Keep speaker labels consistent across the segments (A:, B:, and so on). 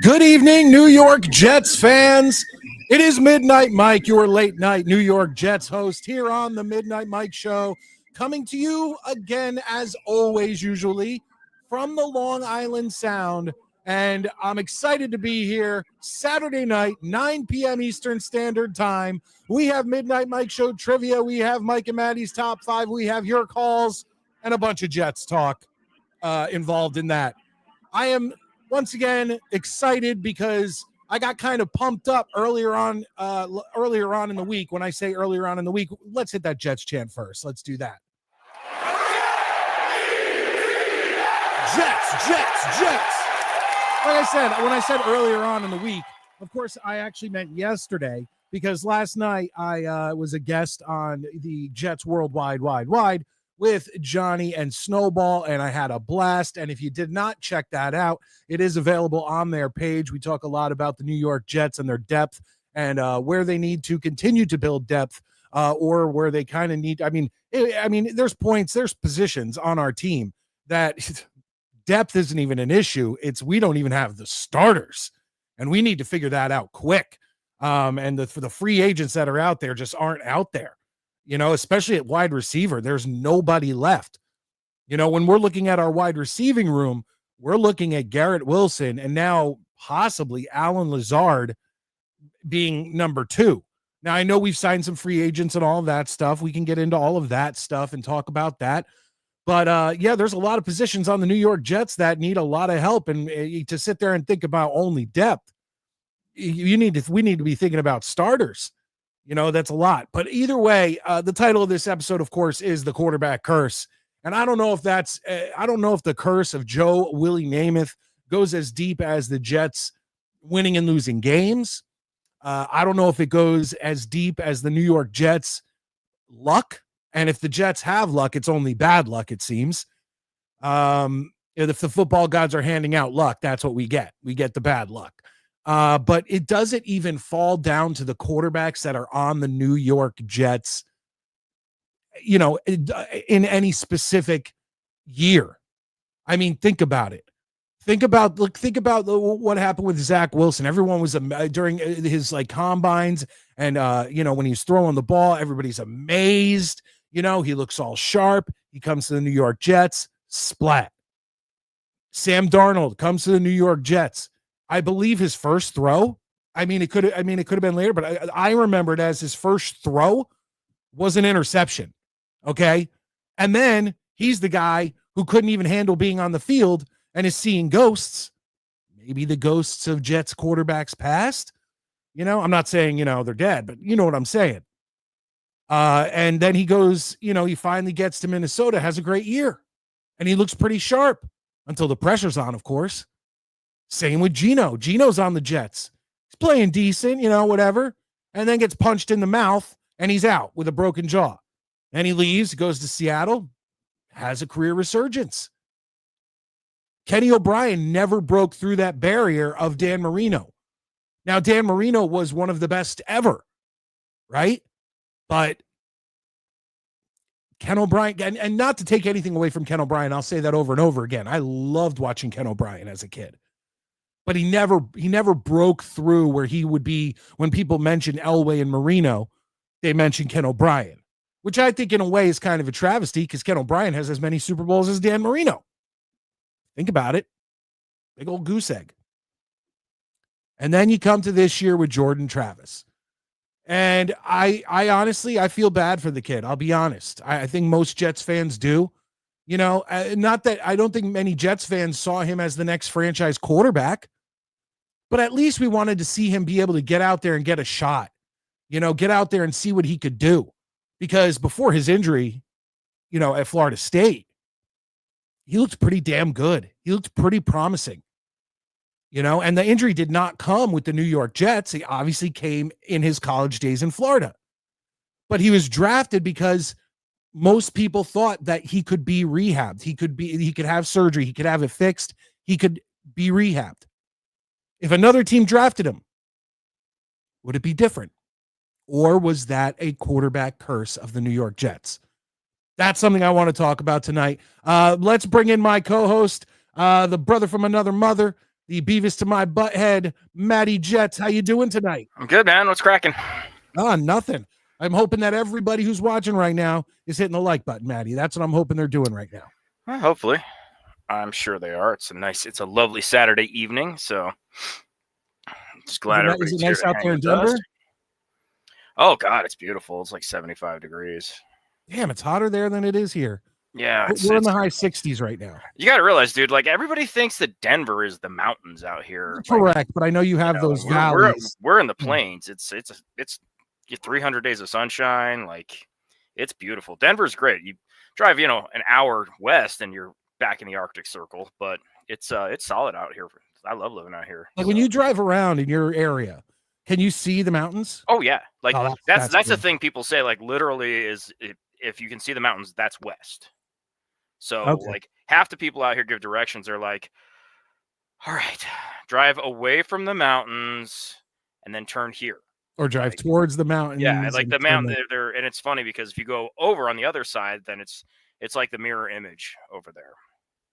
A: Good evening, New York Jets fans. It is Midnight Mike, your late night New York Jets host here on the Midnight Mike Show, coming to you again, as always, usually from the Long Island Sound. And I'm excited to be here Saturday night, 9 p.m. Eastern Standard Time. We have Midnight Mike Show trivia. We have Mike and Maddie's top five. We have your calls and a bunch of Jets talk involved in that. I am once again excited because I got kind of pumped up earlier on in the week. When I say earlier on in the week, let's hit that Jets chant first. Let's do that. Jets. Like I said, when I said earlier on in the week, of course, I actually meant yesterday, because last night I was a guest on the Jets Worldwide Wide with Johnny and Snowball, and I had a blast. And if you did not check that out, it is available on their page. We talk a lot about the New York Jets and their depth and where they need to continue to build depth or where they kind of need. I mean, there's positions on our team that depth isn't even an issue. It's we don't even have the starters, and we need to figure that out quick. For the free agents that are out there just aren't out there. You know, especially at wide receiver, there's nobody left. You know, when we're looking at our wide receiving room, we're looking at Garrett Wilson and now possibly Alan Lazard being number 2. Now, I know we've signed some free agents and all of that stuff. We can get into all of that stuff and talk about that. But, yeah, there's a lot of positions on the New York Jets that need a lot of help. And to sit there and think about only depth, we need to be thinking about starters. You know, that's a lot. But either way, the title of this episode, of course, is The Quarterback Curse. And I don't know if the curse of Joe Willie Namath goes as deep as the Jets winning and losing games. I don't know if it goes as deep as the New York Jets luck. And if the Jets have luck, it's only bad luck, it seems. If the football gods are handing out luck, that's what we get. We get the bad luck. But it doesn't even fall down to the quarterbacks that are on the New York Jets, you know, in any specific year. I mean, think about it. Think about what happened with Zach Wilson. Everyone was during his combines and, you know, when he's throwing the ball, everybody's amazed. You know, he looks all sharp. He comes to the New York Jets, splat. Sam Darnold comes to the New York Jets. I believe his first throw, it could have been later, but I remember it as his first throw was an interception. Okay. And then he's the guy who couldn't even handle being on the field and is seeing ghosts. Maybe the ghosts of Jets quarterbacks past. You know, I'm not saying, you know, they're dead, but you know what I'm saying. And then he goes, you know, he finally gets to Minnesota, has a great year, and he looks pretty sharp until the pressure's on, of course. Same with Geno. Geno's on the Jets. He's playing decent, you know, whatever, and then gets punched in the mouth, and he's out with a broken jaw. And he leaves, goes to Seattle, has a career resurgence. Kenny O'Brien never broke through that barrier of Dan Marino. Now, Dan Marino was one of the best ever, right? But Ken O'Brien, and not to take anything away from Ken O'Brien, I'll say that over and over again. I loved watching Ken O'Brien as a kid. But he never broke through where he would be when people mention Elway and Marino, they mention Ken O'Brien, which I think in a way is kind of a travesty because Ken O'Brien has as many Super Bowls as Dan Marino. Think about it. Big old goose egg. And then you come to this year with Jordan Travis. And I honestly, I feel bad for the kid. I'll be honest. I think most Jets fans do. Not that I don't think many Jets fans saw him as the next franchise quarterback, but at least we wanted to see him be able to get out there and get a shot, get out there and see what he could do. Because before his injury, at Florida State, he looked pretty damn good. He looked pretty promising, and the injury did not come with the New York Jets. He obviously came in his college days in Florida, but he was drafted because most people thought that he could be rehabbed. He could have surgery. He could have it fixed. He could be rehabbed. If another team drafted him, would it be different? Or was that a quarterback curse of the New York Jets? That's something I want to talk about tonight. Let's bring in my co-host, the brother from another mother, the Beavis to my butthead, Matty Jets. How you doing tonight?
B: I'm good, man. What's cracking?
A: Nothing. I'm hoping that everybody who's watching right now is hitting the like button, Matty. That's what I'm hoping they're doing right now.
B: Well, hopefully. I'm sure they are. It's a lovely Saturday evening, so just glad everybody's
A: Is it nice out there in Denver?
B: Oh, God, it's beautiful. It's like 75 degrees.
A: Damn, it's hotter there than it is here.
B: Yeah.
A: We're in the high 60s right now.
B: You got to realize, dude, like everybody thinks that Denver is the mountains out here.
A: Correct, but I know you have those valleys.
B: We're in the plains. It's 300 days of sunshine. Like, it's beautiful. Denver's great. You drive, an hour west and you're back in the Arctic Circle, but it's solid out here. I love living out here.
A: Like when you drive around in your area, can you see the mountains?
B: Oh yeah. Like that's the thing people say, like literally is if you can see the mountains, that's west. So like half the people out here give directions. They're like, all right, drive away from the mountains and then turn here.
A: Or drive towards the mountains.
B: Yeah, like the mountain there. And it's funny because if you go over on the other side, then it's like the mirror image over there.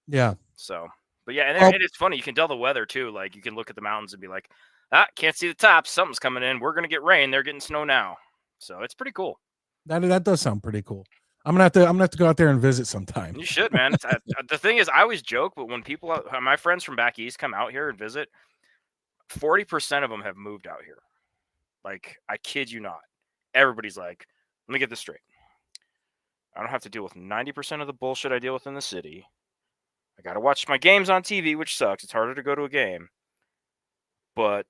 A: Yeah.
B: So, but yeah, and it's funny. You can tell the weather too. Like you can look at the mountains and be like, can't see the tops. Something's coming in. We're gonna get rain. They're getting snow now. So it's pretty cool.
A: That does sound pretty cool. I'm gonna have to go out there and visit sometime.
B: You should, man. The thing is, I always joke, but when people, my friends from back east, come out here and visit, 40% of them have moved out here. Like I kid you not. Everybody's like, let me get this straight. I don't have to deal with 90% of the bullshit I deal with in the city. I got to watch my games on TV, which sucks. It's harder to go to a game. But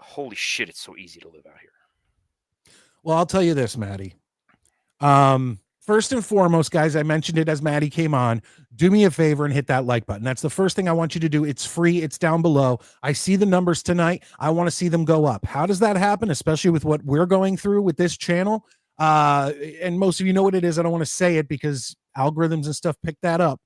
B: holy shit, it's so easy to live out here.
A: Well, I'll tell you this, Maddie. First and foremost, guys, I mentioned it as Maddie came on. Do me a favor and hit that like button. That's the first thing I want you to do. It's free. It's down below. I see the numbers tonight. I want to see them go up. How does that happen, especially with what we're going through with this channel? And most of you know what it is. I don't want to say it because algorithms and stuff pick that up.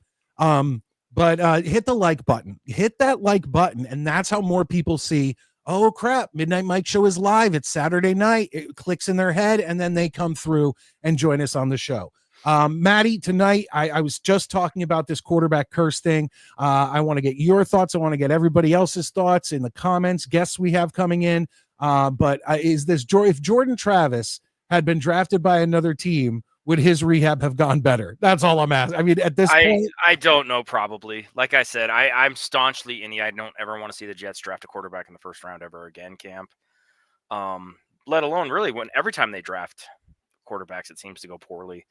A: But hit the like button. Hit that like button, and that's how more people see, oh, crap, Midnight Mike Show is live. It's Saturday night. It clicks in their head, and then they come through and join us on the show. Maddie, tonight, I was just talking about this quarterback curse thing. I want to get your thoughts. I want to get everybody else's thoughts in the comments, guests we have coming in. But if Jordan Travis had been drafted by another team, would his rehab have gone better? That's all I'm asking. I mean, at this point,
B: I don't know. Probably, like I said, I'm staunchly in the I don't ever want to see the Jets draft a quarterback in the first round ever again camp. Let alone really when every time they draft quarterbacks, it seems to go poorly.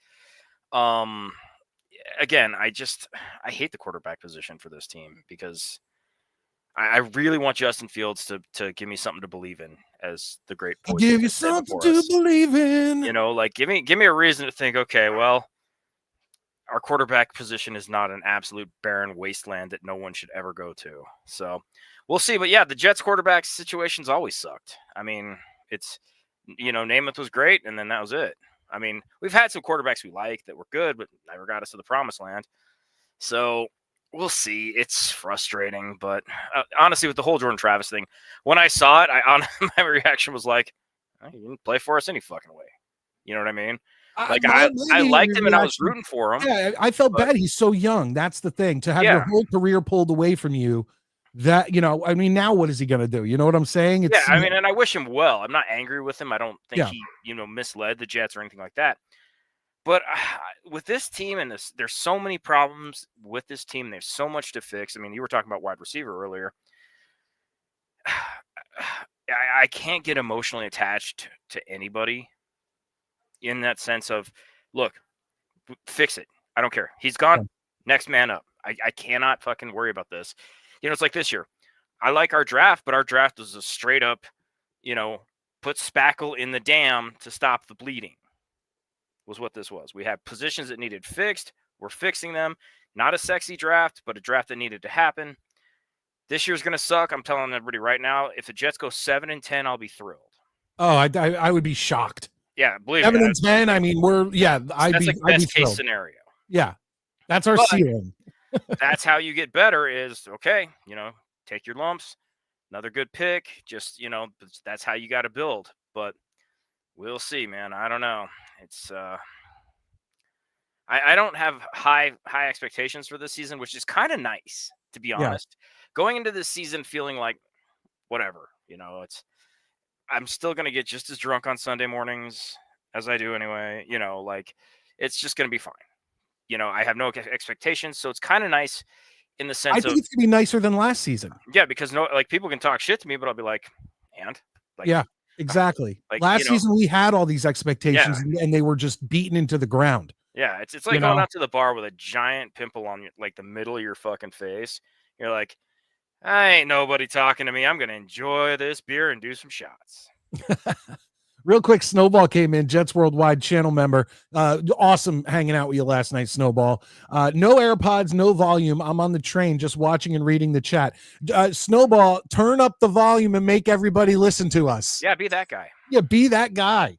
B: Again, I hate the quarterback position for this team because I really want Justin Fields to give me something to believe in, as the great voice.
A: Give you something to believe in.
B: Like give me a reason to think, okay, well, our quarterback position is not an absolute barren wasteland that no one should ever go to. So we'll see. But yeah, the Jets quarterback situation's always sucked. I mean, it's, Namath was great, and then that was it. I mean, we've had some quarterbacks we liked that were good, but never got us to the promised land. So we'll see. It's frustrating, but honestly, with the whole Jordan Travis thing, when I saw it, my reaction was like, "He didn't play for us any fucking way." You know what I mean? Like I liked him and I was rooting for him.
A: Yeah, I felt bad. He's so young. That's the thing. To have your whole career pulled away from you. That, I mean, now what is he going to do? You know what I'm saying?
B: And I wish him well. I'm not angry with him. I don't think he, misled the Jets or anything like that. But with this team and there's so many problems with this team. There's so much to fix. I mean, you were talking about wide receiver earlier. I can't get emotionally attached to anybody in that sense of, look, fix it. I don't care. He's gone.
A: Yeah.
B: Next man up. I cannot fucking worry about this. It's like this year. I like our draft, but our draft was a straight up, put spackle in the dam to stop the bleeding. Was what this was. We had positions that needed fixed. We're fixing them. Not a sexy draft, but a draft that needed to happen. This year's going to suck. I'm telling everybody right now, if the Jets go 7-10, I'll be thrilled.
A: Oh, I would be shocked.
B: Yeah, believe
A: 7-10. I mean, I'd be
B: best case
A: thrilled.
B: Scenario.
A: Yeah, that's our ceiling.
B: That's how you get better. Is okay. Take your lumps. Another good pick. Just that's how you got to build. But we'll see, man. I don't know. It's I don't have high expectations for this season, which is kind of nice, to be honest. Going into this season feeling like whatever, I'm still gonna get just as drunk on Sunday mornings as I do anyway. It's just gonna be fine. I have no expectations, so it's kind of nice in the sense
A: I think it's gonna be nicer than last season.
B: Yeah, because people can talk shit to me, but I'll be like, and
A: yeah. Exactly. Last season we had all these expectations and they were just beaten into the ground.
B: Yeah, it's like going out to the bar with a giant pimple on the middle of your fucking face. You're like, I ain't nobody talking to me. I'm gonna enjoy this beer and do some shots.
A: Real quick, Snowball came in, Jets Worldwide channel member. Awesome hanging out with you last night, Snowball. No AirPods, no volume. I'm on the train just watching and reading the chat. Snowball, turn up the volume and make everybody listen to us.
B: Yeah, be that guy.
A: Yeah, be that guy.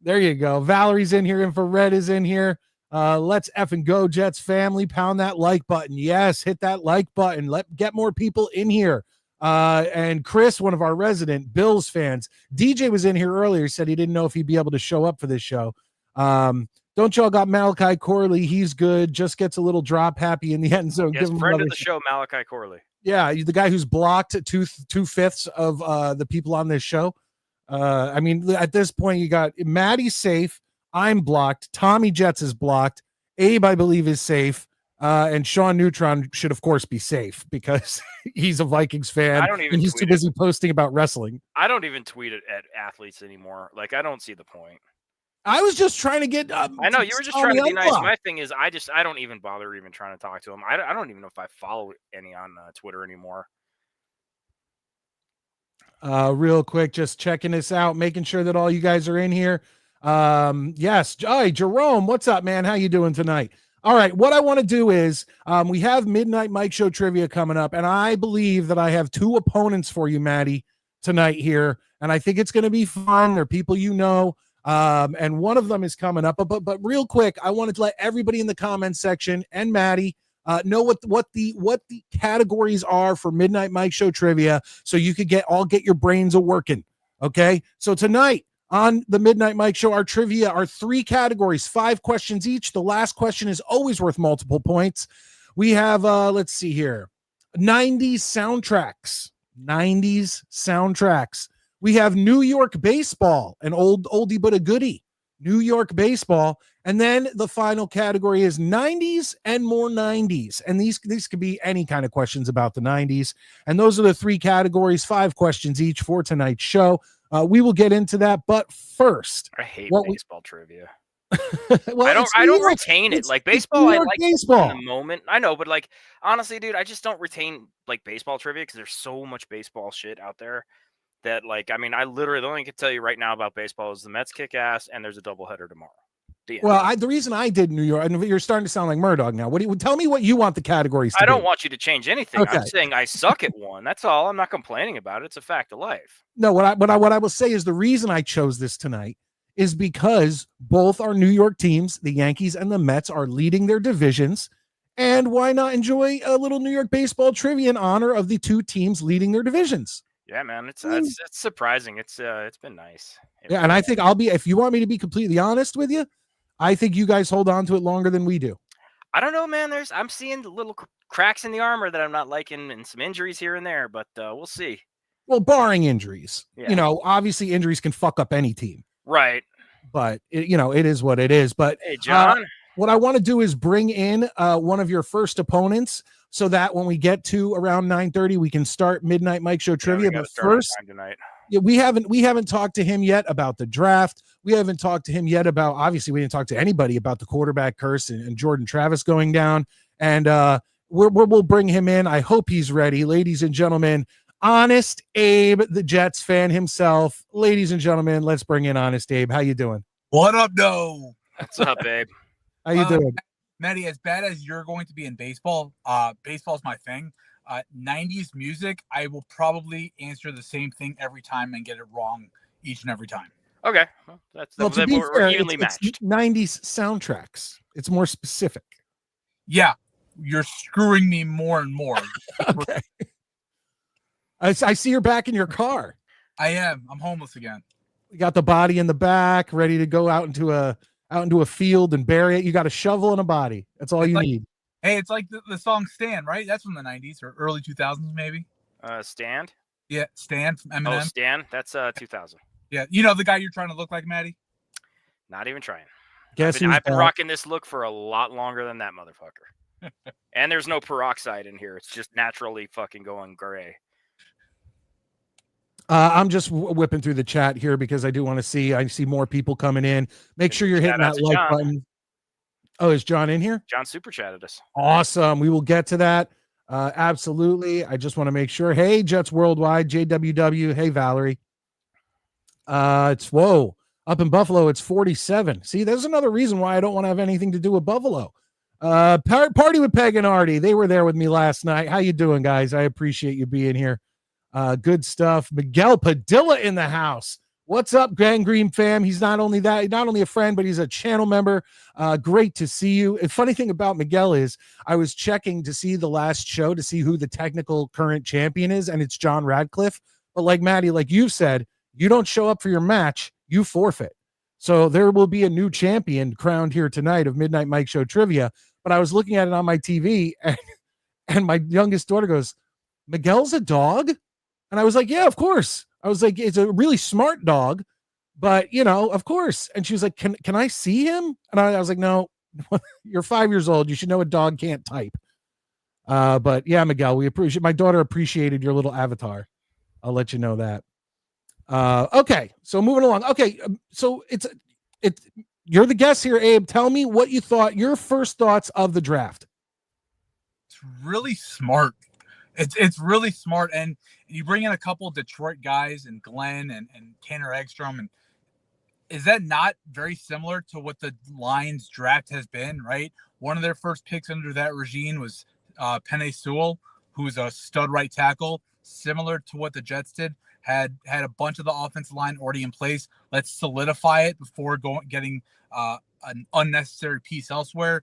A: There you go. Valerie's in here. Infrared is in here. Let's effing go, Jets family. Pound that like button. Yes, hit that like button. Get more people in here. And Chris, one of our resident Bills fans, DJ was in here earlier. He said he didn't know if he'd be able to show up for this show. Don't y'all got Malachi Corley? He's good. Just gets a little drop happy in the end zone.
B: Yes, friend of the show, Malachi Corley.
A: Yeah, the guy who's blocked two-fifths of the people on this show. I mean, at this point, you got Maddie's safe. I'm blocked. Tommy Jets is blocked. Abe, I believe, is safe. And Sean Neutron should, of course, be safe because he's a Vikings fan and he's too busy posting about wrestling.
B: I don't even tweet it at athletes anymore. I don't see the point.
A: I was just trying to get.
B: I know you were just trying to be nice. My thing is, I don't even bother even trying to talk to him. I don't even know if I follow any on Twitter anymore.
A: Real quick, just checking this out, making sure that all you guys are in here. Yes. Hi, Jerome. What's up, man? How you doing tonight? All right. What I want to do is we have Midnight Mike Show trivia coming up, and I believe that I have two opponents for you, Maddie, tonight here, and I think it's going to be fun. They're people and one of them is coming up. But real quick, I wanted to let everybody in the comments section and Maddie know what the categories are for Midnight Mike Show trivia, so you could get your brains a working. Okay, so tonight on the Midnight Mike Show, our trivia are 3 categories, 5 questions each. The last question is always worth multiple points. We have let's see here, 90s soundtracks. We have New York baseball, an oldie but a goodie. New York baseball. And then the final category is 90s and more 90s. And these could be any kind of questions about the 90s. And those are the 3 categories, 5 questions each for tonight's show. We will get into that. But first,
B: I hate baseball trivia.
A: Well,
B: I don't retain it. Baseball, I like
A: baseball
B: in the moment. I know, but honestly, dude, I just don't retain baseball trivia because there's so much baseball shit out there. That I literally the only thing I can tell you right now about baseball is the Mets kick ass and there's a doubleheader tomorrow.
A: Well, the reason I did New York, and you're starting to sound like Murdoch now. Tell me what you want the categories to be.
B: I don't want you to change anything. Okay. I'm saying I suck at one. That's all. I'm not complaining about it. It's a fact of life.
A: No, what I will say is the reason I chose this tonight is because both our New York teams, the Yankees and the Mets, are leading their divisions. And why not enjoy a little New York baseball trivia in honor of the 2 teams leading their divisions?
B: Yeah, man, it's surprising. It's been nice.
A: And I think if you want me to be completely honest with you, I think you guys hold on to it longer than we do.
B: I don't know, man. I'm seeing little cracks in the armor that I'm not liking and some injuries here and there, but we'll see.
A: Well, barring injuries, obviously injuries can fuck up any team.
B: Right.
A: but it is what it is. But
B: Hey, John.
A: what I want to do is bring in one of your first opponents so that when we get to around 9:30, we can start Midnight Mike Show trivia.
B: Yeah,
A: but first,
B: tonight.
A: Yeah, we haven't talked to him yet about the draft. We haven't talked to him yet about, obviously we didn't talk to anybody about the quarterback curse and Jordan Travis going down. And we'll bring him in. I hope he's ready. Ladies and gentlemen, Honest Abe, the Jets fan himself. Ladies and gentlemen, let's bring in Honest Abe. How you doing?
C: What up, no?
B: What's up, babe?
A: How you doing?
C: Matty, as bad as you're going to be in baseball, baseball's my thing. 90s music, I will probably answer the same thing every time and get it wrong each and every time.
B: Okay. Well,
A: to be fair,
B: evenly matched.
A: It's 90s soundtracks. It's more specific.
C: Yeah, you're screwing me more and more.
A: Okay. I see you're back in your car.
C: I am. I'm homeless again.
A: You got the body in the back, ready to go out into a field and bury it. You got a shovel and a body. That's all you need.
C: Hey, it's like the song Stand, right? That's from the 90s or early 2000s, maybe.
B: Stand?
C: Yeah, Stand from Eminem.
B: Oh, Stand? That's 2000.
C: Yeah, you know the guy you're trying to look like, Matty?
B: Not even trying.
A: I've
B: been rocking this look for a lot longer than that motherfucker. And there's no peroxide in here. It's just naturally fucking going gray.
A: I'm just whipping through the chat here because I do want to see. I see more people coming in. Make sure you're hitting that like button. Oh, is John in here?
B: John super chatted us.
A: Awesome. We will get to that. Absolutely. I just want to make sure. Hey, Jets Worldwide, JWW. Hey, Valerie. It's up in Buffalo. It's 47. See, there's another reason why I don't want to have anything to do with Buffalo. Party with Peg and Artie. They were there with me last night. How you doing, guys? I appreciate you being here. Good stuff. Miguel Padilla in the house. What's up, Gangrene fam? He's not only a friend, but he's a channel member. Great to see you. And funny thing about Miguel is I was checking to see the last show to see who the technical current champion is, and it's John Radcliffe. But like Maddie, like you said, you don't show up for your match, you forfeit. So there will be a new champion crowned here tonight of Midnight Mike Show trivia. But I was looking at it on my TV, and my youngest daughter goes, "Miguel's a dog?" And I was like, "Yeah, of course." I was like, "It's a really smart dog, but of course." And she was like, can I see him? And I was like, "No, you're 5 years old. You should know a dog can't type." But yeah, Miguel, my daughter appreciated your little avatar. I'll let you know that. Okay. So moving along. Okay. So you're the guest here, Abe. Tell me what you thought, your first thoughts of the draft.
C: It's really smart. It's really smart. And you bring in a couple of Detroit guys and Glenn and Tanner Eggstrom. And is that not very similar to what the Lions draft has been, right? One of their first picks under that regime was Penei Sewell, who's a stud right tackle, similar to what the Jets did. Had a bunch of the offensive line already in place. Let's solidify it before getting an unnecessary piece elsewhere.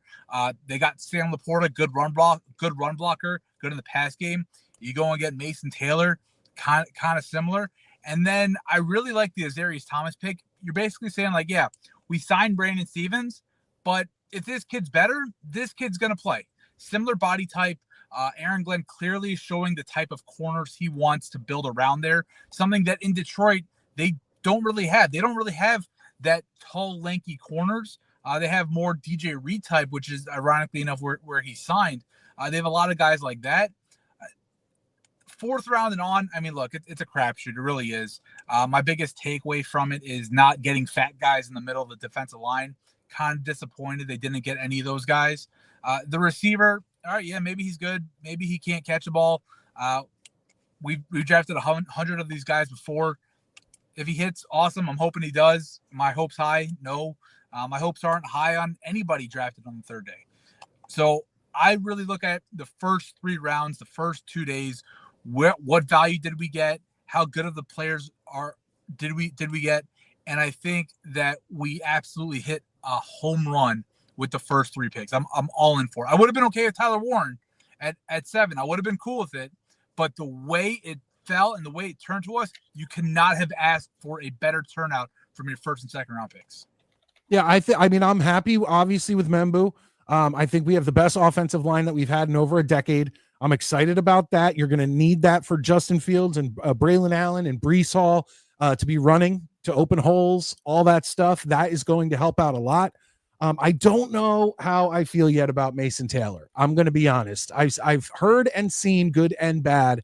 C: They got Sam Laporta, good run blocker, good in the pass game. You go and get Mason Taylor, kind of similar. And then I really like the Azarius Thomas pick. You're basically saying, like, yeah, we signed Brandon Stevens, but if this kid's better, this kid's going to play. Similar body type. Aaron Glenn clearly showing the type of corners he wants to build around there. Something that in Detroit, they don't really have. They don't really have that tall, lanky corners. They have more DJ Reed type, which is ironically enough where he signed. They have a lot of guys like that. Fourth round and on, I mean, look, it's a crapshoot. It really is. My biggest takeaway from it is not getting fat guys in the middle of the defensive line. Kind of disappointed they didn't get any of those guys. The receiver, all right, yeah, maybe he's good. Maybe he can't catch the ball. We've drafted 100 of these guys before. If he hits, awesome. I'm hoping he does. My hopes high? No. My hopes aren't high on anybody drafted on the third day. So I really look at the first 3 rounds, the first 2 days. What value did we get? How good of the players did we get? And I think that we absolutely hit a home run with the first 3 picks. I'm all in for it. I would have been okay with Tyler Warren at 7. I would have been cool with it. But the way it fell and the way it turned to us, you cannot have asked for a better turnout from your first and second round picks.
A: Yeah, I mean, I'm happy, obviously, with Membu. I think we have the best offensive line that we've had in over a decade. I'm excited about that. You're going to need that for Justin Fields and Braylon Allen and Breece Hall to be running to open holes, all that stuff. That is going to help out a lot. I don't know how I feel yet about Mason Taylor. I'm going to be honest. I've heard and seen good and bad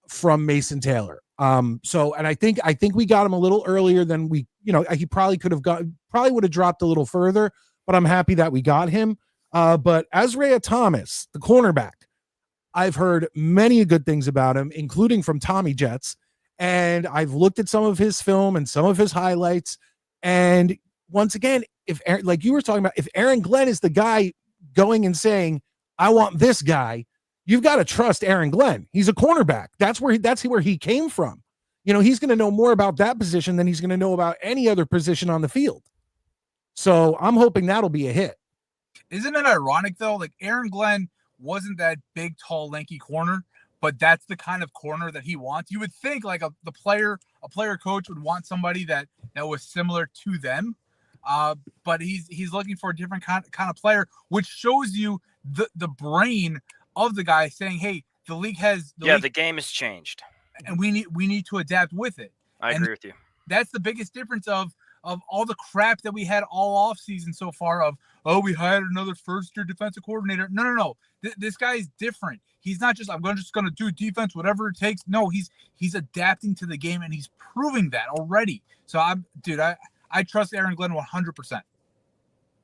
A: from Mason Taylor. And I think we got him a little earlier than we, he probably would have dropped a little further, but I'm happy that we got him. But Azraea Thomas, the cornerback, I've heard many good things about him, including from Tommy Jets. And I've looked at some of his film and some of his highlights. And once again, if Aaron, like you were talking about, if Aaron Glenn is the guy going and saying, I want this guy, you've got to trust Aaron Glenn. He's a cornerback. That's where he came from. He's going to know more about that position than he's going to know about any other position on the field. So I'm hoping that'll be a hit.
C: Isn't it ironic though? Like Aaron Glenn wasn't that big, tall, lanky corner, but that's the kind of corner that he wants. You would think like a player coach would want somebody that was similar to them. But he's looking for a different kind of player, which shows you the brain of the guy saying, hey, the league has
B: the game has changed
C: and we need to adapt with it.
B: I agree with you.
C: That's the biggest difference of all the crap that we had all off season so far of, we hired another first-year defensive coordinator. No. This guy is different. He's not just, I'm just going to do defense, whatever it takes. No, he's adapting to the game, and he's proving that already. So, I trust Aaron Glenn 100%.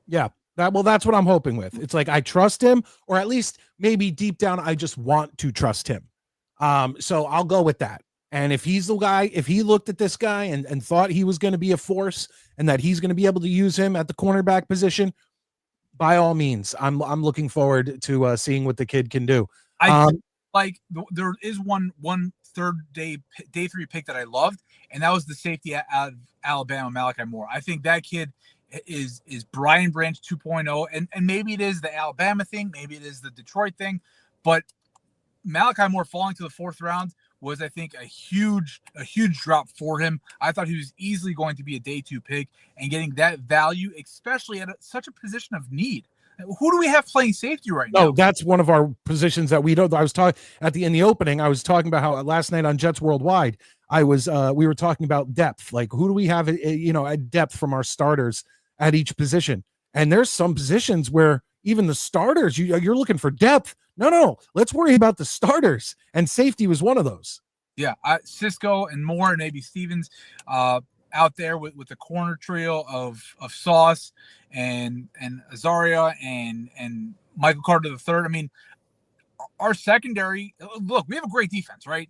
A: Yeah, that's what I'm hoping with. It's like I trust him, or at least maybe deep down I just want to trust him. So I'll go with that. And if he's the guy, if he looked at this guy and thought he was going to be a force and that he's going to be able to use him at the cornerback position, by all means, I'm looking forward to seeing what the kid can do.
C: There is one third day 3 pick that I loved, and that was the safety out of Alabama, Malachi Moore. I think that kid is Brian Branch 2.0, and maybe it is the Alabama thing, maybe it is the Detroit thing, but Malachi Moore falling to the 4th round was, I think, a huge drop for him. I thought he was easily going to be a day 2 pick, and getting that value, especially at such a position of need. Who do we have playing safety right now?
A: Oh, that's one of our positions that we don't. I was talking in the opening. I was talking about how last night on Jets Worldwide, we were talking about depth. Like, who do we have, at depth from our starters at each position? And there's some positions where even the starters, you're looking for depth. No. Let's worry about the starters. And safety was one of those.
C: Yeah, Cisco and Moore and maybe Stevens out there with the corner trio of Sauce and Azaria and Michael Carter III. I mean, our secondary, look, we have a great defense, right?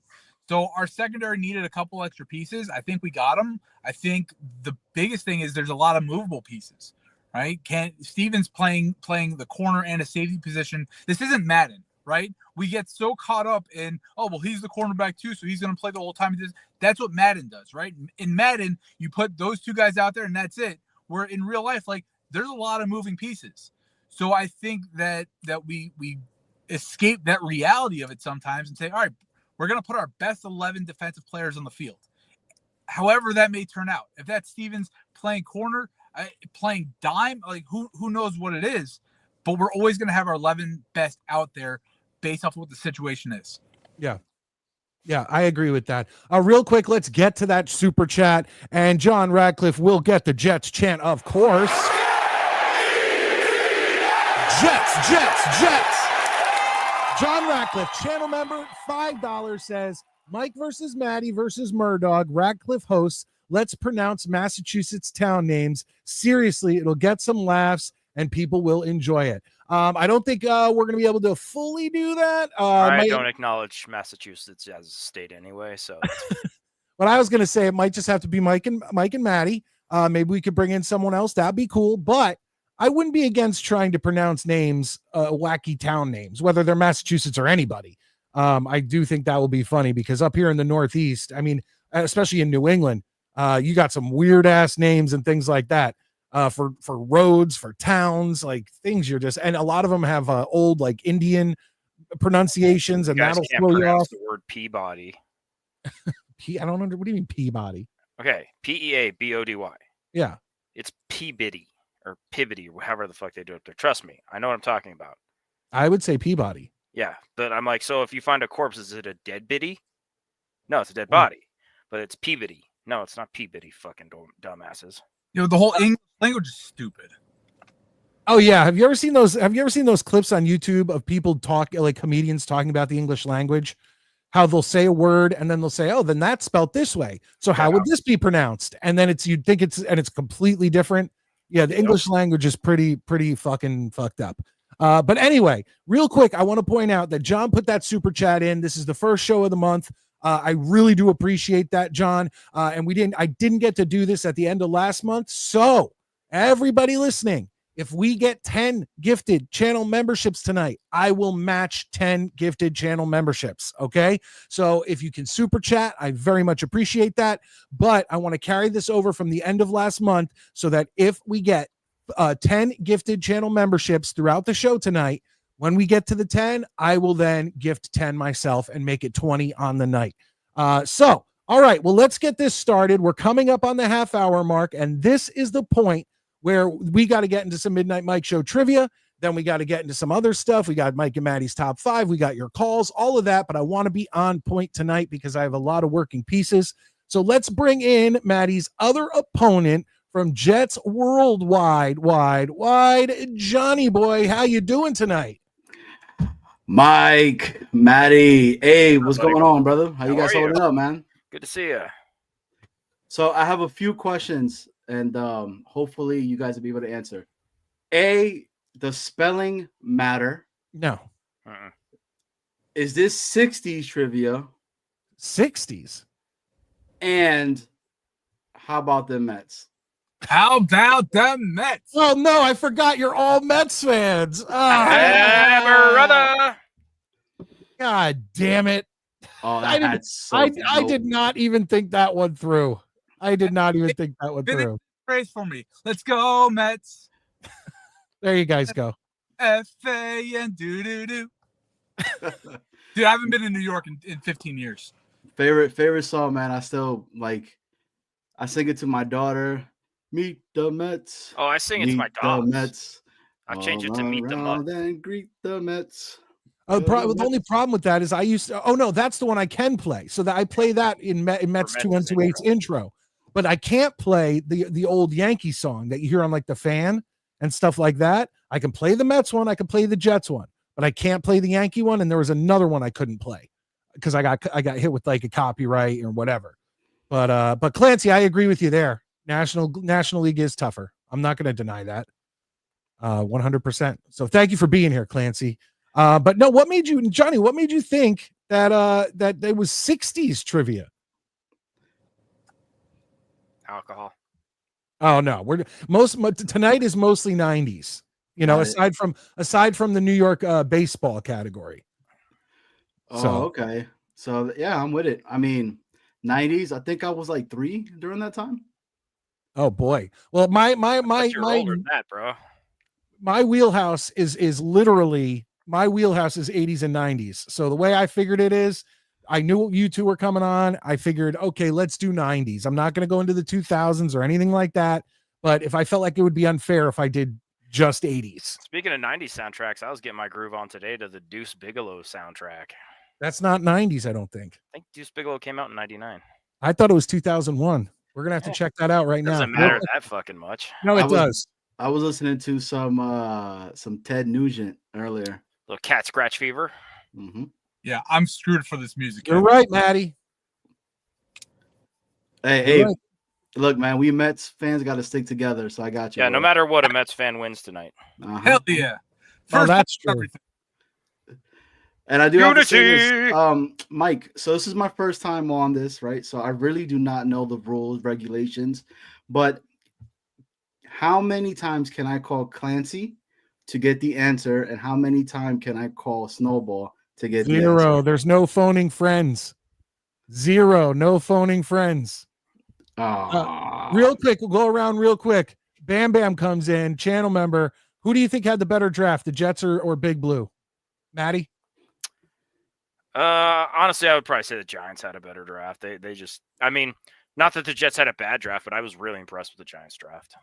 C: So our secondary needed a couple extra pieces. I think we got them. I think the biggest thing is there's a lot of movable pieces, right? Stevens playing the corner and a safety position. This isn't Madden, right? We get so caught up in, he's the cornerback too, so he's going to play the whole time. That's what Madden does, right? In Madden, you put those two guys out there and that's it. Where in real life, like, there's a lot of moving pieces. So I think that we escape that reality of it sometimes and say, all right, we're going to put our best 11 defensive players on the field. However that may turn out. If that's Stevens playing corner, playing dime, like who knows what it is, but we're always going to have our 11 best out there based off of what the situation is.
A: Yeah, I agree with that. Real quick, let's get to that super chat, and John Radcliffe will get the Jets chant, of course. Jets. John Radcliffe, channel member, $5, says, Mike versus Maddie versus Murdog, Radcliffe hosts. Let's pronounce Massachusetts town names. Seriously, it'll get some laughs and people will enjoy it. I don't think we're going to be able to fully do that.
B: I don't acknowledge Massachusetts as a state anyway, so.
A: But I was going to say it might just have to be Mike and Maddie. Maybe we could bring in someone else. That'd be cool. But I wouldn't be against trying to pronounce names, wacky town names, whether they're Massachusetts or anybody. I do think that will be funny because up here in the Northeast, I mean, especially in New England, you got some weird ass names and things like that. For roads, for towns, like things and a lot of them have old like Indian pronunciations, and that'll throw you off.
B: The word Peabody.
A: I don't know. What do you mean Peabody?
B: Okay, Peabody.
A: Yeah,
B: it's Peabody or Pibbity, however the fuck they do it there. Trust me, I know what I'm talking about.
A: I would say Peabody.
B: Yeah, but I'm like, so if you find a corpse, is it a dead biddy? No, it's a dead body, but it's Peabody. No, it's not P-Bitty, fucking dumbasses.
C: The whole English language is stupid.
A: Oh yeah, have you ever seen those clips on YouTube of people like comedians talking about the English language? How they'll say a word and then they'll say, "Oh, then that's spelled this way. So how would this be pronounced?" And then you'd think it's completely different. Yeah, the English language is pretty fucking fucked up. But anyway, real quick, I want to point out that John put that super chat in. This is the first show of the month. I really do appreciate that, John. And I didn't get to do this at the end of last month. So everybody listening, if we get 10 gifted channel memberships tonight, I will match 10 gifted channel memberships. Okay. So if you can super chat, I very much appreciate that. But I want to carry this over from the end of last month so that if we get 10 gifted channel memberships throughout the show tonight, when we get to the 10, I will then gift 10 myself and make it 20 on the night. So, all right, well, let's get this started. We're coming up on the half-hour mark, and this is the point where we got to get into some Midnight Mike Show trivia. Then we got to get into some other stuff. We got Mike and Maddie's top 5. We got your calls, all of that. But I want to be on point tonight because I have a lot of working pieces. So let's bring in Maddie's other opponent from Jets Worldwide, wide, Johnny boy. How you doing tonight?
D: Mike, Maddie, Abe, what's going on, brother? How you guys holding up, man?
B: Good to see you.
D: So I have a few questions, and hopefully you guys will be able to answer. A, does spelling matter?
A: No.
D: Is this 60s trivia?
A: 60s?
D: And how about the Mets?
C: How about the Mets?
A: Oh, no, I forgot you're all Mets fans.
B: Hey, brother.
A: God damn it.
D: Oh,
A: I did not even think that one through. I did not even think that one through.
C: Praise for me. Let's go, Mets.
A: There you guys go.
C: F-A and do-do-do. Dude, I haven't been in New York in 15 years.
D: Favorite song, man. I still I sing it to my daughter. Meet the Mets.
B: Oh, I sing it to my dogs.
D: The Mets.
B: I'll change it to Meet the Mets.
D: And greet the Mets.
A: The only problem with that is I used to. Oh no, that's the one I can play. So that I play that in Mets 2128's intro, but I can't play the old Yankee song that you hear on like the fan and stuff like that. I can play the Mets one, I can play the Jets one, but I can't play the Yankee one. And there was another one I couldn't play because I got hit with like a copyright or whatever. But Clancy, I agree with you there. National League is tougher. I'm not going to deny that. 100%. So thank you for being here, Clancy. But no, what made you think that there was 60s trivia?
B: Alcohol.
A: Oh no, tonight is mostly 90s. You know, aside from the New York baseball category.
D: Oh, okay. So yeah, I'm with it. I mean, 90s. I think I was like 3 during that time.
A: Oh boy. Well, my
B: older than that, bro.
A: My wheelhouse is literally. My wheelhouse is 80s and 90s. So the way I figured it is, I knew you two were coming on. I figured, okay, let's do 90s. I'm not going to go into the 2000s or anything like that. But if I felt like it would be unfair if I did just 80s.
B: Speaking of 90s soundtracks, I was getting my groove on today to the Deuce Bigalow soundtrack.
A: That's not 90s, I don't think.
B: I think Deuce Bigalow came out in 99.
A: I thought it was 2001. We're going to have to check that out right now.
B: Doesn't matter that fucking much.
A: No, it does.
D: I was listening to some Ted Nugent earlier.
B: Little cat scratch fever.
D: Mm-hmm.
C: Yeah, I'm screwed for this music.
A: You're right, Maddie.
D: Hey, right. Look, man, we Mets fans got to stick together. So I got you.
B: Yeah, no matter what, a Mets fan wins tonight.
C: Hell yeah.
A: That's true. Everything.
D: And I do have to say this, Mike. So this is my first time on this, right? So I really do not know the rules, regulations, but how many times can I call Clancy to get the answer, and how many times can I call Snowball to get
A: 0?
D: The answer?
A: There's no phoning friends. 0. No phoning friends. Real quick, we'll go around real quick. Bam Bam comes in, channel member. Who do you think had the better draft, the Jets or Big Blue? Maddie?
B: Honestly, I would probably say the Giants had a better draft. They just, I mean, not that the Jets had a bad draft, but I was really impressed with the Giants draft.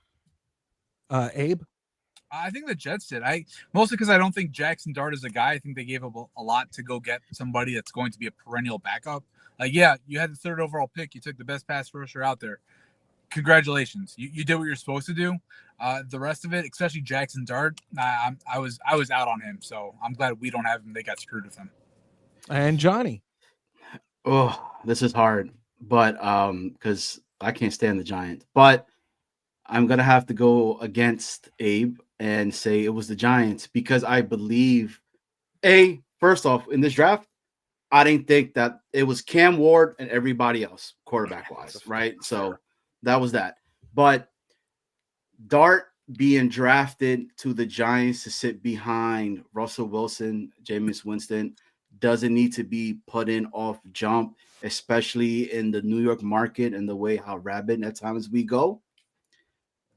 A: Abe?
C: I think the Jets did. Mostly because I don't think Jackson Dart is a guy. I think they gave up a lot to go get somebody that's going to be a perennial backup. Yeah, you had the 3rd overall pick. You took the best pass rusher out there. Congratulations. You did what you're supposed to do. The rest of it, especially Jackson Dart, I was out on him. So I'm glad we don't have him. They got screwed with him.
A: And Johnny.
D: Oh, this is hard, but because I can't stand the Giants, but I'm gonna have to go against Abe and say it was the Giants because I believe first off in this draft, I didn't think that it was Cam Ward and everybody else quarterback wise, right? So that was that. But Dart being drafted to the Giants to sit behind Russell Wilson, Jameis Winston doesn't need to be put in off jump, especially in the New York market and the way how rabid at times we go.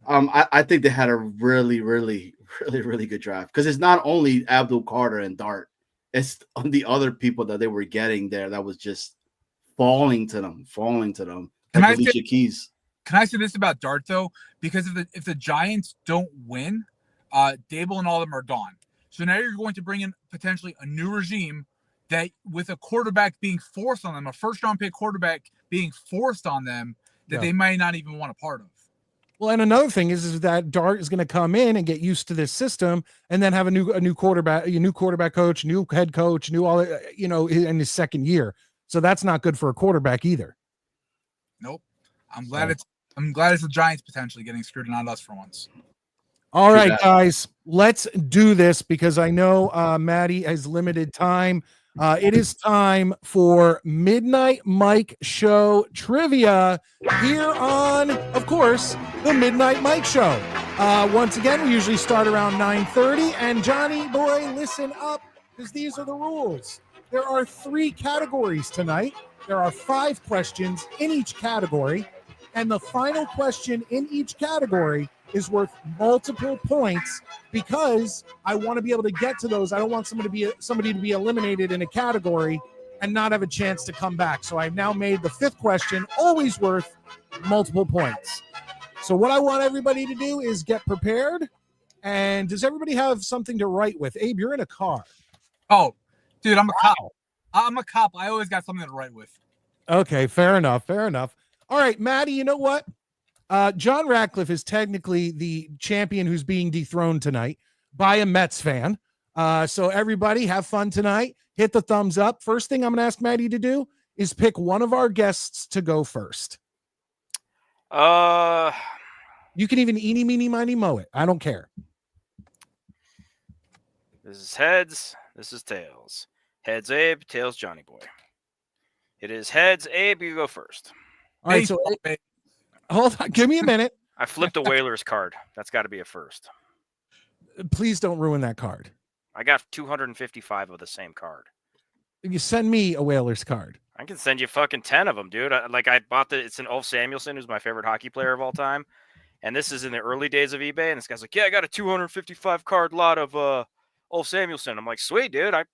D: I think they had a really, really, really, really good draft because it's not only Abdul Carter and Dart, it's the other people that they were getting there that was just falling to them. Like Alicia Keys.
C: Can I say this about Dart though? Because if the Giants don't win, Dable and all of them are gone. So now you're going to bring in potentially a new regime that with a quarterback being forced on them, a 1st-round pick quarterback being forced on them that they might not even want a part of.
A: Well, and another thing is that Dart is going to come in and get used to this system, and then have a new quarterback, a new quarterback coach, new head coach, new all in his 2nd year. So that's not good for a quarterback either.
C: Nope. I'm glad it's the Giants potentially getting screwed and not us for once.
A: All right, guys, let's do this because I know Maddie has limited time. It is time for Midnight Mike Show trivia here on, of course, the Midnight Mike Show. Once again, we usually start around 9:30. And Johnny boy, listen up because these are the rules. There are 3 categories tonight. There are 5 questions in each category. And the final question in each category is worth multiple points because I want to be able to get to those. I don't want somebody to be eliminated in a category and not have a chance to come back. So I've now made the 5th question always worth multiple points. So what I want everybody to do is get prepared. And does everybody have something to write with? Abe, you're in a car.
C: Oh, dude, I'm a cop. I'm a cop. I always got something to write with.
A: Okay, fair enough. All right, Maddie, you know what? John Ratcliffe is technically the champion who's being dethroned tonight by a Mets fan. So everybody have fun tonight. Hit the thumbs up. First thing I'm going to ask Maddie to do is pick one of our guests to go first. You can even eeny, meeny, miny, moe it. I don't care.
B: This is heads. This is tails. Heads, Abe. Tails, Johnny boy. It is heads. Abe, you go first.
A: All right, so hold on. Give me a minute.
B: I flipped a Whalers card. That's got to be a first.
A: Please don't ruin that card.
B: I got 255 of the same card.
A: You send me a Whalers card.
B: I can send you fucking 10 of them, dude. I bought it's an Ulf Samuelsson, who's my favorite hockey player of all time. And this is in the early days of eBay. And this guy's like, yeah, I got a 255 card lot of Ulf Samuelsson. I'm like, sweet, dude. I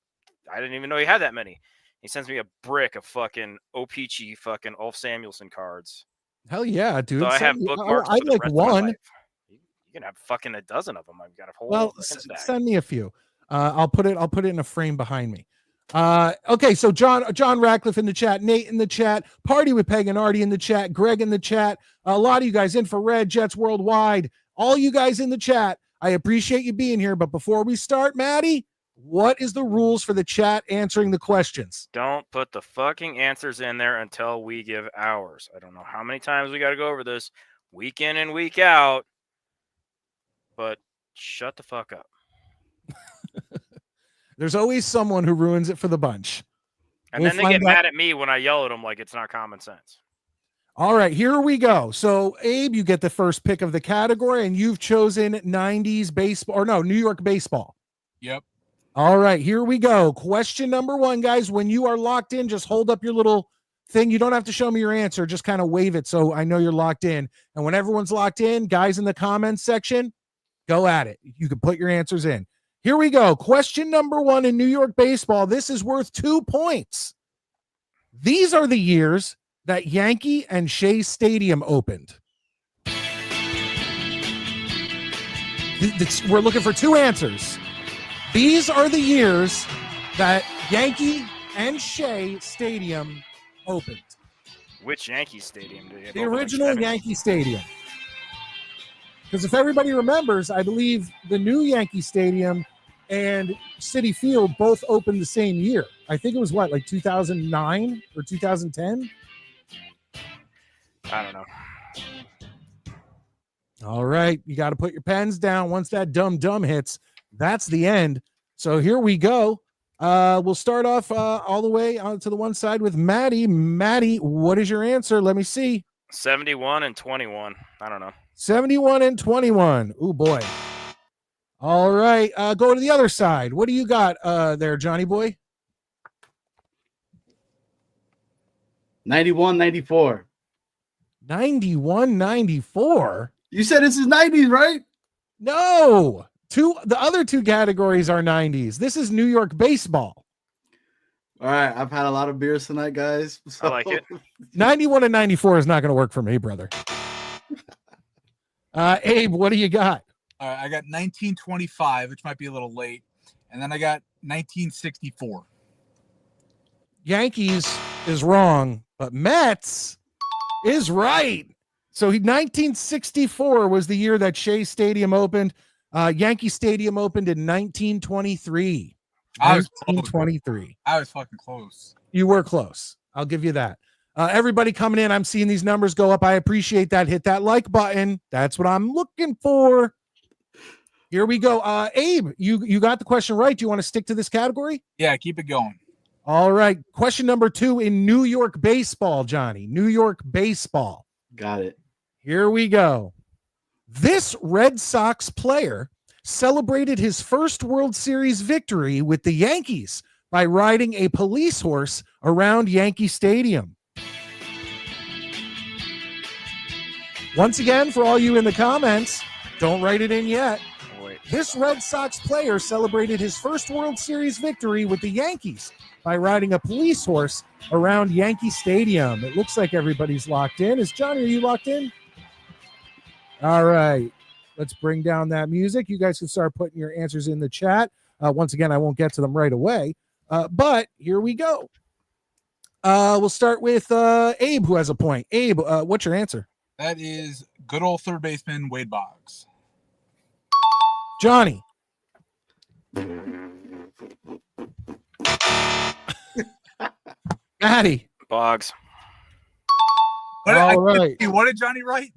B: didn't even know you had that many. He sends me a brick of fucking O-Peachy fucking Ulf Samuelsson cards.
A: Hell yeah, dude.
B: So I have bookmarks.
A: I'd like one.
B: You can have fucking a dozen of them. I've got a whole.
A: Well, send me a few. I'll put it in a frame behind me. Okay, so John Ratcliffe in the chat, Nate in the chat, Party with Peg and Artie in the chat, Greg in the chat, a lot of you guys, Infrared, Jets Worldwide, all you guys in the chat. I appreciate you being here, but before we start, Maddie, what is the rules for the chat answering the questions?
B: Don't put the fucking answers in there until we give ours. I don't know how many times we got to go over this week in and week out, but shut the fuck up.
A: There's always someone who ruins it for the bunch.
B: And then they get mad at me when I yell at them like it's not common sense.
A: All right, here we go. So, Abe, you get the first pick of the category, and you've chosen 90s baseball, or no, New York baseball.
C: Yep.
A: All right, here we go. Question number 1, guys. When you are locked in, just hold up your little thing. You don't have to show me your answer. Just kind of wave it so I know you're locked in. And when everyone's locked in, guys in the comments section, go at it. You can put your answers in. Here we go. Question number 1 in New York baseball. This is worth 2 points. These are the years that Yankee and Shea Stadium opened. We're looking for two answers. These are the years that Yankee and Shea Stadium opened.
B: Which Yankee Stadium did you have
A: The
B: open?
A: original Yankee Stadium. Because if everybody remembers, I believe the new Yankee Stadium and Citi Field both opened the same year. I think it was like 2009 or 2010?
B: I don't know.
A: All right. You got to put your pens down. Once that dumb hits, that's the end. So here we go. We'll start off all the way to the one side with Maddie. Maddie, what is your answer? Let me see.
B: 71 and 21. I don't know.
A: 71 and 21. Ooh, boy. All right. Go to the other side. What do you got there, Johnny boy?
D: 91, 94.
A: 91, 94?
D: You said this is 90s, right?
A: No. The other two categories are 90s. This is New York baseball.
D: All right. I've had a lot of beers tonight, guys.
B: I like it.
A: 91 and 94 is not going to work for me, brother. Abe, what do you got?
C: All right, I got 1925, which might be a little late, and then I got 1964.
A: Yankees is wrong, but Mets is right. So 1964 was the year that Shea Stadium opened. Yankee Stadium opened in 1923.
C: I was
A: 1923.
C: I was fucking close.
A: You were close. I'll give you that. Everybody coming in, I'm seeing these numbers go up. I appreciate that. Hit that like button. That's what I'm looking for. Here we go. Abe, you got the question right. Do you want to stick to this category?
C: Yeah, keep it going.
A: All right. Question number 2 in New York baseball, Johnny. New York baseball.
D: Got it.
A: Here we go. This Red Sox player celebrated his first World Series victory with the Yankees by riding a police horse around Yankee Stadium. Once again, for all you in the comments, don't write it in yet.
B: Wait.
A: This Red Sox player celebrated his first World Series victory with the Yankees by riding a police horse around Yankee Stadium. It looks like everybody's locked in. Johnny, are you locked in? All right. Let's bring down that music. You guys can start putting your answers in the chat. Once again, I won't get to them right away. But here we go. We'll start with Abe, who has a point. Abe, what's your answer?
C: That is good old third baseman Wade Boggs.
A: Johnny. Maddie.
B: Boggs.
A: All right.
C: What did Johnny write?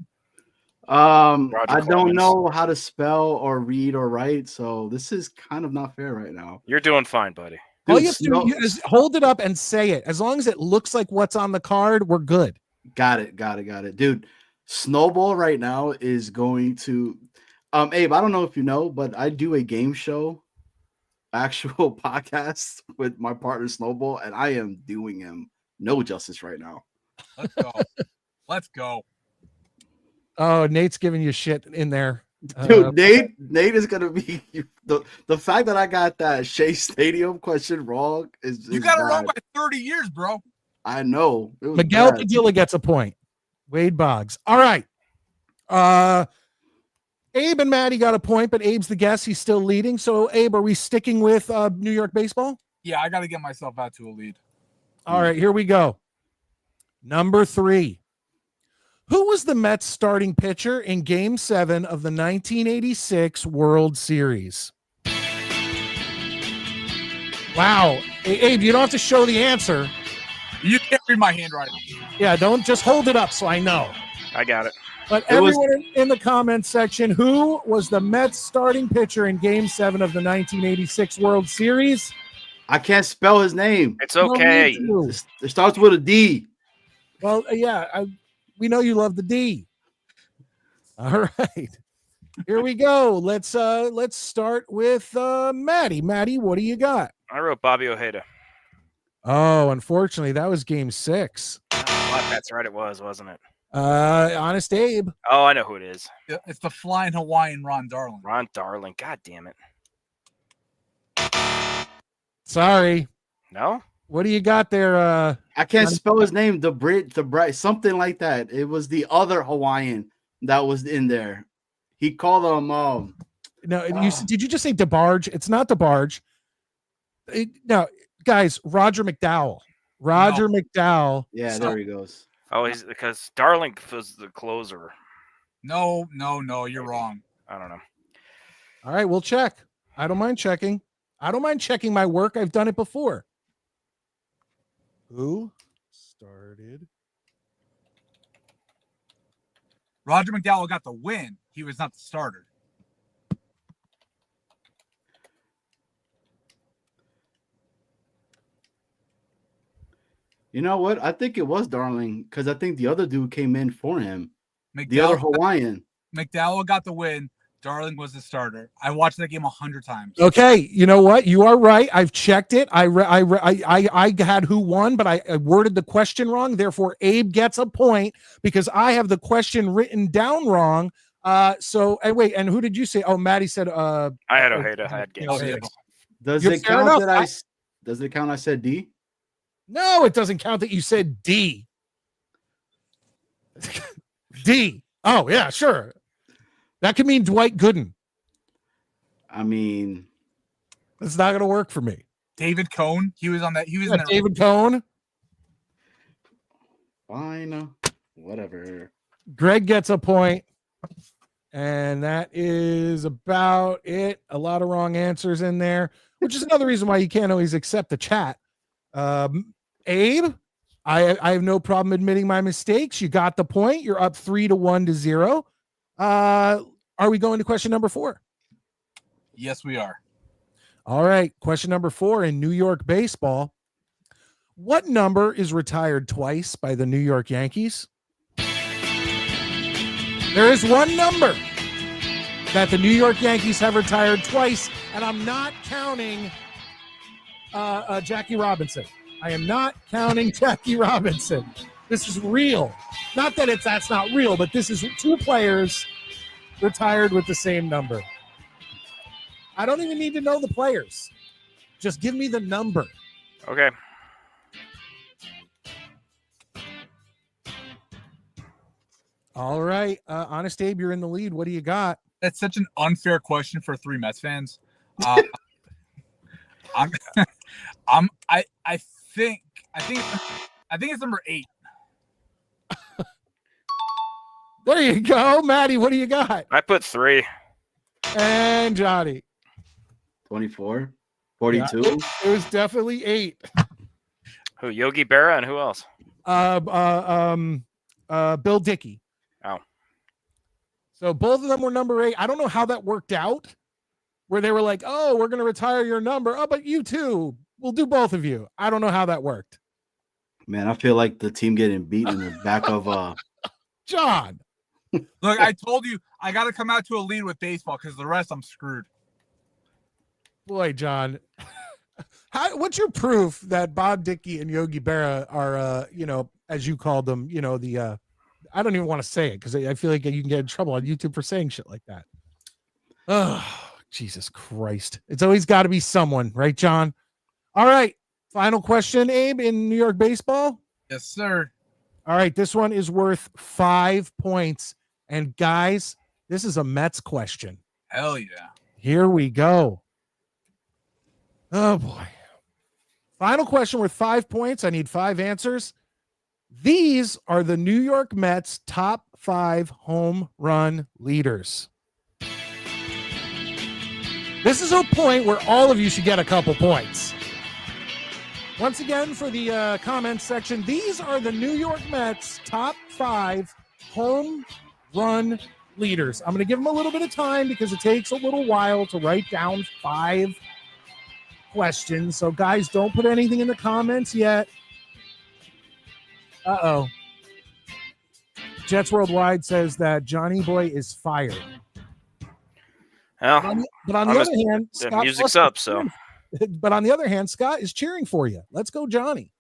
D: I don't know how to spell or read or write, so this is kind of not fair right now.
B: You're doing fine, buddy.
A: All
D: Dude,
A: you have to do is hold it up and say it. As long as it looks like what's on the card, we're good.
D: Got it. Dude, Snowball right now is going to Abe, I don't know if you know, but I do a game show actual podcast with my partner Snowball, and I am doing him no justice right now.
C: Let's go. Let's go.
A: Oh, Nate's giving you shit in there.
D: Dude, Nate is gonna be the fact that I got that Shea Stadium question wrong is
C: You got it
D: bad.
C: wrong by 30 years, bro.
D: I know. It was
A: Miguel
D: bad.
A: Padilla gets a point. Wade Boggs. All right. Abe and Maddie got a point, but Abe's the guest. He's still leading. So, Abe, are we sticking with New York baseball?
C: Yeah, I got to get myself out to a lead.
A: All right, here we go. Number 3. Who was the Mets starting pitcher in Game 7 of the 1986 World Series? Wow. Hey, Abe, you don't have to show the answer.
C: You can't read my handwriting.
A: Yeah, don't just hold it up so I know.
B: I got it.
A: But everyone in the comments section, who was the Mets starting pitcher in Game 7 of the 1986 World Series?
D: I can't spell his name.
B: It's okay.
D: It starts with a D.
A: Well, yeah, we know you love the D. All right. Here we go. Let's start with Maddie. Maddie, what do you got?
B: I wrote Bobby Ojeda.
A: Oh, unfortunately, that was Game 6.
B: Oh, that's right. It was, wasn't it?
A: Honest Abe.
B: Oh, I know who it is.
C: It's the flying Hawaiian Ron Darling.
B: Ron Darling. God damn it.
A: Sorry.
B: No?
A: What do you got there?
D: I can't spell his name. The bright, something like that. It was the other Hawaiian that was in there. He called him
A: No, did you just say DeBarge? It's not DeBarge. No, guys, Roger McDowell. Roger McDowell.
D: Yeah, there he goes.
B: Oh, he's because Darling was the closer.
C: No, you're wrong.
B: I don't know.
A: All right, we'll check. I don't mind checking. I don't mind checking my work. I've done it before. Who started?
C: Roger McDowell got the win. He was not the starter.
D: You know what? I think it was Darling because I think the other dude came in for him.
C: McDowell,
D: The other Hawaiian.
C: McDowell got the win. Darling was the starter. I watched that game 100 times.
A: Okay, you know what? You are right. I've checked it. I had who won, but I worded the question wrong. Therefore, Abe gets a point because I have the question written down wrong. So wait, and who did you say? Oh, Maddie said.
B: I had Ojeda. I had games.
D: Does
A: You're
D: it
A: fair
D: count
A: enough.
D: Does it count? I said D.
A: No, it doesn't count that you said D. D. Oh yeah, sure. That could mean Dwight Gooden.
D: I mean,
A: It's not going to work for me.
C: David Cohn. He was on that. He was in that.
A: David Cohn.
D: fine, whatever.
A: Greg gets a point, and that is about it. A lot of wrong answers in there, which is another reason why you can't always accept the chat. Abe, I have no problem admitting my mistakes. You got the point. You're up 3-1 to 0. Are we going to question number 4?
C: Yes, we are.
A: All right. Question number 4 in New York baseball. What number is retired twice by the New York Yankees? There is one number that the New York Yankees have retired twice, and I'm not counting Jackie Robinson. I am not counting Jackie Robinson. This is real. Not that that's not real, but this is 2 players retired with the same number. I don't even need to know the players. Just give me the number.
B: Okay.
A: All right. Honest Abe, you're in the lead. What do you got?
C: That's such an unfair question for 3 Mets fans. I think it's number 8.
A: There you go. Maddie, what do you got?
B: I put 3.
A: And Johnny.
D: 24, 42.
A: Yeah, it was definitely 8.
B: Who? Yogi Berra and who else?
A: Bill Dickey.
B: Oh.
A: So both of them were number 8. I don't know how that worked out, where they were like, "Oh, we're going to retire your number. Oh, but you too. We'll do both of you." I don't know how that worked.
D: Man, I feel like the team getting beaten in the back of
A: John.
C: Look, I told you I got to come out to a lead with baseball because the rest I'm screwed.
A: Boy, John. What's your proof that Bob Dickey and Yogi Berra are, as you called them, the I don't even want to say it because I feel like you can get in trouble on YouTube for saying shit like that. Oh, Jesus Christ. It's always got to be someone, right, John? All right. Final question, Abe, in New York baseball.
C: Yes, sir.
A: All right. This one is worth 5 points. And guys, this is a Mets question.
C: Hell yeah.
A: Here we go. Oh, boy. Final question worth 5 points. I need 5 answers. These are the New York Mets' top 5 home run leaders. This is a point where all of you should get a couple points. Once again, for the comments section, these are the New York Mets' top 5 home run leaders. I'm going to give them a little bit of time because it takes a little while to write down 5 questions. So, guys, don't put anything in the comments yet. Uh-oh. Jets Worldwide says that Johnny Boy is fired.
B: Well,
A: but on the other hand,
B: the
A: Scott
B: music's
A: Foster
B: up, so.
A: But on the other hand, Scott is cheering for you. Let's go, Johnny.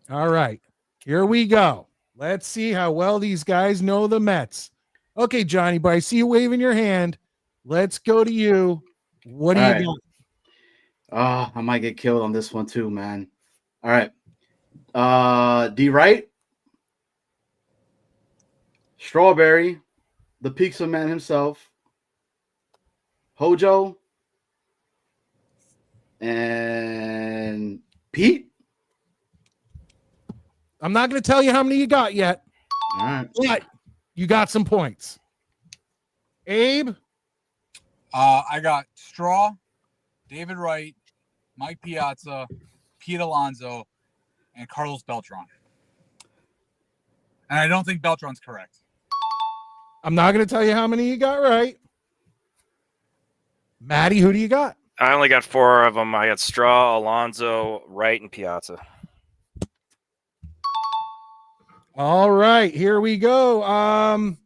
A: All right, here we go. Let's see how well these guys know the Mets. Okay, Johnny, but I see you waving your hand. Let's go to you. What do you got?
D: I might get killed on this one too, man. All right. D. Wright, Strawberry, the Pizza Man himself, Hojo, and Pete.
A: I'm not going to tell you how many you got yet,
D: All right.
A: but you got some points. Abe?
C: I got Straw, David Wright, Mike Piazza, Pete Alonso, and Carlos Beltran. And I don't think Beltran's correct.
A: I'm not going to tell you how many you got right. Maddie, who do you got?
B: I only got 4 of them. I got Straw, Alonso, Wright, and Piazza.
A: All right, here we go.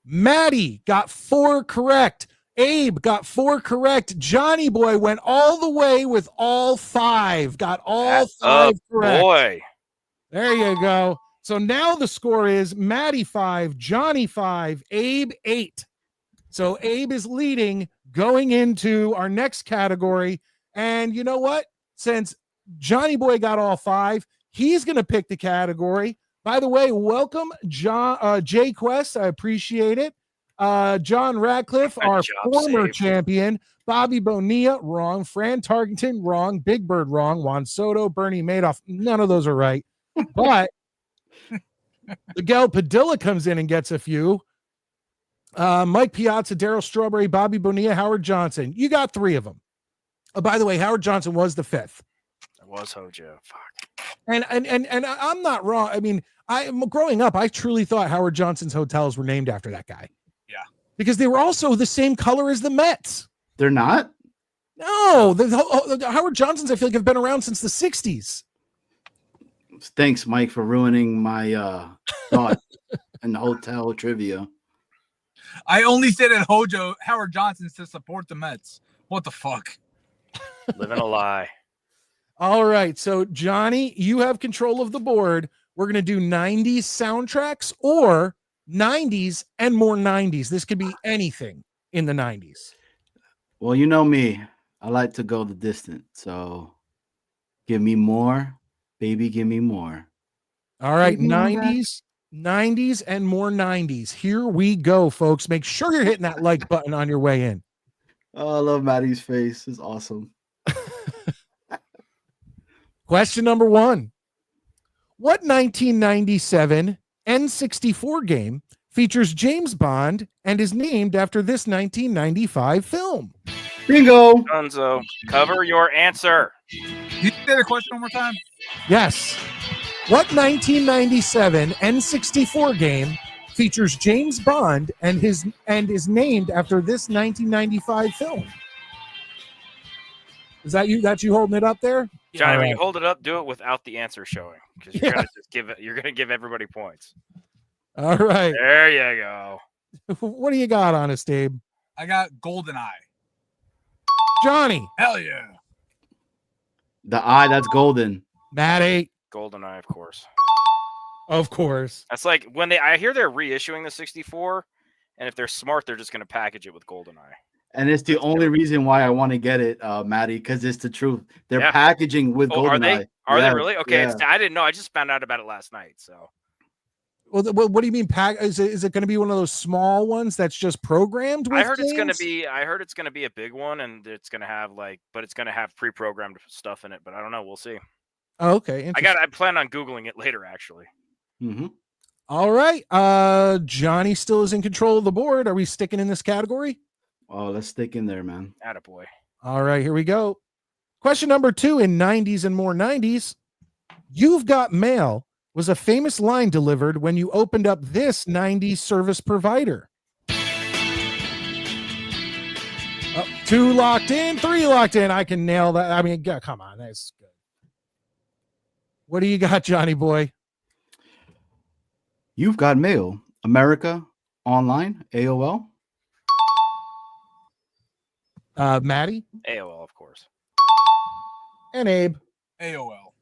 A: Maddie got 4 correct. Abe got 4 correct. Johnny Boy went all the way with all 5. Got all 5 correct.
B: Boy.
A: There you go. So now the score is Maddie 5, Johnny 5, Abe 8. So Abe is leading going into our next category. And you know what? Since Johnny Boy got all 5, he's going to pick the category. By the way, welcome, Jay Quest. I appreciate it. John Radcliffe, our former champion. Bobby Bonilla, wrong. Fran Tarkenton, wrong. Big Bird, wrong. Juan Soto, Bernie Madoff, none of those are right. But Miguel Padilla comes in and gets a few. Mike Piazza, Daryl Strawberry, Bobby Bonilla, Howard Johnson. You got 3 of them. Oh, by the way, Howard Johnson was the 5th.
B: It was Hojo. Fuck.
A: And I'm not wrong. I mean, growing up, I truly thought Howard Johnson's hotels were named after that guy.
C: Yeah.
A: Because they were also the same color as the Mets.
D: They're not?
A: No, the Howard Johnsons, I feel like, have been around since the 60s.
D: Thanks, Mike, for ruining my thought in the hotel trivia.
C: I only said at Hojo Howard Johnson's to support the Mets. What the fuck?
B: Living a lie.
A: All right. So, Johnny, you have control of the board. We're going to do 90s soundtracks or 90s and more 90s. This could be anything in the 90s.
D: Well, you know me. I like to go the distance. So give me more. Baby, give me more.
A: All right. 90s and more 90s. Here we go, folks. Make sure you're hitting that like button on your way in.
D: Oh, I love Maddie's face. It's awesome.
A: Question number 1. What 1997 N64 game features James Bond and is named after this 1995 film?
D: Bingo.
B: Gonzo, cover your answer.
C: Can you say the question one more time?
A: Yes. What 1997 N64 game features James Bond and is named after this 1995 film? Is that you? That's you holding it up there?
B: Johnny,
A: All
B: when
A: right.
B: you hold it up, do it without the answer showing. Because you're gonna just give it, you're gonna give everybody points.
A: All right.
B: There you go.
A: What do you got, Honest Abe?
C: I got GoldenEye.
A: Johnny.
C: Hell yeah.
D: The eye, that's golden.
A: Matt 8.
B: GoldenEye, of course.
A: Of course.
B: That's like when I hear they're reissuing the 64, and if they're smart, they're just gonna package it with GoldenEye.
D: And it's the only reason why I want to get it, Maddie, because it's the truth. They're packaging with
B: Are they?
D: GoldenEye.
B: Are they really? Okay,
D: yeah.
B: I didn't know. I just found out about it last night. So,
A: Well, what do you mean pack? Is it going to be one of those small ones that's just programmed with
B: I heard it's
A: games?
B: gonna be a big one, and it's gonna have but it's gonna have pre-programmed stuff in it. But I don't know. We'll see.
A: Oh, okay.
B: I plan on Googling it later, actually.
D: Mm-hmm.
A: All right. Johnny still is in control of the board. Are we sticking in this category?
D: Oh, let's stick in there, man.
B: Attaboy.
A: All right, here we go. Question number 2 in 90s and more 90s. You've got mail was a famous line delivered when you opened up this 90s service provider. 2 locked in, 3 locked in. I can nail that. I mean, come on, that's good. What do you got, Johnny boy?
D: You've got mail. America Online, AOL.
A: Maddie
B: AOL, of course.
A: and Abe.
C: AOL.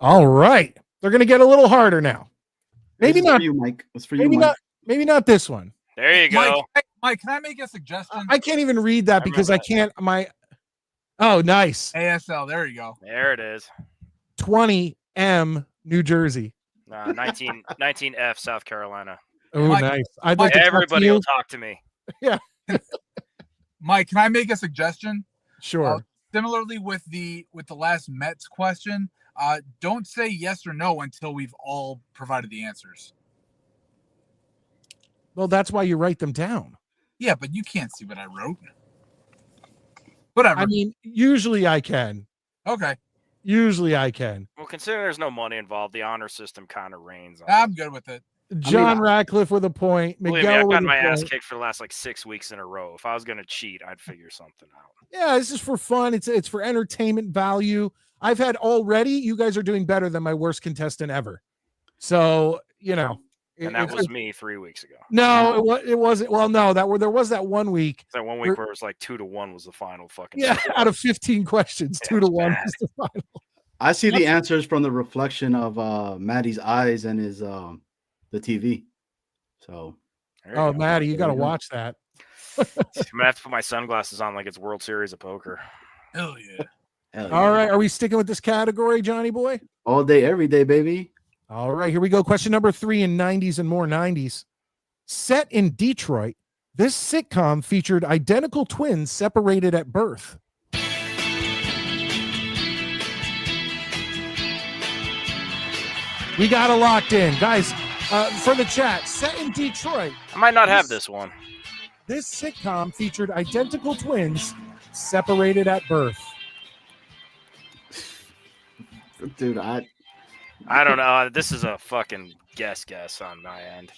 A: All right. They're going to get a little harder now. Maybe
D: This is
A: not.
D: for you, Mike. It's for
A: Maybe
D: you, Mike.
A: not. Maybe not this one.
B: There you go.
C: Mike, can I make a suggestion?
A: I can't even read that because I can't. Oh, nice.
C: ASL. There you go.
B: There it is.
A: 20M, New Jersey.
B: 19F, South Carolina.
A: Oh,
C: Mike,
A: nice. I'd like to
B: Everybody
A: talk
B: will talk to me.
C: Mike, can I make a suggestion?
A: Sure.
C: Similarly with the last Mets question, don't say yes or no until we've all provided the answers.
A: Well, that's why you write them down.
C: Yeah, but you can't see what I wrote. Whatever.
A: I mean, usually I can.
C: Okay,
A: Usually I can.
B: Well, considering there's no money involved, the honor system kind of reigns on.
C: I'm good with it.
A: John Radcliffe with a point.
B: Believe me,
A: Miguel
B: I've
A: with
B: gotten
A: a
B: my ass
A: point.
B: kicked for the last like 6 weeks in a row. If I was gonna cheat, I'd figure something out.
A: Yeah, this is for fun. It's for entertainment value. I've had already. You guys are doing better than my worst contestant ever. So
B: And that was me 3 weeks ago.
A: No, it wasn't. Well, no, there was that 1 week.
B: That 1 week where it was like 2-1 was the final fucking.
A: Yeah,
B: score.
A: out of 15 questions,
B: Yeah,
A: 2 to 1
B: bad.
A: was the final.
D: I see the answers from the reflection of Maddie's eyes and his the TV. So
B: There you
A: Oh,
B: go.
A: Maddie, you got to
D: There you go.
A: watch that.
B: I'm gonna have to put my sunglasses on like it's World Series of Poker.
C: Hell yeah.
D: hell
A: All
D: yeah.
A: right, are we sticking with this category, Johnny boy?
D: All day, every day, baby.
A: All right, here we go. Question number 3 in 90s and more 90s. Set in Detroit, this sitcom featured identical twins separated at birth. We got it locked in. Guys, for the chat, set in Detroit,
B: I might not have this one.
A: this sitcom featured identical twins separated at birth.
D: Dude,
B: I don't know. This is a fucking guess on my end.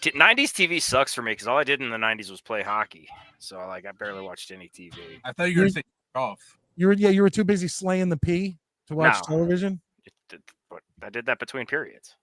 B: 90s TV sucks for me because all I did in the 90s was play hockey. So I barely watched any TV.
C: I thought you were going to say off.
A: You were too busy slaying the pee to watch
B: No.
A: television.
B: But I did that between periods.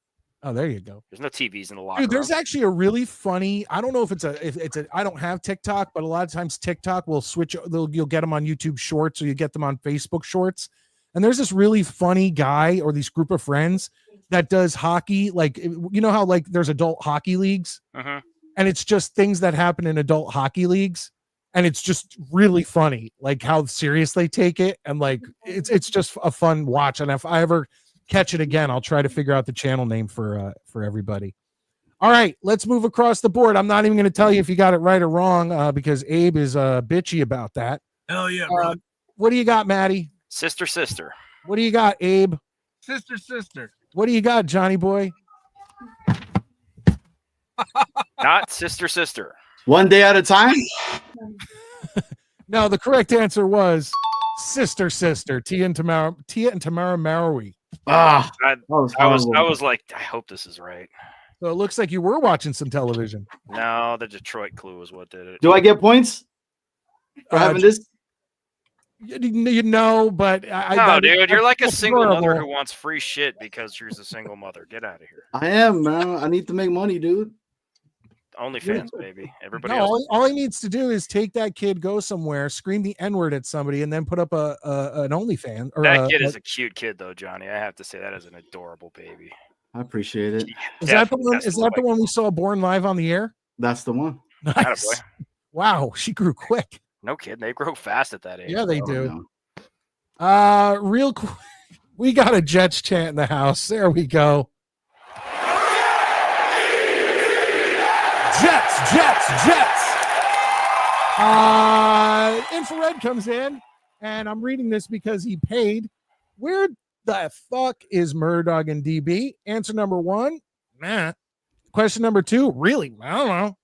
A: Oh, there you go.
B: There's no TVs in the locker
A: Dude, there's
B: room.
A: actually a really funny. I don't know if it's a. I don't have TikTok, but a lot of times TikTok will switch. You'll get them on YouTube Shorts, or you get them on Facebook Shorts. And there's this really funny guy or these group of friends that does hockey. Like, you know how there's adult hockey leagues,
B: Mhm.
A: and it's just things that happen in adult hockey leagues, and it's just really funny, like how serious they take it, and it's just a fun watch. And if I ever catch it again, I'll try to figure out the channel name for everybody. All right, let's move across the board. I'm not even going to tell you if you got it right or wrong because Abe is bitchy about that.
C: Hell yeah, bro.
A: What do you got, Maddie?
B: Sister.
A: What do you got, Abe?
C: Sister.
A: What do you got, Johnny boy?
B: Not sister.
D: one day at a time.
A: No, the correct answer was sister. Tia and Tamara Marowi.
D: Ah,
B: I
D: was
B: I
D: horrible.
B: was like, I hope this is right.
A: So it looks like you were watching some television.
B: No, the Detroit clue is what did it.
D: Do I get points for having this?
A: You know, but
B: No, dude, you're like a
A: that's
B: single mother
A: horrible.
B: who wants free shit because she's a single mother. Get out of here.
D: I am, man. I need to make money, dude.
B: OnlyFans, baby. Everybody
A: No,
B: else.
A: all he needs to do is take that kid, go somewhere, scream the N-word at somebody, and then put up an OnlyFans. Or
B: That kid is a cute kid, though, Johnny. I have to say that is an adorable baby.
D: I appreciate it.
A: is that the
B: Definitely
A: one?
B: has
A: Is
B: to
A: that
B: look
A: the one we saw born live on the air?
D: That's the one.
B: like-
A: Nice.
B: Attaboy.
A: Wow, she grew quick.
B: No kidding. They grow fast at that age.
A: Yeah, they
B: bro.
A: do.
D: No.
A: Real quick, we got a Jets chant in the house. There we go. Jets. Infrared comes in, and I'm reading this because he paid. Where the fuck is Murdog and DB? Answer number 1, nah. Question number 2, really? I don't know.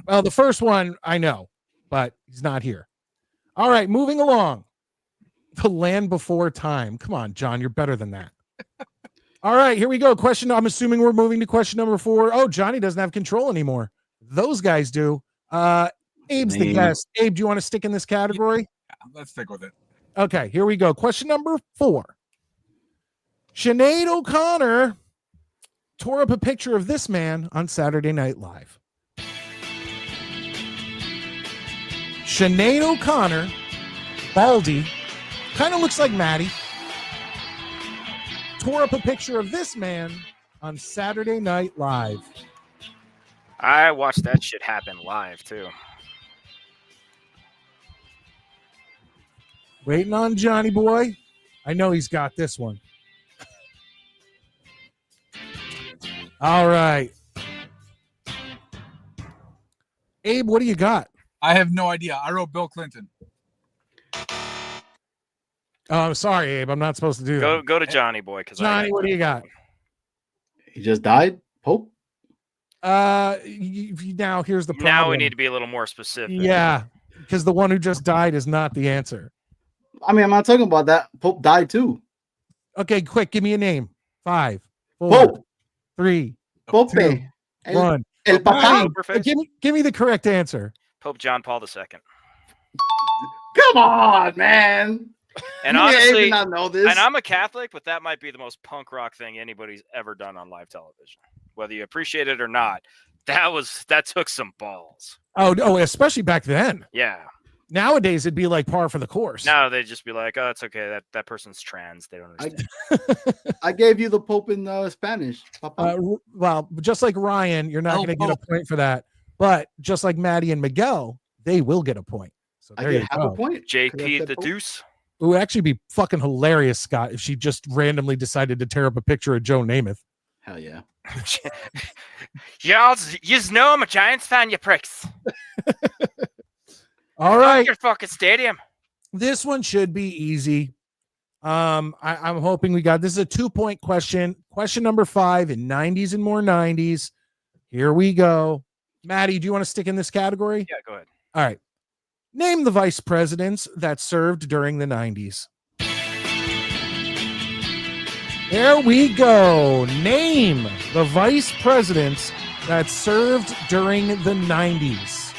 A: Well, the first one I know, but he's not here. All right, moving along. The land before time. Come on, John, you're better than that. All right, here we go. I'm assuming we're moving to question number 4. Oh, Johnny doesn't have control anymore. Those guys do. Abe's the
D: Man.
A: guest. Abe, do you want to stick in this category?
C: Yeah, let's stick with it.
A: Okay, here we go. Question number 4. Sinead O'Connor tore up a picture of this man on Saturday Night Live. Sinead O'Connor, baldy, kind of looks like Maddie, tore up a picture of this man on Saturday Night Live.
B: I watched that shit happen live, too.
A: Waiting on Johnny boy. I know he's got this one. All right. Abe, what do you got?
C: I have no idea. I wrote Bill Clinton.
A: I'm sorry, Abe. I'm not supposed to do that.
B: Go to Johnny Boy, because
A: Johnny, what do you got?
D: He just died. Pope.
A: Now here's the problem.
B: Now we need to be a little more specific.
A: Yeah, because the one who just died is not the answer.
D: I mean, I'm not talking about that. Pope died too.
A: Okay, quick, give me a name. 5, 4,
D: Pope.
A: 3,
D: Pope.
A: 2, 1.
D: El Papa.
A: Give me the correct answer.
B: Pope John Paul II.
D: Come on, man.
B: And
D: You
B: honestly,
D: did not know this.
B: and I'm a Catholic, but that might be the most punk rock thing anybody's ever done on live television. Whether you appreciate it or not, that took some balls.
A: Oh, especially back then.
B: Yeah.
A: Nowadays, it'd be like par for the course.
B: Now they'd just be like, "Oh, it's okay. That person's trans. They don't understand."
D: I gave you the Pope in Spanish. Papa.
A: Well, just like Ryan, you're not going to get a point for that. But just like Maddie and Miguel, they will get a point. So there you
D: have
A: go.
D: a point.
B: JP the Deuce.
A: It would actually be fucking hilarious, Scott, if she just randomly decided to tear up a picture of Joe Namath.
D: Hell yeah.
B: Y'all, you know I'm a Giants fan, you pricks.
A: All right.
B: Your fucking stadium.
A: This one should be easy. I'm hoping we got this is a 2-point question. Question number 5 in 90s and more 90s. Here we go. Maddie, do you want to stick in this category?
B: Yeah, go ahead.
A: All right. Name the vice presidents that served during the 90s. There we go. Name the vice presidents that served during the 90s.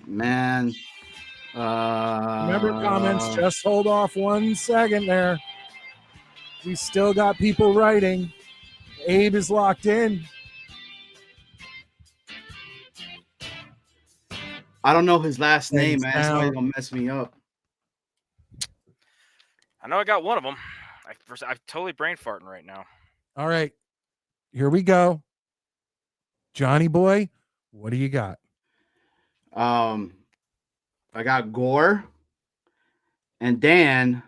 D: Man.
A: Remember comments, just hold off 1 second there. We still got people writing. Abe is locked in.
D: I don't know his last name, man.
A: Thanks,
D: Somebody's gonna mess me up.
B: I know I got one of them. I'm totally brain farting right now.
A: All right. Here we go. Johnny boy, what do you got?
D: I got Gore and Dan.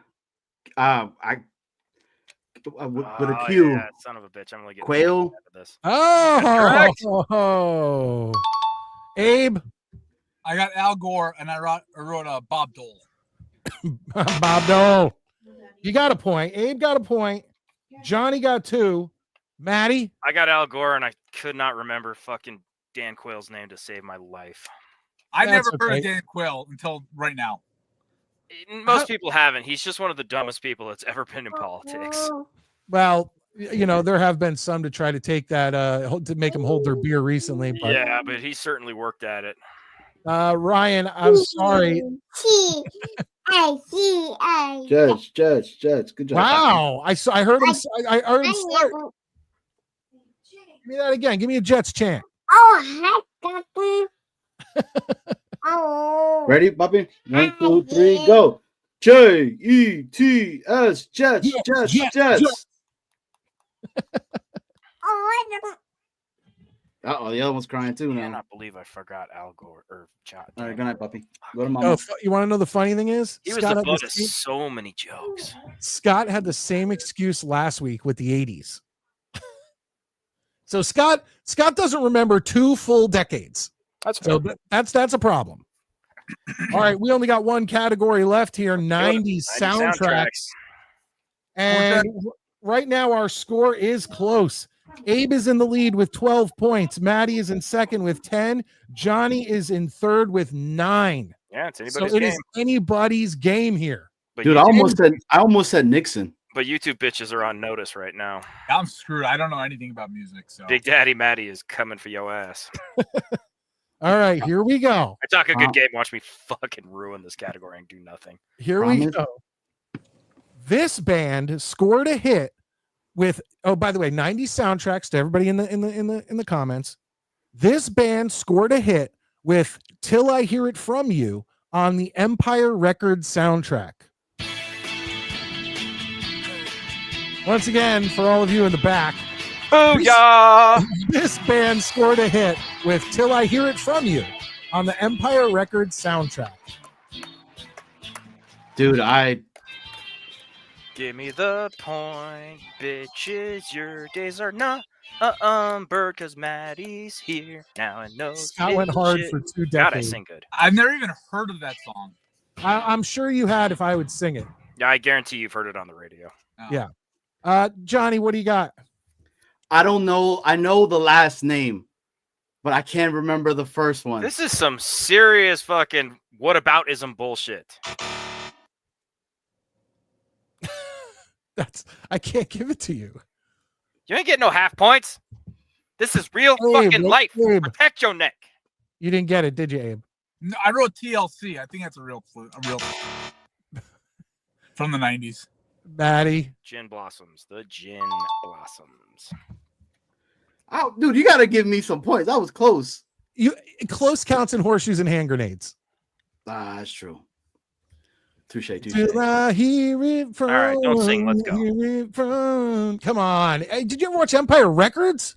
D: With a Q.
B: Yeah, son of a bitch. I'm gonna get
D: Quail.
B: this.
A: Oh, Abe.
C: I got Al Gore and I wrote Bob Dole.
A: Bob Dole. You got a point. Abe got a point. Johnny got 2. Maddie.
B: I got Al Gore and I could not remember fucking Dan Quayle's name to save my life.
C: I
A: That's
C: never heard
A: okay.
C: of Dan Quayle until right now.
B: Most people haven't. He's just one of the dumbest people that's ever been in politics.
A: Well, there have been some to try to take that to make them hold their beer recently. But
B: Yeah, but he certainly worked at it.
A: Ryan, I'm sorry.
D: Judge. Good job.
A: Wow, I heard him. I heard him start. Give me that again. Give me a Jets chant.
D: Ready, Bobby? 1, 2, 3, go. Jets, Jets. Uh-oh, the other one's crying too
B: I
D: now.
B: cannot believe I forgot Al Gore or John.
D: All right, good night, puppy. Go to mama.
A: You want to know the funny thing is?
B: He was the butt of so many jokes.
A: Scott had the same excuse last week with the 80s. So Scott doesn't remember 2 full decades. That's a problem. All right, we only got one category left here, 90s soundtracks. And right now our score is close. Abe is in the lead with 12 points. Maddie is in second with 10. Johnny is in third with 9.
B: Yeah, it's anybody's
A: so
B: game.
A: it is anybody's game here.
B: But
D: dude, I almost said Nixon.
B: But YouTube bitches are on notice right now.
C: I'm screwed. I don't know anything about music. So
B: Big Daddy Matty is coming for your ass.
A: All right, here we go.
B: I talk a good game. Watch me fucking ruin this category and do nothing.
A: Here we go. This band scored a hit with, by the way, 90s soundtracks to everybody in the comments. This band scored a hit with Till I Hear It From You on the Empire Records soundtrack. Once again, for all of you in the back,
B: booyah!
A: This band scored a hit with Till I Hear It From You on the Empire Records soundtrack.
D: Dude,
B: Give me the point, bitches. Your days are not Bird, cause Maddie's here now and knows.
A: Scott went hard for 2
B: God, I
A: decades.
B: sing good.
C: I've never even heard of that song.
A: I'm sure you had if I would sing it.
B: Yeah, I guarantee you've heard it on the radio.
C: Oh.
A: Yeah. Johnny, what do you got?
D: I don't know. I know the last name, but I can't remember the first one.
B: This is some serious fucking whataboutism bullshit.
A: I can't give it to you.
B: You ain't getting no half points. This is real fucking life.
A: Abe.
B: Protect your neck.
A: You didn't get it, did you, Abe?
C: No, I wrote TLC. I think that's a real from the 90s.
A: Maddie.
B: Gin Blossoms. The Gin Blossoms.
D: Oh, dude, you got to give me some points. That was close.
A: Close counts in horseshoes and hand grenades.
D: That's true. Touche.
A: Till I hear it from.
B: All right, don't sing. Let's go.
A: Hear it from. Come on. Hey, did you ever watch Empire Records?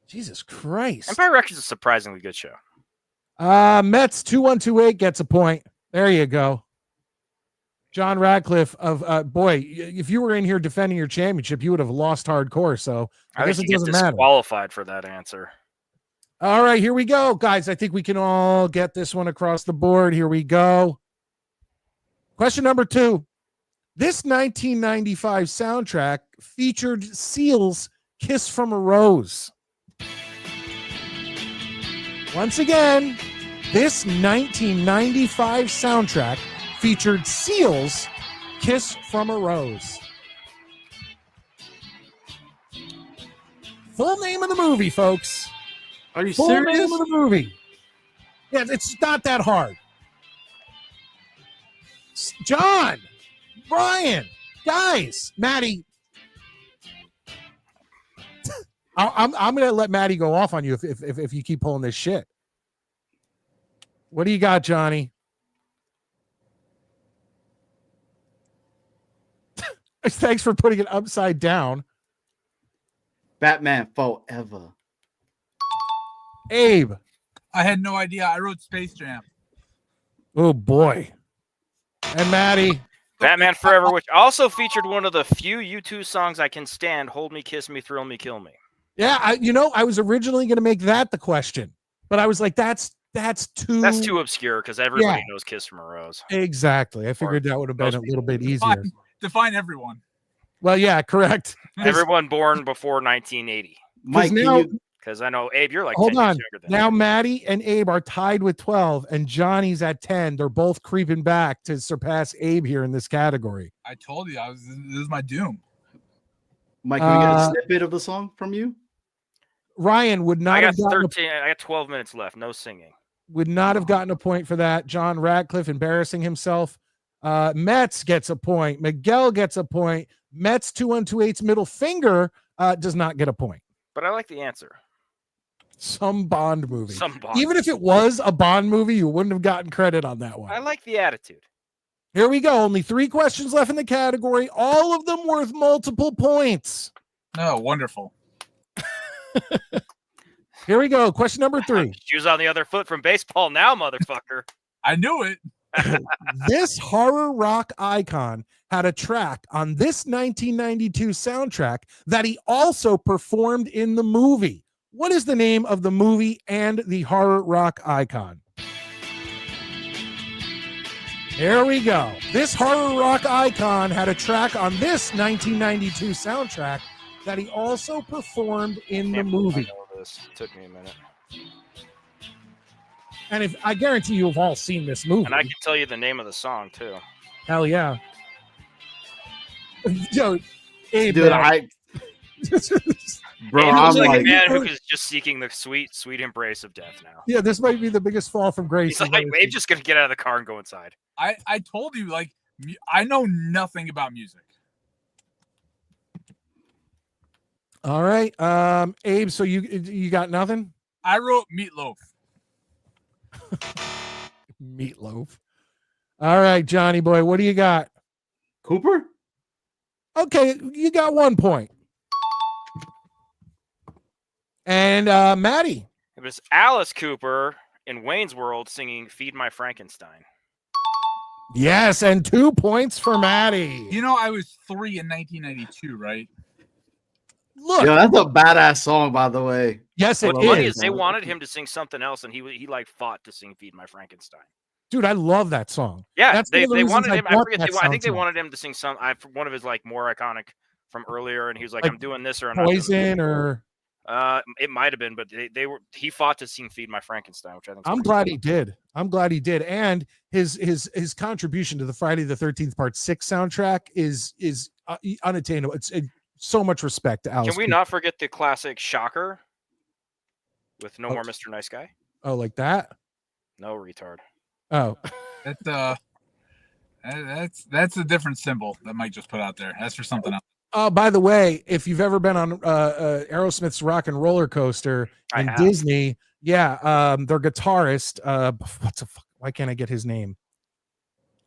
A: Jesus Christ.
B: Empire Records is a surprisingly good show.
A: Mets 2128 gets a point. There you go. John Radcliffe of boy, if you were in here defending your championship, you would have lost hardcore. So I guess
B: think
A: it
B: you
A: doesn't
B: get
A: matter.
B: disqualified for that answer.
A: All right, here we go, guys. I think we can all get this one across the board. Here we go. Question number 2. This 1995 soundtrack featured Seal's "Kiss from a Rose." Once again, this 1995 soundtrack featured Seal's "Kiss from a Rose." Full name of the movie, folks.
D: Are you
A: Full
D: serious?
A: name of the movie. Yeah, it's not that hard. John, Brian, guys, Maddie. I'm gonna let Maddie go off on you if you keep pulling this shit. What do you got, Johnny? Thanks for putting it upside down.
D: Batman Forever.
A: Abe.
C: I had no idea. I wrote Space Jam.
A: Oh boy. And Maddie.
B: Batman Forever, which also featured one of the few U2 songs I can stand, Hold Me, Kiss Me, Thrill Me, Kill Me.
A: Yeah, I was originally going to make that the question, but I was like, that's too
B: Obscure because everybody knows Kiss from a Rose.
A: Exactly. I figured that would have been a little bit easier.
C: Define everyone.
A: Well, yeah, correct.
B: Everyone born before 1980.
D: Mike,
B: Because I know, Abe, you're like
A: hold
B: 10
A: on.
B: years younger than
A: Now
B: me.
A: Maddie and Abe are tied with 12, and Johnny's at 10. They're both creeping back to surpass Abe here in this category.
C: I told you this is my doom.
D: Mike, can we get a snippet of the song from you?
A: Ryan would not
B: I got
A: have gotten
B: 13. I got 12 minutes left. No singing.
A: would not have gotten a point for that. John Radcliffe embarrassing himself. Metz gets a point. Miguel gets a point. Metz 2128's middle finger does not get a point.
B: But I like the answer.
A: Some Bond movie.
B: Some Bond.
A: Even if it was a Bond movie, you wouldn't have gotten credit on that one.
B: I like the attitude.
A: Here we go. Only 3 questions left in the category. All of them worth multiple points.
C: Oh, wonderful.
A: Here we go. Question number 3.
B: Shoes on the other foot from baseball now, motherfucker.
C: I knew it.
A: This horror rock icon had a track on this 1992 soundtrack that he also performed in the movie. What is the name of the movie and the horror rock icon? Here we go. This horror rock icon had a track on this 1992 soundtrack that he also performed in the movie.
B: I know this. It took me a minute.
A: And if I guarantee you have all seen this movie.
B: And I can tell you the name of the song, too.
A: Hell yeah. Yo, Abe,
D: Dude,
A: man.
D: Bro,
B: Abe
D: I'm
B: looks like
D: like,
B: a man who is just seeking the sweet, sweet embrace of death now.
A: Yeah, this might be the biggest fall from grace.
B: He's like, Abe's just going to get out of the car and go inside.
C: I told you, like, I know nothing about music.
A: All right. Abe, so you got nothing?
C: I wrote Meatloaf.
A: Meatloaf. All right, Johnny boy, what do you got?
D: Cooper?
A: Okay, you got 1 point. And Maddie.
B: It was Alice Cooper in Wayne's World singing Feed My Frankenstein.
A: Yes, and 2 points for Maddie.
C: You know, I was 3 in 1992, right?
A: Look,
D: Yo, that's a badass song, by the way.
A: yes, it
B: What's funny
A: is.
B: is they wanted him to sing something else, and he like fought to sing "Feed My Frankenstein."
A: Dude, I love that song.
B: Yeah,
A: That's one
B: they
A: of the reasons
B: wanted him. I
A: bought
B: forget.
A: that
B: I think they
A: soundtrack.
B: wanted him to sing one of his like more iconic from earlier, and he was like, "I'm doing this or I'm not doing
A: Poison or
B: It might have been, but he fought to sing "Feed My Frankenstein," which I think.
A: I'm glad he did. I'm glad he did. And his contribution to the Friday the 13th Part 6 soundtrack is unattainable. It's so much respect to Alice.
B: Can we not forget the classic "Shocker" with "No More Mr. Nice Guy"?
A: Oh, like that?
B: No, retard.
A: Oh,
C: that's a different symbol that Mike just put out there. That's for something else.
A: by the way, if you've ever been on Aerosmith's Rock and Roller Coaster in Disney, their guitarist, why can't I get his name?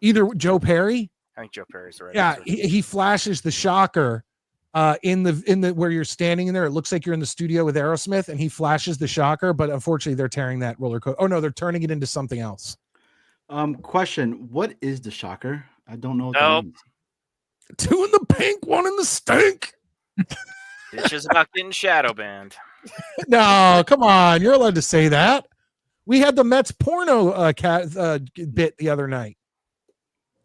A: Either Joe Perry.
B: I think Joe Perry's the right.
A: Yeah,
B: answer.
A: he flashes the shocker in the where you're standing in there. It looks like you're in the studio with Aerosmith, and he flashes the shocker. But unfortunately, they're tearing that roller coaster. Oh no, they're turning it into something else.
D: Question: what is the shocker? I don't know what
B: Nope.
D: that means.
A: 2 in the pink, 1 in the stink.
B: It's just about getting shadow banned.
A: No, come on, you're allowed to say that. We had the Mets porno bit the other night,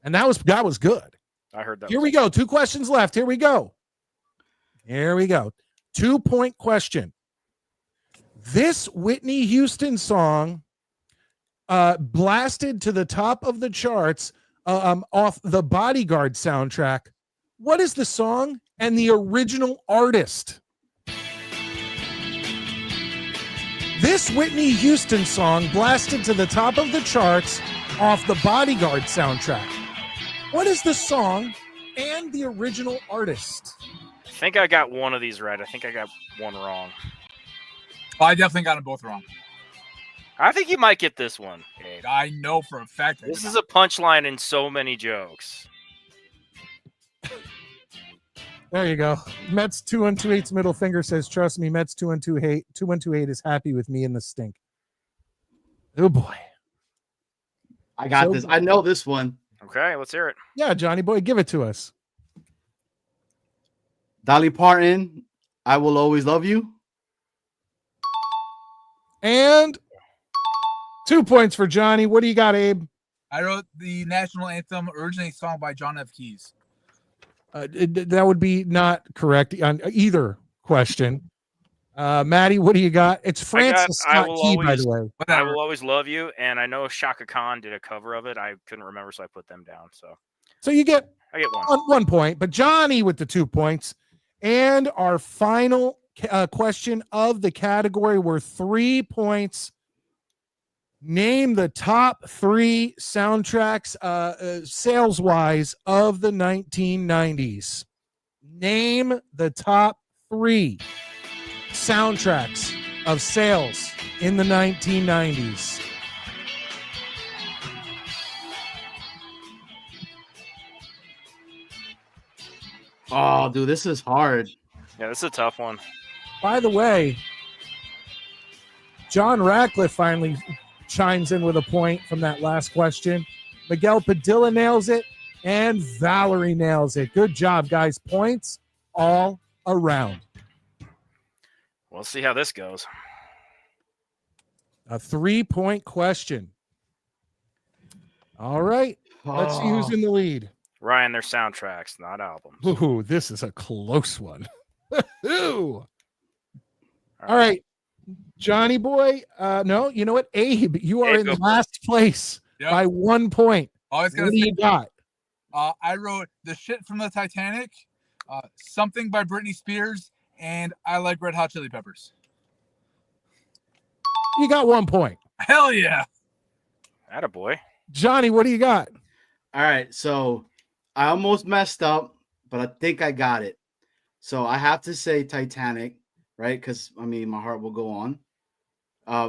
A: and that was good.
B: I heard that.
A: Here we go. 2 questions left. Here we go. 2-point question. This Whitney Houston song blasted to the top of the charts off the Bodyguard soundtrack. What is the song and the original artist? This Whitney Houston song blasted to the top of the charts off the Bodyguard soundtrack. What is the song and the original artist?
B: I think I got one of these right. I think I got one wrong.
C: Oh, I definitely got them both wrong.
B: I think you might get this one, Gabe.
C: I know for a fact.
B: This is a punchline in so many jokes.
A: There you go. Mets 2128's middle finger says, "Trust me, Mets 2128 is happy with me in the stink." Oh boy,
D: I got this. I know this one.
B: Okay, let's hear it.
A: Yeah, Johnny boy, give it to us.
D: Dolly Parton, "I Will Always Love You."
A: And 2 points for Johnny. What do you got, Abe?
C: I wrote the national anthem, originally sung by John F. Keyes.
A: That would be not correct on either question. Maddie, what do you got? It's Francis Scott Key, by the way.
B: I Will Always Love You, and I know Shaka Khan did a cover of it. I couldn't remember, so I put them down. So
A: you get
B: I get one.
A: 1 point, but Johnny with the 2 points. And our final question of the category were 3 points. Name the top 3 soundtracks sales-wise of the 1990s. Name the top 3 soundtracks of sales in the 1990s.
D: Oh, dude, this is hard.
B: Yeah, this is a tough one.
A: By the way, John Ratcliffe finally chimes in with a point from that last question. Miguel Padilla nails it, and Valerie nails it. Good job, guys. Points all around.
B: We'll see how this goes.
A: A 3-point question. All right. Let's see who's in the lead.
B: Ryan, they're soundtracks, not albums.
A: Ooh, this is a close one. Ooh. All right. Johnny boy. No, you know what? Abe, you are in last place by 1 point. What do you got?
C: I wrote The Shit from the Titanic, Something by Britney Spears, and I Like Red Hot Chili Peppers.
A: You got 1 point.
C: Hell yeah.
B: Attaboy.
A: Johnny, what do you got?
D: All right, so I almost messed up, but I think I got it. So I have to say Titanic, right? Because, I mean, my heart will go on.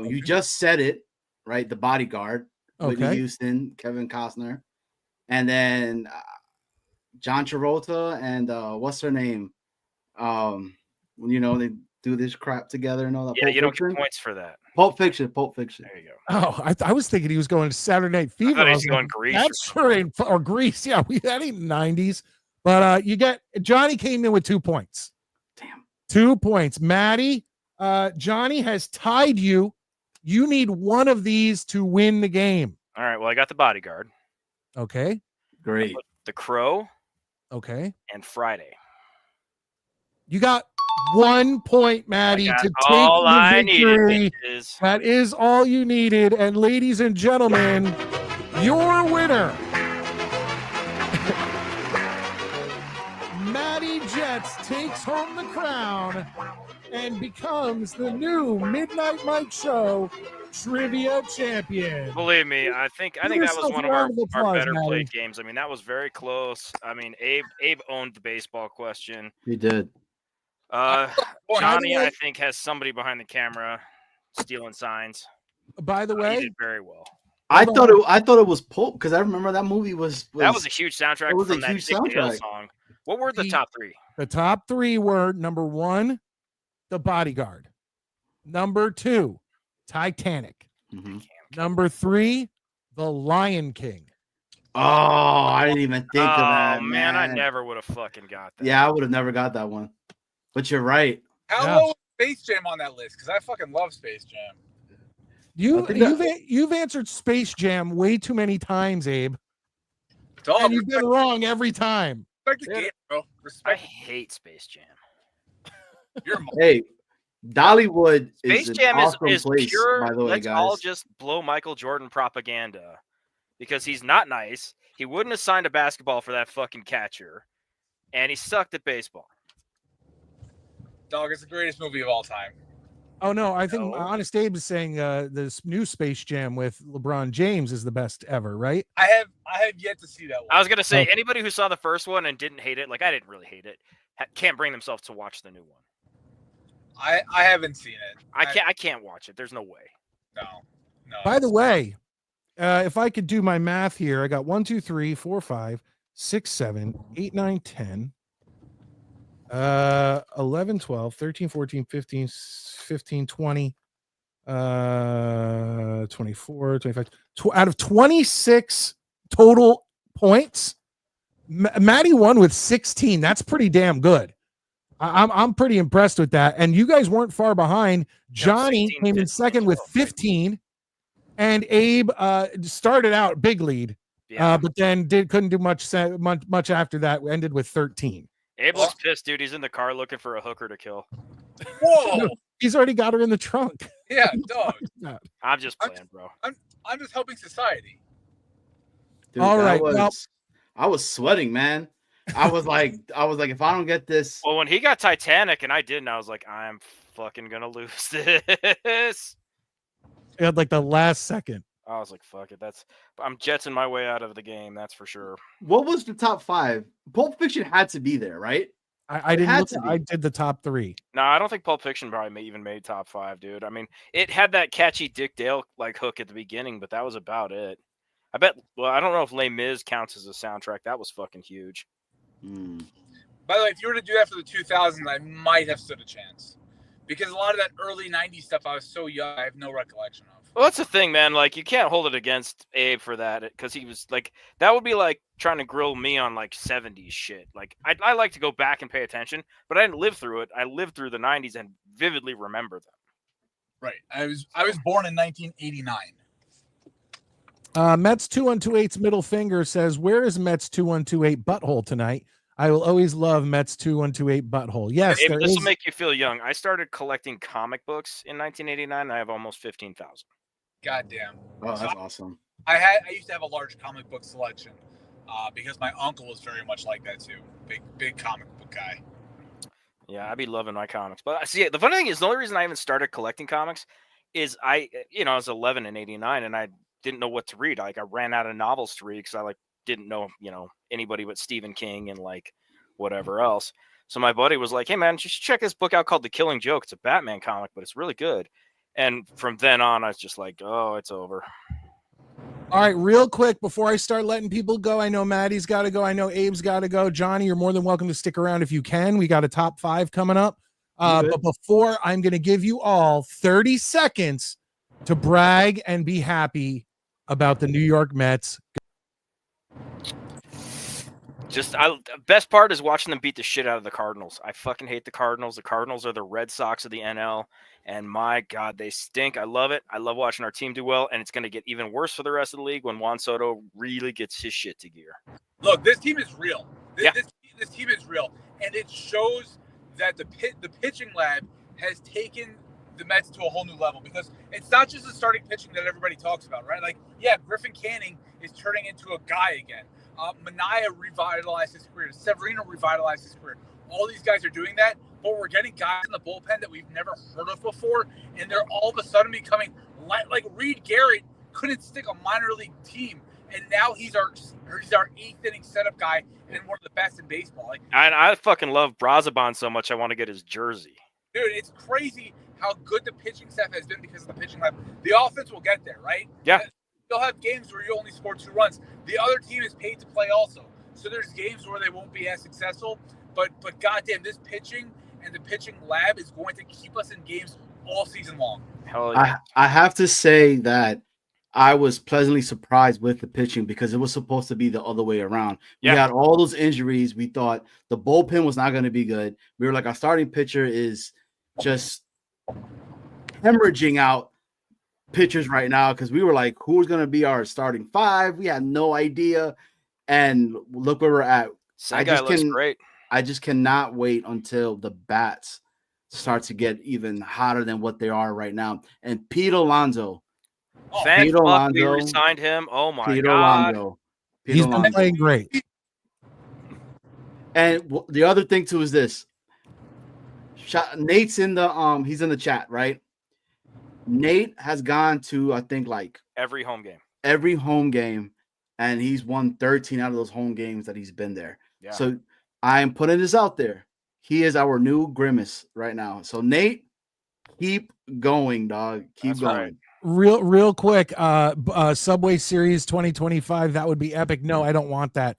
D: You just said it, right? The Bodyguard, Whitney Houston, Kevin Costner. And then John Travolta and what's her name? You know, they do this crap together and all that.
B: Yeah, you don't get points for that.
D: Pulp Fiction.
B: There you go.
A: Oh, I was thinking he was going to Saturday Night Fever.
B: I thought he was going Grease.
A: That's sure ain't, or Grease. Yeah, that ain't 90s. But you get Johnny came in with 2 points.
D: Damn.
A: 2 points. Maddie, Johnny has tied you. You need one of these to win the game.
B: All right. Well, I got the Bodyguard.
A: Okay.
D: Great.
B: The Crow.
A: Okay.
B: And Friday.
A: You got 1 point, Maddie, to take
B: all
A: the
B: I
A: victory.
B: needed, bitches.
A: That is all you needed. And ladies and gentlemen, your winner, Maddie Jets, takes home the crown and becomes the new Midnight Mike Show trivia champion.
B: Believe me, I think that was
A: yourself
B: one
A: a
B: of our
A: round of applause,
B: better
A: Maddie.
B: played games. I mean, that was very close. I mean, Abe owned the baseball question.
D: He did.
B: Johnny, I think, has somebody behind the camera stealing signs.
A: By the
B: He
A: way,
B: did very well.
D: I thought it was Pulp because I remember that movie was
B: that was a huge soundtrack.
D: It was
B: from
D: a
B: that
D: huge
B: Dick Dale
D: soundtrack.
B: song. What were the top three?
A: the top three were number 1, The Bodyguard. Number 2, Titanic.
D: Mhm.
A: Number 3, The Lion King.
D: Oh, I didn't even think of that.
B: Oh man, I never would have fucking got that.
D: Yeah, I would have never got that one. But you're right.
C: How
A: Yeah.
C: low is Space Jam on that list? Because I fucking love Space Jam.
A: You've answered Space Jam way too many times, Abe.
C: Dog,
A: And you've been wrong every time.
C: respect the game, bro.
B: I
C: Respect.
B: hate Space Jam.
C: Your
D: Hey, Dollywood
B: Space
D: is an
B: Jam
D: awesome
B: is
D: place,
B: pure.
D: by the way,
B: Let's
D: guys.
B: all just blow Michael Jordan propaganda because he's not nice. He wouldn't have signed a basketball for that fucking catcher, and he sucked at baseball.
C: Dog, it's the greatest movie of all time.
A: Oh no, I think
B: No.
A: Honest Abe is saying this new Space Jam with LeBron James is the best ever, right?
C: I have yet to see that one.
B: I was gonna say
A: Okay.
B: anybody who saw the first one and didn't hate it, like I didn't really hate it, can't bring themselves to watch the new one.
C: I haven't seen it.
B: I can't watch it. There's no way.
C: No.
A: By the way, if I could do my math here, I got 1, 2, 3, 4, 5, 6, 7, 8, 9, 10, 11, 12, 13, 14, 15, 20, 24, 25. Out of 26 total points, Maddie won with 16. That's pretty damn good. I'm pretty impressed with that. And you guys weren't far behind. Johnny
B: 16,
A: came in
B: 15,
A: second with 15, and Abe started out big lead,
B: Yeah.
A: but then couldn't do much after that. Ended with 13.
B: Abe looks pissed, dude. He's in the car looking for a hooker to kill.
C: Whoa.
A: He's already got her in the trunk.
C: Yeah, dog.
B: I'm just playing, bro.
C: I'm just helping society.
D: Dude,
A: All right,
D: I was sweating, man. I was like, if I don't get this,
B: Well, when he got Titanic and I didn't, I was like, I'm fucking gonna lose this.
A: It had like the last second.
B: I was like, fuck it. I'm jetsing my way out of the game. That's for sure.
D: what was the top 5? Pulp Fiction had to be there, right?
A: I
D: It
A: didn't.
D: had
A: Look,
D: to be.
A: I did the top 3.
B: No, I don't think Pulp Fiction probably even made top 5, dude. I mean, it had that catchy Dick Dale like hook at the beginning, but that was about it. I bet. Well, I don't know if Les Mis counts as a soundtrack. That was fucking huge.
C: By the way, if you were to do that for the 2000s, I might have stood a chance. Because a lot of that early 90s stuff, I was so young, I have no recollection of.
B: Well, that's the thing, man. Like, you can't hold it against Abe for that because he was like, that would be like trying to grill me on like 70s shit. Like, I like to go back and pay attention, but I didn't live through it. I lived through the 90s and vividly remember them.
C: Right. I was born in 1989.
A: Mets 2128's middle finger says, "Where is Mets 2128 butthole tonight? I will always love Mets 2128 butthole." Yes,
B: Abe,
A: there
B: this
A: is.
B: will make you feel young. I started collecting comic books in 1989. And I have almost 15,000.
C: Goddamn.
D: Oh,
C: So
D: that's awesome.
C: I used to have a large comic book selection because my uncle was very much like that too. Big comic book guy.
B: Yeah, I be loving my comics. But see, the funny thing is, the only reason I even started collecting comics is I was 11 in '89 and I didn't know what to read. Like, I ran out of novels to read because I didn't know anybody but Stephen King and like whatever else. So my buddy was like, "Hey man, just check this book out called The Killing Joke. It's a Batman comic, but it's really good." And from then on, I was just like, "Oh, it's over."
A: All right, real quick before I start letting people go, I know Maddie's got to go. I know Abe's got to go. Johnny, you're more than welcome to stick around if you can. We got a top 5 coming up. But before, I'm going to give you all 30 seconds to brag and be happy about the New York Mets.
B: best part is watching them beat the shit out of the Cardinals. I fucking hate the Cardinals. The Cardinals are the Red Sox of the NL, and my God, they stink. I love it. I love watching our team do well, and it's going to get even worse for the rest of the league when Juan Soto really gets his shit to gear.
C: Look, this team is real. This team is real, and it shows that the pitching lab has taken the Mets to a whole new level, because it's not just the starting pitching that everybody talks about, right? Like, yeah, Griffin Canning is turning into a guy again. Mania revitalized his career. Severino revitalized his career. All these guys are doing that, but we're getting guys in the bullpen that we've never heard of before, and they're all of a sudden becoming like Reed Garrett couldn't stick a minor league team, and now he's our eighth inning setup guy and one of the best in baseball. Like,
B: I fucking love Brazaban so much I want to get his jersey.
C: Dude, it's crazy how good the pitching staff has been because of the pitching lab. The offense will get there, right?
B: Yeah.
C: They'll have games where you only score 2 runs. The other team is paid to play also. So there's games where they won't be as successful. But goddamn, this pitching and the pitching lab is going to keep us in games all season long.
B: Hell yeah.
D: I have to say that I was pleasantly surprised with the pitching because it was supposed to be the other way around. We had all those injuries. We thought the bullpen was not going to be good. We were like, our starting pitcher is just hemorrhaging out pitchers right now, because we were like, who's going to be our starting 5? We had no idea, and look where we're at.
B: Great.
D: I just cannot wait until the bats start to get even hotter than what they are right now. And Pete Alonso,
B: thank fuck we resigned him. Oh my God,
A: he's been playing great.
D: And the other thing too is this: Nate's in the he's in the chat, right? Nate has gone to, I think, like
B: every home game, and he's won 13 out of those home games that he's been there. Yeah.
D: So I'm putting this out there. He is our new Grimace right now. So Nate, keep going, dog. Keep going.
A: Right. Real quick. Subway Series 2025. That would be epic. No, I don't want that.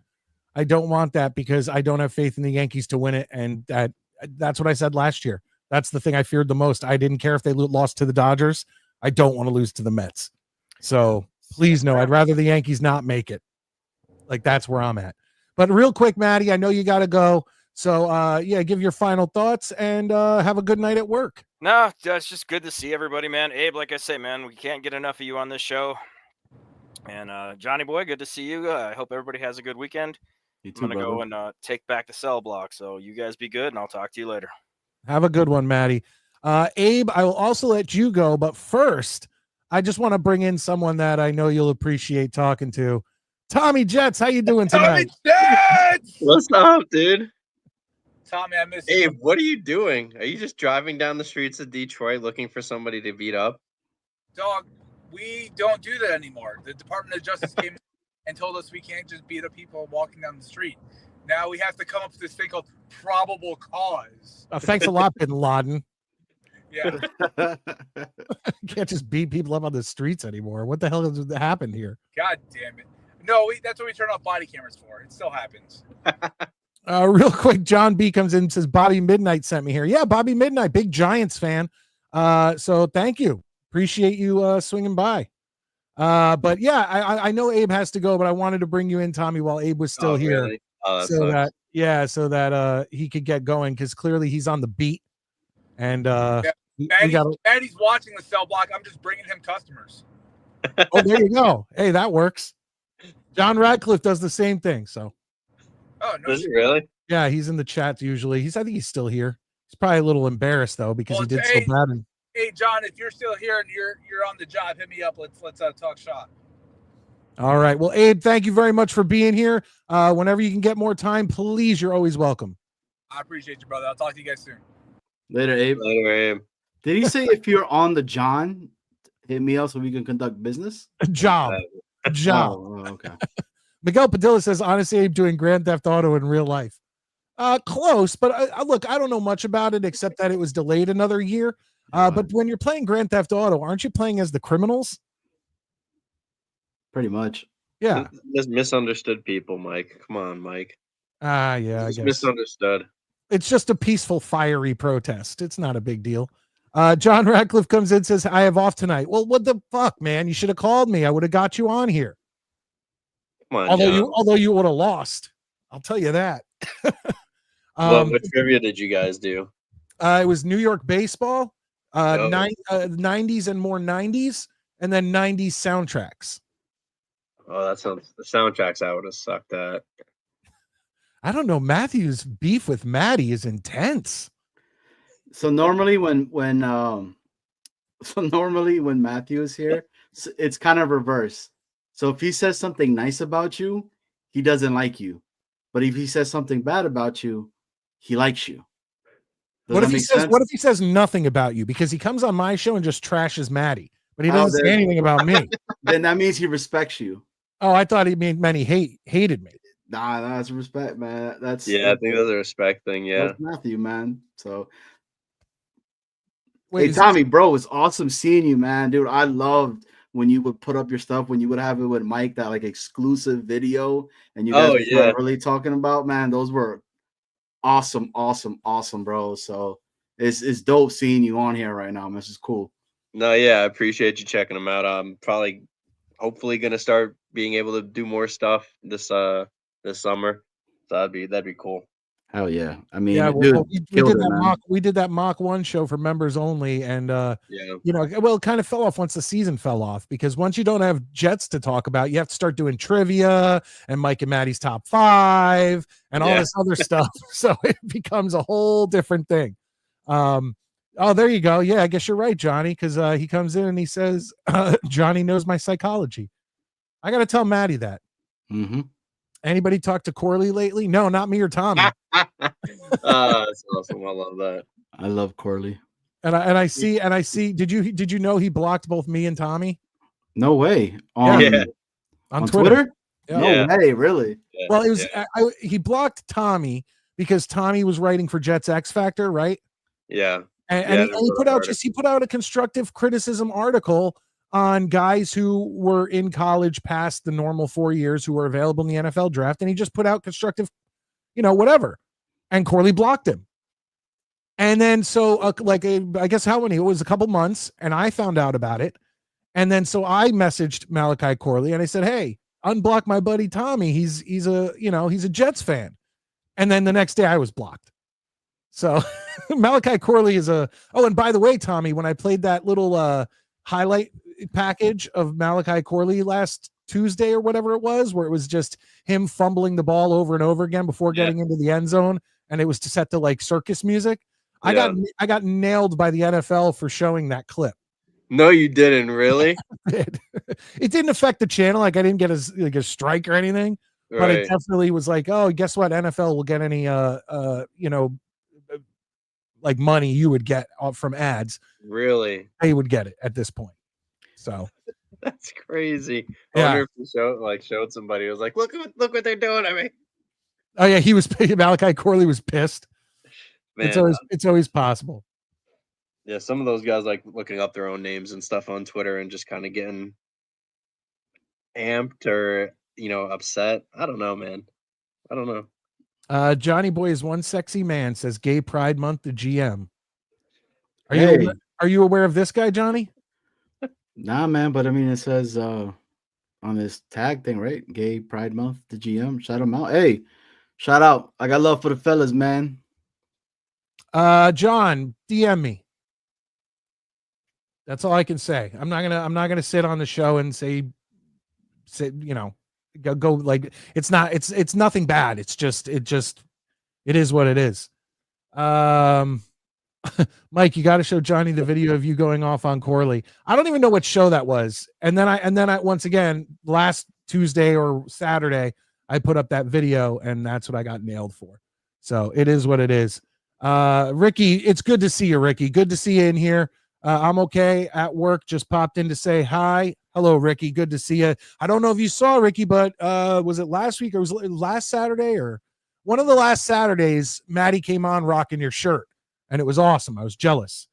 A: I don't want that because I don't have faith in the Yankees to win it, and that's what I said last year. That's the thing I feared the most. I didn't care if they lost to the Dodgers. I don't want to lose to the Mets. So please no, I'd rather the Yankees not make it. Like, that's where I'm at. But real quick, Maddie, I know you got to go. So give your final thoughts and have a good night at work.
B: No, it's just good to see everybody, man. Abe, like I say, man, we can't get enough of you on this show. And Johnny boy, good to see you. I hope everybody has a good weekend.
D: You too,
B: I'm going to go and take back the cell block. So you guys be good, and I'll talk to you later.
A: Have a good one, Maddie. Abe, I will also let you go, but first, I just want to bring in someone that I know you'll appreciate talking to. Tommy Jets, how you doing tonight?
C: Tommy Jets!
E: What's up, dude?
C: Tommy, I miss you.
E: Abe, what are you doing? Are you just driving down the streets of Detroit looking for somebody to beat up?
C: Dog, we don't do that anymore. The Department of Justice came and told us we can't just beat up people walking down the street. Now we have to come up with this thing called probable cause.
A: Thanks a lot, Bin Laden.
C: Yeah.
A: Can't just beat people up on the streets anymore. What the hell has happened here?
C: God damn it. No, that's what we turn off body cameras for. It still happens.
A: Real quick, John B comes in and says, Bobby Midnite sent me here. Yeah, Bobby Midnite, big Giants fan. So thank you. Appreciate you swinging by. But yeah, I know Abe has to go, but I wanted to bring you in, Tommy, while Abe was still here.
E: Really?
A: So that he could get going, because clearly he's on the beat. And
C: Maddie's watching the cell block. I'm just bringing him customers.
A: Oh, there you go. Hey, that works. John Radcliffe does the same thing. So,
E: does he really?
A: Yeah, he's in the chat usually. I think he's still here. He's probably a little embarrassed though because he did so bad.
C: Hey, John, if you're still here and you're on the job, hit me up. Let's talk shop.
A: All right. Well, Abe, thank you very much for being here. Whenever you can get more time, please, you're always welcome.
C: I appreciate you, brother. I'll talk to you guys soon.
D: Later, Abe.
E: Later, Abe.
D: Did he say if you're on the John, hit me up so we can conduct business?
A: Job.
D: Oh, okay.
A: Miguel Padilla says, honestly, Abe doing Grand Theft Auto in real life. Close, but look, I don't know much about it except that it was delayed another year. But when you're playing Grand Theft Auto, aren't you playing as the criminals?
D: Pretty much.
A: Yeah.
E: Just misunderstood people, Mike. Come on, Mike.
A: Yeah, I guess.
E: Misunderstood.
A: It's just a peaceful, fiery protest. It's not a big deal. John Radcliffe comes in and says, I have off tonight. Well, what the fuck, man? You should have called me. I would have got you on here.
E: Come on,
A: although you would have lost. I'll tell you that.
E: What trivia did you guys do?
A: It was New York baseball,
E: Oh.
A: 90s and more 90s, and then 90s soundtracks.
E: Oh, that sounds the soundtracks I would have sucked at.
A: I don't know. Matthew's beef with Maddie is intense.
D: So normally when Matthew is here, it's kind of reverse. So if he says something nice about you, he doesn't like you. But if he says something bad about you, he likes you.
A: What if he says nothing about you? Because he comes on my show and just trashes Maddie, but he doesn't say anything about me.
D: Then that means he respects you.
A: Oh, I thought he meant he hated me.
D: Nah, that's respect, man.
E: I think that's a respect thing. Yeah,
D: that's Matthew, man. So,
A: wait,
D: hey, Tommy, bro, it's awesome seeing you, man, dude. I loved when you would put up your stuff, when you would have it with Mike, that like exclusive video, and you guys were really talking about, man. Those were awesome, bro. So it's dope seeing you on here right now, man. This is cool.
E: No, yeah, I appreciate you checking them out. I'm hopefully gonna start being able to do more stuff this summer. So that'd be cool.
D: Hell yeah. I mean,
A: yeah,
D: dude,
A: we did that mock one show for members only, and
E: yeah,
A: it kind of fell off once the season fell off, because once you don't have Jets to talk about, you have to start doing trivia and Mike and Maddie's top 5 and all this other stuff. So it becomes a whole different thing. Oh, there you go. Yeah, I guess you're right, Johnny, because he comes in and he says, Johnny knows my psychology. I got to tell Maddie that.
D: Mm-hmm.
A: Anybody talk to Corley lately? No, not me or Tommy.
E: That's awesome. I love that.
D: I love Corley.
A: And I see. Did you know he blocked both me and Tommy?
D: No way.
A: On Twitter?
D: No way, really?
E: Yeah.
A: Well, it was he blocked Tommy because Tommy was writing for Jets X Factor, right?
E: Yeah.
A: And he put out a constructive criticism article on guys who were in college past the normal 4 years who were available in the NFL draft, and he just put out constructive, whatever. And Corley blocked him. And then I guess it was a couple months, and I found out about it. And then so I messaged Malachi Corley and I said, "Hey, unblock my buddy Tommy. He's a Jets fan." And then the next day I was blocked. So Malachi Corley is and by the way, Tommy, when I played that little highlight package of Malachi Corley last Tuesday or whatever it was, where it was just him fumbling the ball over and over again before getting into the end zone, and it was set to like circus music. I got nailed by the NFL for showing that clip.
E: No, you didn't, really?
A: It didn't affect the channel. Like I didn't get a strike or anything, but it definitely was like, oh, guess what? NFL will get any like money you would get from ads.
E: Really?
A: They would get it at this point. So
E: that's crazy. I wonder if he showed somebody. It was like, look what they're doing. I mean,
A: oh yeah, Malachi Corley was pissed. Man, it's always possible.
E: Yeah, some of those guys like looking up their own names and stuff on Twitter and just kind of getting amped or upset. I don't know, man. I don't know.
A: Johnny Boy is one sexy man, says Gay Pride Month to GM. Are you aware of this guy, Johnny?
D: Nah, man, but I mean it says on this tag thing, right? Gay Pride Month to GM. Shout him out. Hey, shout out. I got love for the fellas, man.
A: John, DM me. That's all I can say. I'm not gonna sit on the show and say go like it's nothing bad. It is what it is. Mike, you got to show Johnny the video of you going off on Corley. I don't even know what show that was. And then I once again last Tuesday or Saturday I put up that video, and that's what I got nailed for. So it is what it is. Ricky, it's good to see you, Ricky. Good to see you in here. I'm okay at work. Just popped in to say hi. Hello, Ricky. Good to see you. I don't know if you saw Ricky, but was it last week or was it last Saturday or one of the last Saturdays? Maddie came on rocking your shirt, and it was awesome. I was jealous.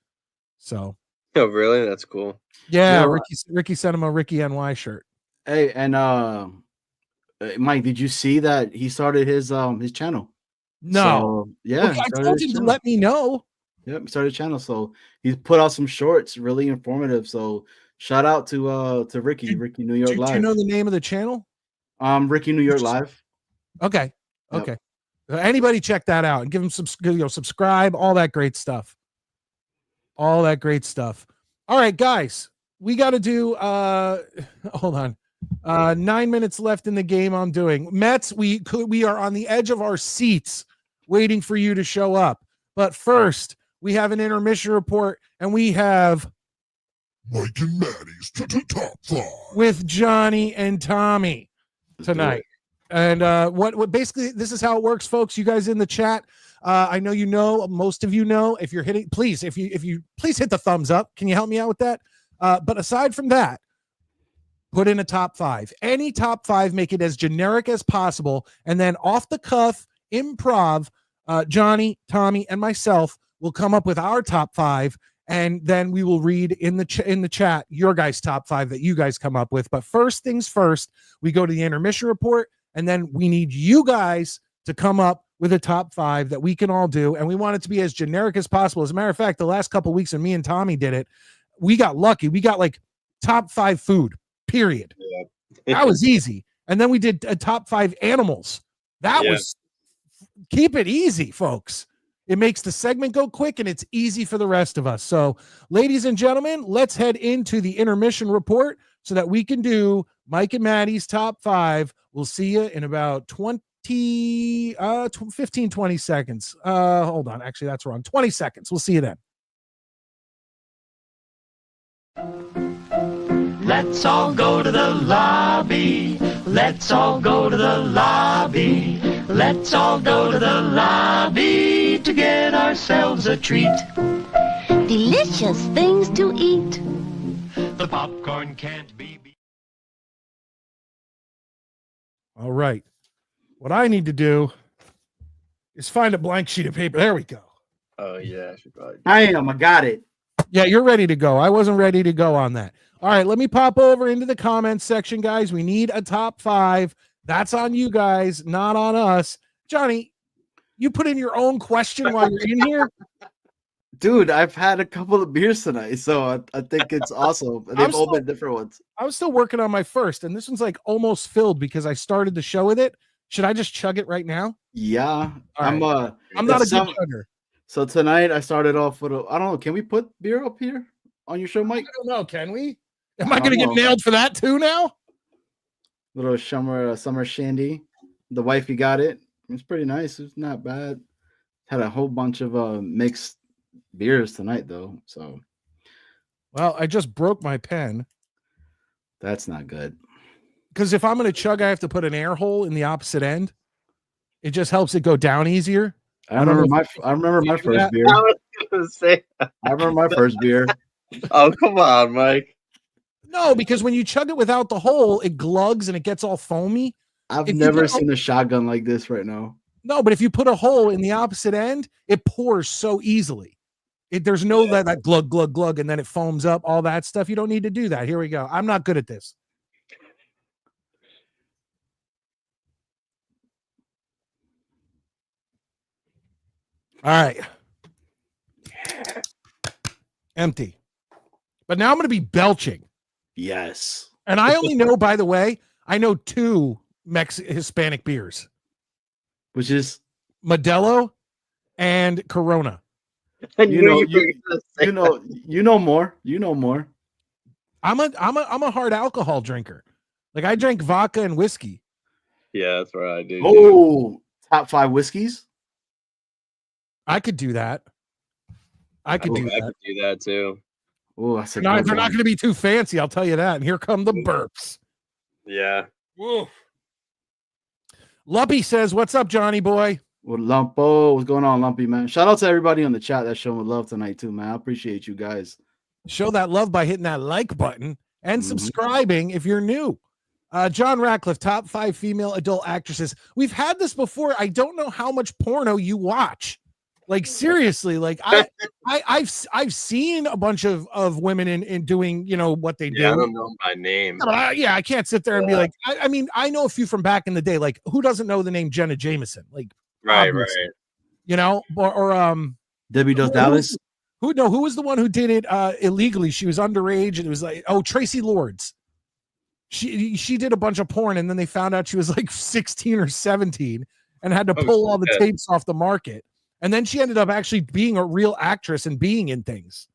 A: So.
E: Oh, really? That's cool.
A: Yeah, Ricky sent him a Ricky NY shirt.
D: Hey, and Mike, did you see that he started his channel?
A: No.
D: So, yeah.
A: Okay, I told you to let me know.
D: Yep, he started a channel, so he's put out some shorts, really informative. So shout out to Ricky New York Live.
A: Do you know the name of the channel?
D: Ricky New York Live.
A: Okay.
D: Yep.
A: Okay. Anybody check that out and give them subscribe, all that great stuff. All that great stuff. All right, guys, we got to do hold on. 9 minutes left in the game. I'm doing Mets. We are on the edge of our seats waiting for you to show up. But first, we have an intermission report, and we have
F: Mike and Maddie's top 5
A: with Johnny and Tommy tonight. And what basically this is how it works, folks. You guys in the chat, I know most of you know. If you're hitting, please, if you please hit the thumbs up. Can you help me out with that? But aside from that, put in a top 5. Any top 5, make it as generic as possible, and then off the cuff, improv. Johnny, Tommy, and myself will come up with our top 5, and then we will read in the chat your guys' top 5 that you guys come up with. But first things first, we go to the intermission report, and then we need you guys to come up with a top 5 that we can all do, and we want it to be as generic as possible. As a matter of fact, the last couple of weeks when me and Tommy did it, we got lucky. We got like top 5 food, period.
E: Yeah.
A: That was easy. And then we did a top 5 animals. That was, keep it easy, folks. It makes the segment go quick, and it's easy for the rest of us. So, ladies and gentlemen, let's head into the intermission report so that we can do Mike and Maddie's top 5. We'll see you in about 15, 20 seconds. Hold on. Actually, that's wrong. 20 seconds. We'll see you then.
G: Let's all go to the lobby. Let's all go to the lobby. Let's all go to the lobby to get ourselves a treat.
H: Delicious things to eat.
G: The popcorn can't be beat.
A: All right. What I need to do is find a blank sheet of paper. There we go.
E: Oh yeah, I should probably.
D: I got it.
A: Yeah, you're ready to go. I wasn't ready to go on that. All right, let me pop over into the comments section, guys. We need a top 5. That's on you guys, not on us. Johnny, you put in your own question while you're in here.
D: Dude, I've had a couple of beers tonight, so I think it's awesome. They've all been different ones.
A: I was still working on my first, and this one's like almost filled because I started the show with it. Should I just chug it right now?
D: Yeah.
A: All right. I'm not a good chugger.
D: So tonight I started off with I don't know, can we put beer up here on your show, Mike?
A: I don't know, can we? Am I going to get nailed for that too now?
D: Little summer shandy. The wifey got it. It's pretty nice. It's not bad. Had a whole bunch of mixed beers tonight though. So
A: well, I just broke my pen.
D: That's not good.
A: Because if I'm going to chug, I have to put an air hole in the opposite end. It just helps it go down easier.
D: I remember my first beer.
E: I was gonna say.
D: I remember my first beer.
E: Oh, come on, Mike.
A: No, because when you chug it without the hole, it glugs and it gets all foamy.
D: I've never seen a shotgun like this right now.
A: No, but if you put a hole in the opposite end, it pours so easily. There's no that glug, glug, glug, and then it foams up, all that stuff. You don't need to do that. Here we go. I'm not good at this. All right. Empty. But now I'm going to be belching.
D: Yes.
A: And I only know, by the way, I know 2 Hispanic beers.
D: Which is?
A: Modelo and Corona.
D: You know more. You know more.
A: I'm a hard alcohol drinker. Like I drank vodka and whiskey.
E: Yeah, that's what I do.
D: Oh, top 5 whiskeys.
A: I could do that. I could do
E: that too.
D: Oh,
A: they're not going to be too fancy. I'll tell you that. And here come the burps.
E: Yeah.
A: Whoa. Lumpy says, "What's up, Johnny boy?"
D: Well, Lumpo, what's going on, Lumpy, man? Shout out to everybody on the chat that's showing love tonight too, man. I appreciate you guys.
A: Show that love by hitting that like button and subscribing if you're new. John Ratcliffe, top 5 female adult actresses. We've had this before. I don't know how much porno you watch. Like seriously, like I've seen a bunch of women in doing what they do.
E: Yeah, I don't know by name.
A: No, but I can't sit there and be like, I mean, I know a few from back in the day. Like, who doesn't know the name Jenna Jameson? Like,
E: right.
A: Or
D: Debbie Does Dallas.
A: Who was the one who did it illegally? She was underage, and it was like, Tracy Lords. She did a bunch of porn, and then they found out she was like 16 or 17. and had to
E: Oh,
A: pull all the
E: shit.
A: tapes off the market. And then she ended up actually being a real actress and being in things.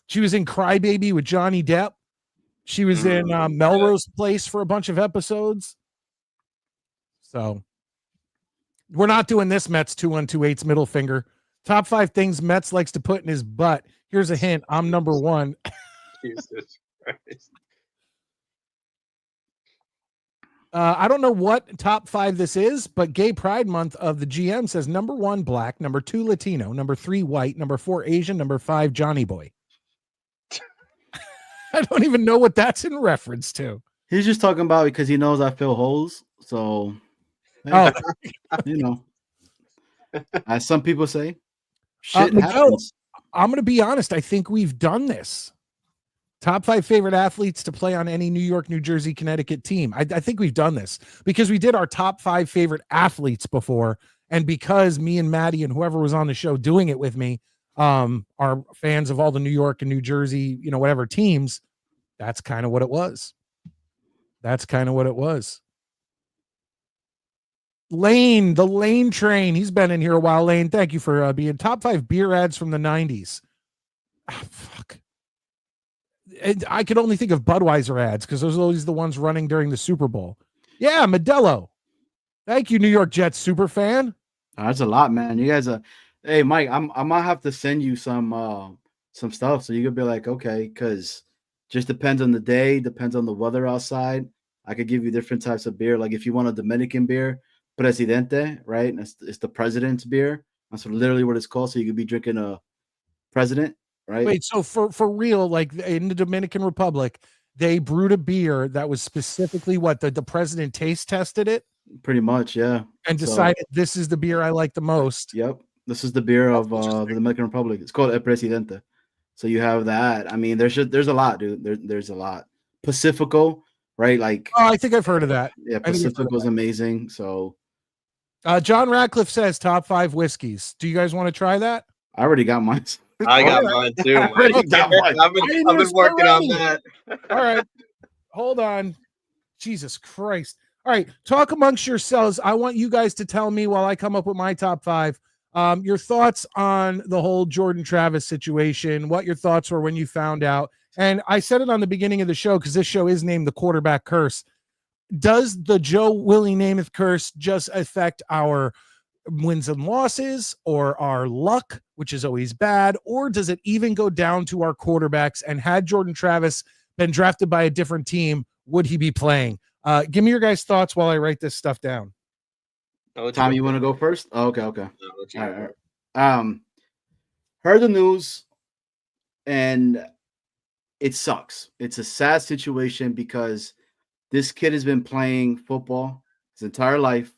A: She was in Crybaby with Johnny Depp. She was in Melrose Place for a bunch of episodes. So we're not doing this, Mets 2128's middle finger. Top 5 things Mets likes to put in his butt. Here's a hint. I'm number 1.
E: Jesus Christ.
A: I don't know what top 5 this is, but Gay Pride Month of the GM says number 1, black, number 2, Latino, number 3, white, number 4, Asian, number 5, Johnny Boy. I don't even know what that's in reference to.
D: He's just talking about because he knows I fill holes. So, you know, as some people say, shit
A: Miguel,
D: happens.
A: I'm going to be honest. I think we've done this. Top 5 favorite athletes to play on any New York, New Jersey, Connecticut team. I think we've done this because we did our top 5 favorite athletes before. And because me and Maddie and whoever was on the show doing it with me are fans of all the New York and New Jersey, whatever teams, that's kind of what it was. Lane, the Lane train. He's been in here a while. Lane, thank you for being top 5 beer ads from the 90s. Fuck. And I could only think of Budweiser ads because those are always the ones running during the Super Bowl. Yeah, Modelo. Thank you, New York Jets super fan.
D: That's a lot, man. You guys are. Hey, Mike, I might have to send you some stuff so you could be like, okay, because just depends on the day, depends on the weather outside. I could give you different types of beer. Like if you want a Dominican beer, Presidente, right? And it's the president's beer. That's literally what it's called. So you could be drinking a president. Right.
A: Wait, so for real, like in the Dominican Republic, they brewed a beer that was specifically what the president taste tested it?
D: Pretty much, yeah.
A: And decided this is the beer I like the most.
D: Yep. This is the beer of the Dominican Republic. It's called El Presidente. So you have that. I mean, there's a lot, dude. There's a lot. Pacifico, right? Like
A: I think I've heard of that.
D: Yeah, Pacifico's amazing. So
A: John Ratcliffe says top 5 whiskeys. Do you guys want to try that?
D: I already got mine.
E: I got mine too. I've been working on that.
A: All right. Hold on. Jesus Christ. All right. Talk amongst yourselves. I want you guys to tell me while I come up with my top 5, your thoughts on the whole Jordan Travis situation, what your thoughts were when you found out. And I said it on the beginning of the show because this show is named The Quarterback Curse. Does the Joe Willie Namath curse just affect our wins and losses or our luck, which is always bad, or does it even go down to our quarterbacks? And had Jordan Travis been drafted by a different team, would he be playing? Give me your guys' thoughts while I write this stuff down.
D: Tom, you want to go first? Oh, okay. All right. Heard the news, and it sucks. It's a sad situation because this kid has been playing football his entire life.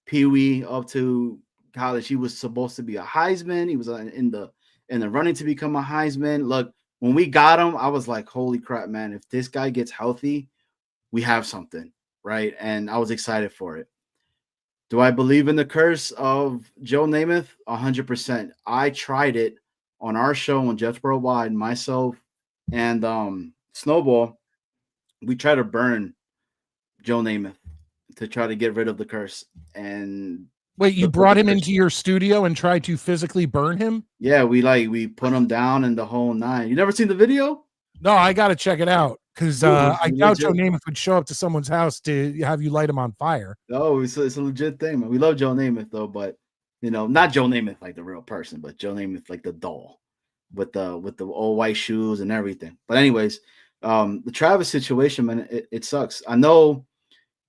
D: Pee-wee up to college. He was supposed to be a Heisman. He was in the running to become a Heisman. Look, when we got him, I was like, holy crap, man. If this guy gets healthy, we have something, right? And I was excited for it. Do I believe in the curse of Joe Namath? 100%. I tried it on our show on Jets Worldwide, myself and Snowball. We tried to burn Joe Namath to try to get rid of the curse. And
A: wait, you brought him into your studio and tried to physically burn him?
D: Yeah, we put him down in the whole 9. You never seen the video?
A: No, I got to check it out because I doubt Joe Namath would show up to someone's house to have you light him on fire.
D: No, it's a legit thing, man. We love Joe Namath though, but not Joe Namath like the real person, but Joe Namath like the doll with the old white shoes and everything. But anyways, the Travis situation, man, it sucks. I know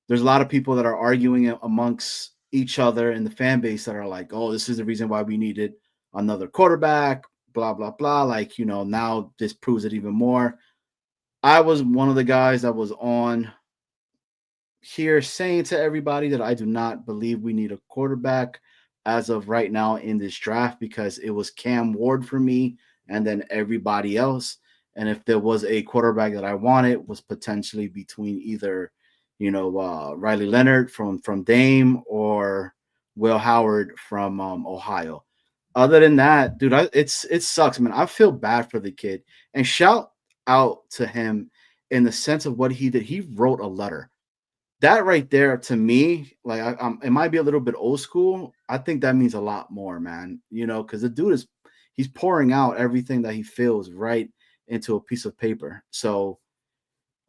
D: there's a lot of people that are arguing amongst each other in the fan base that are like, oh, this is the reason why we needed another quarterback, blah, blah, blah. Like, now this proves it even more. I was one of the guys that was on here saying to everybody that I do not believe we need a quarterback as of right now in this draft because it was Cam Ward for me and then everybody else. And if there was a quarterback that I wanted, was potentially between either Riley Leonard from Dame or Will Howard from Ohio. Other than that, dude, it sucks, man. I feel bad for the kid. And shout out to him in the sense of what he did. He wrote a letter that right there to me, like it might be a little bit old school. I think that means a lot more, man. You know, because the dude he's pouring out everything that he feels right into a piece of paper. So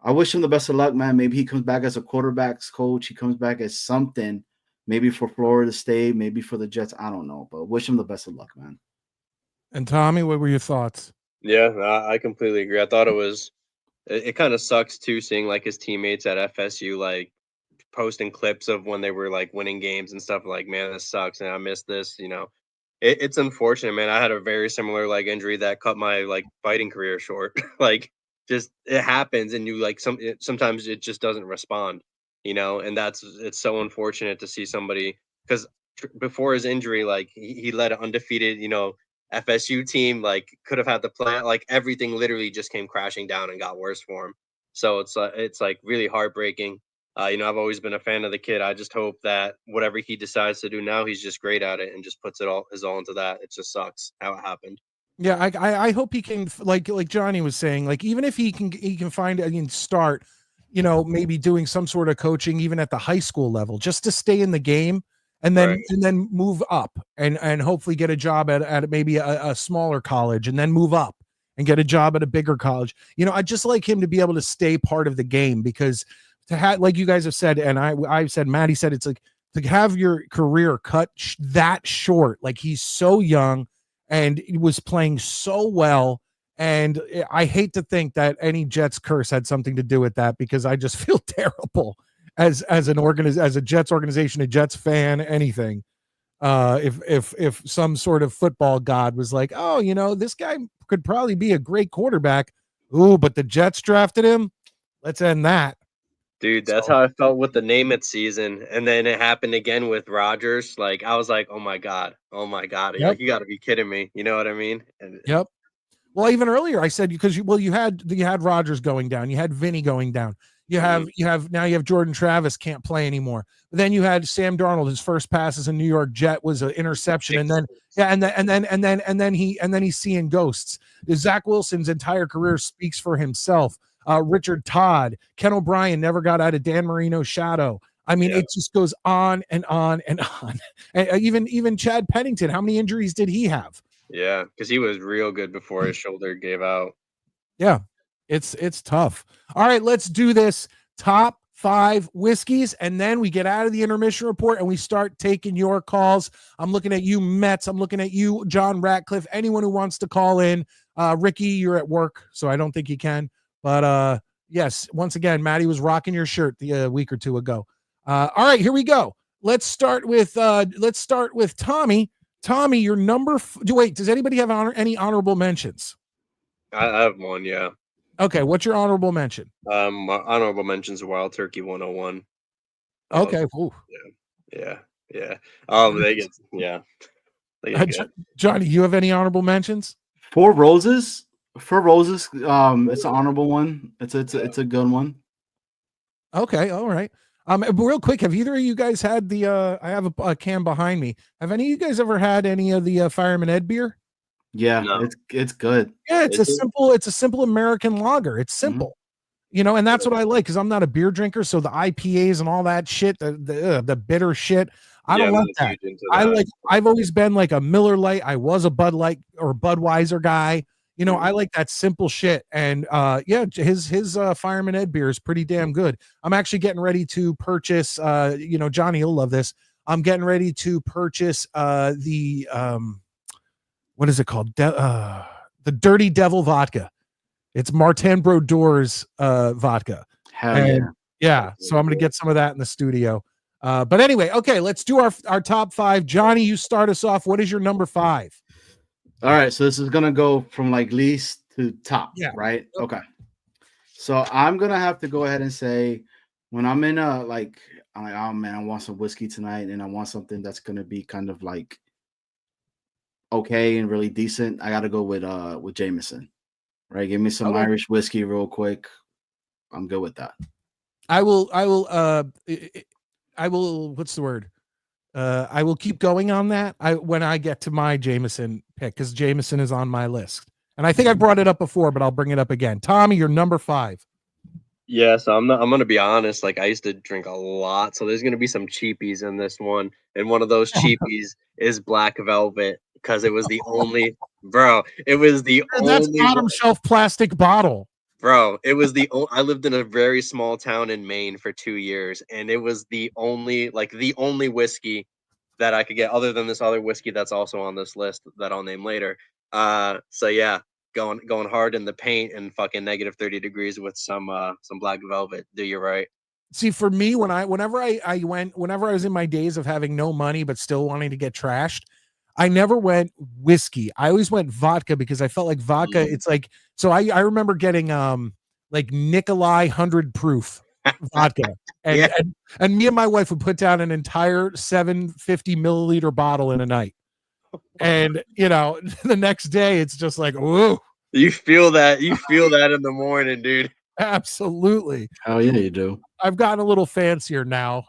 D: I wish him the best of luck, man. Maybe he comes back as a quarterbacks coach. He comes back as something, maybe for Florida State, maybe for the Jets. I don't know, but wish him the best of luck, man.
A: And Tommy, what were your thoughts?
E: Yeah, I completely agree. I thought it kind of sucks too, seeing like his teammates at FSU like posting clips of when they were like winning games and stuff. Like, man, this sucks, and I miss this. It's unfortunate, man. I had a very similar like injury that cut my like fighting career short. Like, just it happens, and you like sometimes it just doesn't respond. And it's so unfortunate to see somebody, because before his injury, like he led an undefeated, FSU team, like could have had the plan, like everything literally just came crashing down and got worse for him. So it's like really heartbreaking. I've always been a fan of the kid. I just hope that whatever he decides to do now, he's just great at it and just puts his all into that. It just sucks how it happened.
A: Yeah, I hope he can, like Johnny was saying, like even if he can find, start, maybe doing some sort of coaching even at the high school level, just to stay in the game, and then
E: Right.
A: and then move up and hopefully get a job at maybe a smaller college, and then move up and get a job at a bigger college. I'd just like him to be able to stay part of the game, because to have, like you guys have said, and I've said, Maddie said, it's like to have your career cut that short. Like, he's so young and he was playing so well. And I hate to think that any Jets curse had something to do with that, because I just feel terrible as as a Jets organization, a Jets fan, anything. If some sort of football god was like, oh, this guy could probably be a great quarterback. Ooh, but the Jets drafted him. Let's end that.
E: Dude, that's how I felt with the Name It season. And then it happened again with Rodgers. Like, I was like, oh my God. Oh my God.
A: Yep.
E: Like, you got to be kidding me. You know what I mean?
A: Yep. Well, even earlier I said, because you had Rodgers going down, you had Vinny going down, you have Jordan Travis can't play anymore. But then you had Sam Darnold, his first pass as a New York Jet was an interception, and then he's seeing ghosts. Zach Wilson's entire career speaks for himself. Richard Todd, Ken O'Brien never got out of Dan Marino's shadow. I mean, It just goes on and on and on. And even Chad Pennington, how many injuries did he have?
E: Yeah, because he was real good before his shoulder gave out.
A: Yeah, it's tough. All right, let's do this. Top 5 whiskeys, and then we get out of the intermission report and we start taking your calls. I'm looking at you, Mets. I'm looking at you, John Ratcliffe. Anyone who wants to call in. Ricky, you're at work, so I don't think you can. But yes, once again, Maddie was rocking your shirt a week or two ago. All right, here we go. Let's start with Tommy. Tommy, your number. Wait, does anybody have any honorable mentions?
E: I have one, yeah.
A: Okay, what's your honorable mention?
E: My honorable mentions Wild Turkey 101.
A: Okay.
E: Yeah. They get
A: Johnny, you have any honorable mentions?
D: Four Roses. It's an honorable one. It's a good one.
A: Okay, all right. Real quick, have either of you guys had the? I have a can behind me. Have any of you guys ever had any of the Fireman Ed beer?
D: Yeah,
E: No.
D: it's good.
A: Yeah, it's a simple American lager. It's simple, and that's what I like, because I'm not a beer drinker. So the IPAs and all that shit, the bitter shit, I don't like that. I've always been like a Miller Lite. I was a Bud Light or Budweiser guy. I like that simple shit. And his Fireman Ed beer is pretty damn good. I'm actually getting ready to purchase, Johnny, you'll love this. I'm getting ready to purchase the what is it called? The Dirty Devil vodka. It's Martin Brodor's vodka.
D: Hell
A: yeah. So I'm going to get some of that in the studio. But anyway, okay, let's do our top 5. Johnny, you start us off. What is your number 5?
D: All right, so this is gonna go from like least to top, right? Okay. So I'm gonna have to go ahead and say, when I'm in I'm like, oh man, I want some whiskey tonight, and I want something that's gonna be kind of like okay and really decent. I gotta go with Jameson, right? Give me some Irish whiskey real quick. I'm good with that.
A: I will. What's the word? I will keep going on that when I get to my Jameson pick, because Jameson is on my list. And I think I brought it up before, but I'll bring it up again. Tommy, you're number 5.
E: Yeah, so I'm gonna be honest. Like I used to drink a lot, so there's gonna be some cheapies in this one, and one of those cheapies is Black Velvet because it was the only bro. It was the
A: That's
E: only
A: bottom shelf plastic bottle.
E: bro. It was the I lived in a very small town in Maine for 2 years, and it was the only whiskey that I could get other than this other whiskey that's also on this list that I'll name later. So yeah, going hard in the paint and fucking negative 30 degrees with some Black Velvet. Do you right?
A: See, for me, whenever I was in my days of having no money but still wanting to get trashed, I never went whiskey. I always went vodka because I felt like vodka. It's like, so I remember getting like Nikolai 100 proof vodka, and,
E: Yeah.
A: and me and my wife would put down an entire 750 milliliter bottle in a night, and the next day it's just like, whoa,
E: You feel that in the morning, dude.
A: absolutely.
D: Oh yeah, you do.
A: I've gotten a little fancier now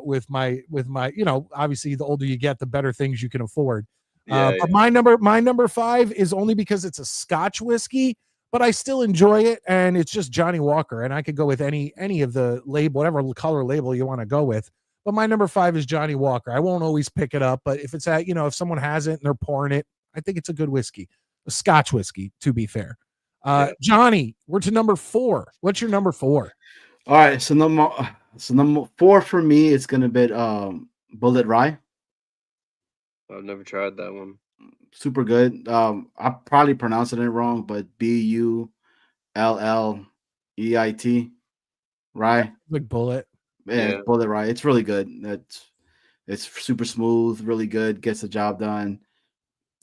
A: with my obviously the older you get the better things you can afford.
E: Yeah,
A: But my number 5 is only because it's a Scotch whiskey, but I still enjoy it, and it's just Johnny Walker, and I could go with any of the label, whatever color label you want to go with. But my number 5 is Johnny Walker. I won't always pick it up, but if it's at if someone has it and they're pouring it, I think it's a good whiskey, a Scotch whiskey, to be fair. Johnny, we're to number 4. What's your number 4?
D: All right, so number 4 for me is gonna be Bullet Rye.
E: I've never tried that one.
D: Super good. I probably pronouncing it wrong, but Bulleit, Rye.
A: Like Bullet.
D: Yeah, Bullet Rye. It's really good. It's super smooth, really good, gets the job done.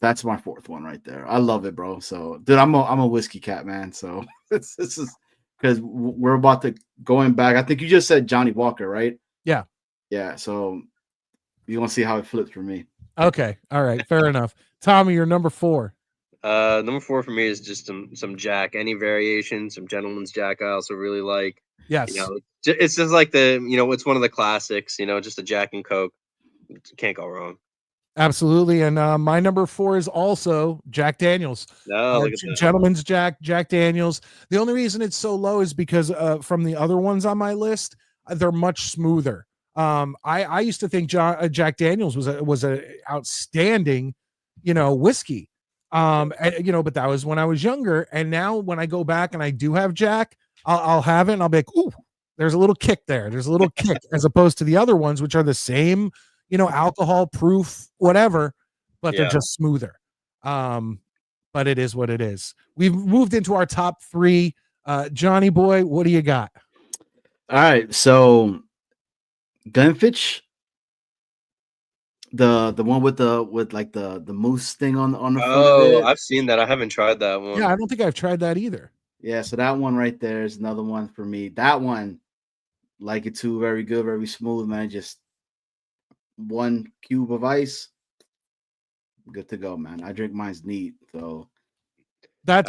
D: That's my 4th one right there. I love it, bro. So, dude, I'm a whiskey cat, man. So this is because we're about to going back. I think you just said Johnny Walker, right?
A: Yeah.
D: Yeah. So you're gonna see how it flips for me.
A: Okay. All right. Fair enough. Tommy, you're number 4.
E: Number 4 for me is just some Jack, any variation, some Gentleman's Jack. I also really like.
A: Yes.
E: It's just like it's one of the classics. Just a Jack and Coke. Can't go wrong.
A: Absolutely. And my number 4 is also Jack Daniels.
E: No, look at that.
A: Gentleman's Jack Daniels. The only reason it's so low is because from the other ones on my list, they're much smoother. I used to think Jack Daniels was a outstanding, whiskey. But that was when I was younger. And now when I go back and I do have Jack, I'll have it and I'll be like, ooh, there's a little kick there. There's a little kick as opposed to the other ones, which are the same, alcohol proof, whatever, but they're just smoother. But it is what it is. We've moved into our top 3. Johnny boy, what do you got?
D: All right, so Glenfiddich, the one with the moose thing on the front of it.
E: I've seen that. I haven't tried that one.
A: Yeah, I don't think I've tried that either.
D: Yeah, so that one right there is another one for me. That one, like it too, very good, very smooth, man. Just 1 cube of ice, good to go, man. I drink mine's neat, so
A: I've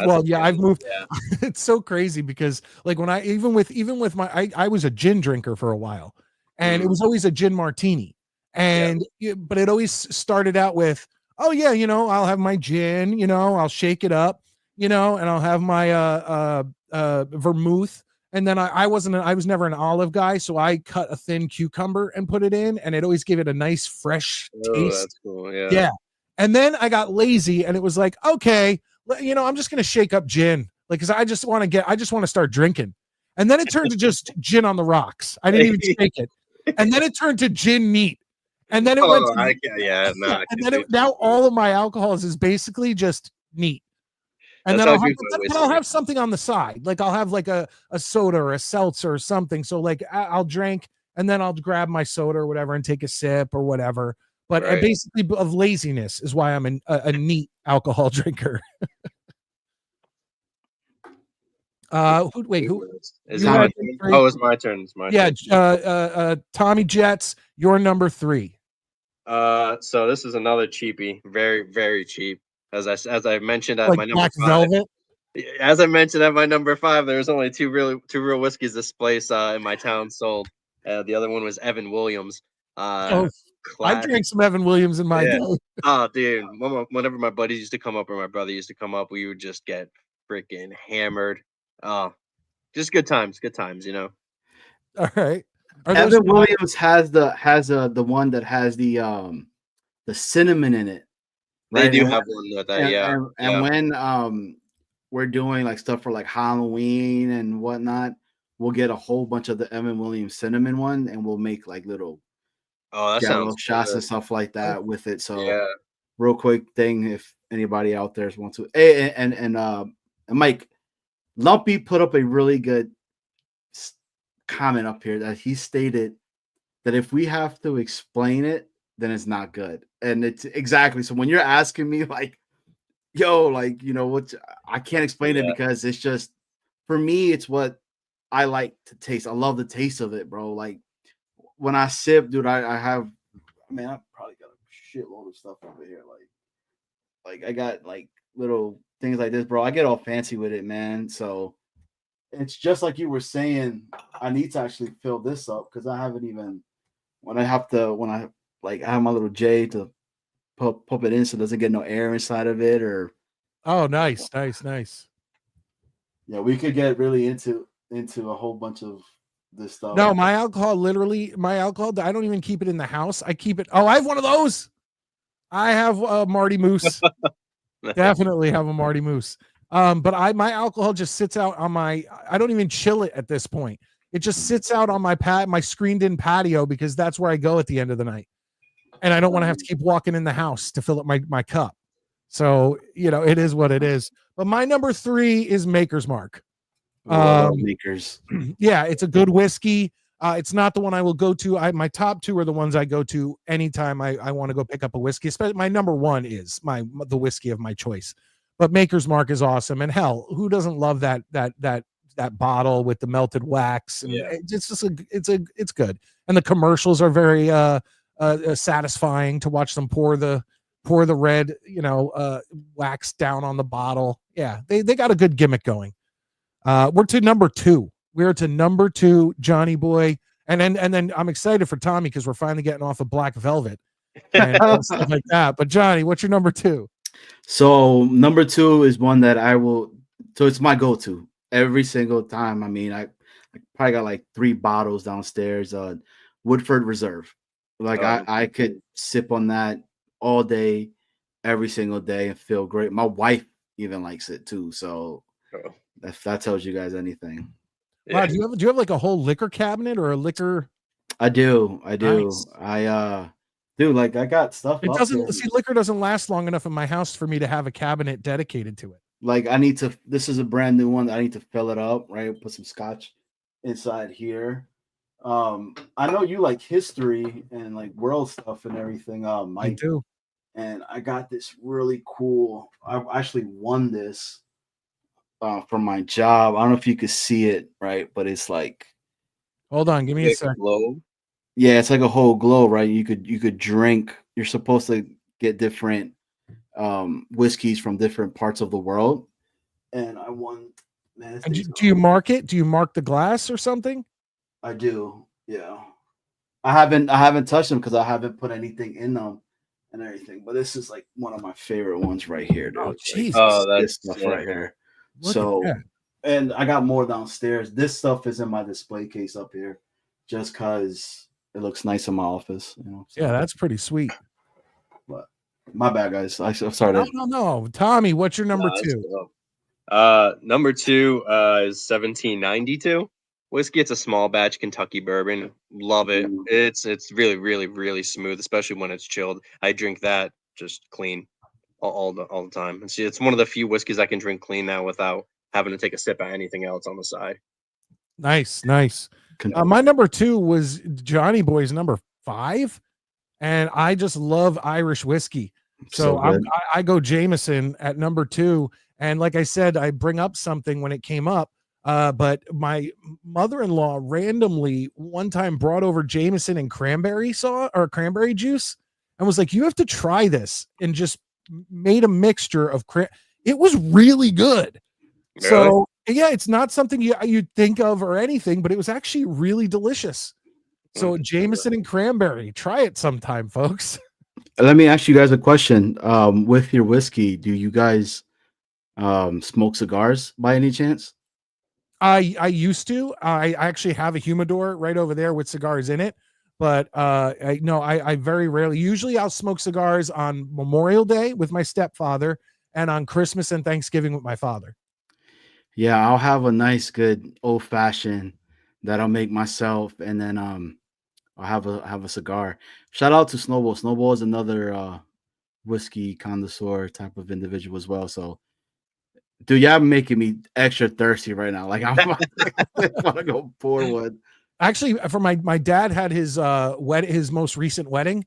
A: moved. Yeah. It's so crazy because like when I even with my I was a gin drinker for a while, and it was always a gin martini, and but it always started out with, oh yeah, I'll have my gin, I'll shake it up, and I'll have my vermouth. And then I was never an olive guy, so I cut a thin cucumber and put it in, and it always gave it a nice fresh taste.
E: That's cool. Yeah.
A: Yeah. And then I got lazy, and it was like, okay, I'm just gonna shake up gin, like, because I just want to start drinking. And then it turned to just gin on the rocks. I didn't even shake it. And then it turned to gin neat. And then it went to, and then now all of my alcohols is basically just neat. And then I'll have something on the side. Like I'll have like a soda or a seltzer or something. So like I'll drink and then I'll grab my soda or whatever and take a sip or whatever. But basically of laziness is why I'm a neat alcohol drinker. Who?
E: Is it my turn? Oh, it's my turn. It's my turn.
A: Yeah. Tommy Jets, you're number 3.
E: So this is another cheapie, very, very cheap. As I mentioned at
A: like
E: my number
A: Black
E: 5.
A: Velvet.
E: As I mentioned at my number 5, there's only two real whiskeys this place in my town sold. The other one was Evan Williams.
A: I drank some Evan Williams in my day.
E: Oh, dude. Whenever my buddies used to come up or my brother used to come up, we would just get freaking hammered. Oh, just good times, you know.
A: All right. Are those
D: Evan Williams has the one that has the cinnamon in it,
E: They
D: right?
E: do
D: And
E: have one with that,
D: and,
E: yeah.
D: and, and when we're doing like stuff for like Halloween and whatnot, we'll get a whole bunch of the Evan Williams cinnamon one, and we'll make like little
E: Oh, that
D: Jello
E: sounds
D: shots and
E: good.
D: stuff like that with it. So,
E: Yeah.
D: real quick thing, if anybody out there wants to, hey, and Mike Lumpy put up a really good comment up here that he stated that if we have to explain it, then it's not good. And it's exactly so when you're asking me like, yo, like, you know what, I can't explain it
E: Yeah.
D: because it's just for me, it's what I like to taste. I love the taste of it, bro. Like when I sip, dude, I have, man, I probably got a shitload of stuff over here. Like I got like little things like this, bro. I get all fancy with it, man. So it's just like you were saying. I need to actually fill this up because I haven't even when I like I have my little J to pump it in so it doesn't get no air inside of it or
A: Oh, nice.
D: yeah, we could get really into a whole bunch of this stuff.
A: No, my alcohol, I don't even keep it in the house. I keep it. Oh, I have one of those. I have a Marty Moose. Definitely have a Marty Moose. But my alcohol just sits out on I don't even chill it at this point. It just sits out on my screened in patio because that's where I go at the end of the night. And I don't want to have to keep walking in the house to fill up my cup. So, you know, it is what it is. But my number 3 is Maker's Mark.
D: Makers.
A: Yeah, it's a good whiskey. It's not the one I will go to. My top 2 are the ones I go to anytime I want to go pick up a whiskey. Especially my number 1 is the whiskey of my choice. But Maker's Mark is awesome. And hell, who doesn't love that bottle with the melted wax? And it's just it's good. And the commercials are very satisfying to watch them pour the red, wax down on the bottle. Yeah, they got a good gimmick going. We're to number 2. We're to number 2, Johnny Boy. And then I'm excited for Tommy because we're finally getting off of Black Velvet and stuff like that. But Johnny, what's your number 2?
D: So number 2 is one that I will. So it's my go-to every single time. I mean, I probably got like 3 bottles downstairs. Woodford Reserve. Like I could sip on that all day, every single day, and feel great. My wife even likes it too. So if that tells you guys anything.
A: Wow, do you have like a whole liquor cabinet or a liquor?
D: I do.
A: Nice.
D: I dude, like I got stuff.
A: It doesn't see liquor doesn't last long enough in my house for me to have a cabinet dedicated to it.
D: Like I need to. This is a brand new one. I need to fill it up. Right, put some scotch inside here. I know you like history and like world stuff and everything. Mike,
A: I do.
D: And I got this really cool. I actually won this from my job. I don't know if you could see it, right? But it's like,
A: hold on, give me a second.
E: Globe.
D: Yeah, it's like a whole globe, right? You could drink. You're supposed to get different whiskeys from different parts of the world, and I won. Man,
A: and do you mark it? Do you mark the glass or something?
D: I do. Yeah, I haven't touched them because I haven't put anything in them and everything. But this is like one of my favorite ones right here, dude.
A: Oh, Jesus.
D: Like, this stuff right here.
A: Look
D: so, and I got more downstairs. This stuff is in my display case up here, just because it looks nice in my office. You know. So.
A: Yeah, that's pretty sweet.
D: But my bad, guys. I started.
A: No. Tommy, what's your number 2?
E: Number 2 is 1792 whiskey. It's a small batch Kentucky bourbon. Love it. It's really, really, really smooth, especially when it's chilled. I drink that just clean all the time. It's one of the few whiskeys I can drink clean now without having to take a sip of anything else on the side.
A: Nice. My number 2 was Johnny Boy's number 5, and I just love Irish whiskey. So I go Jameson at number 2, and like I said, I bring up something when it came up. But my mother-in-law randomly one time brought over Jameson and cranberry juice and was like, "You have to try this," and just made a mixture of it was really good.
E: Really?
A: So yeah, it's not something you'd think of or anything, but it was actually really delicious. So Jameson and cranberry, try it sometime, folks.
D: Let me ask you guys a question. With your whiskey, do you guys smoke cigars by any chance?
A: I used to. I actually have a humidor right over there with cigars in it. But I very rarely. Usually, I'll smoke cigars on Memorial Day with my stepfather, and on Christmas and Thanksgiving with my father.
D: Yeah, I'll have a nice, good old fashioned that I'll make myself, and then I'll have a cigar. Shout out to Snowball. Snowball is another whiskey connoisseur type of individual as well. So, dude, y'all making me extra thirsty right now. Like I'm want to go pour one.
A: Actually, for my dad had his his most recent wedding,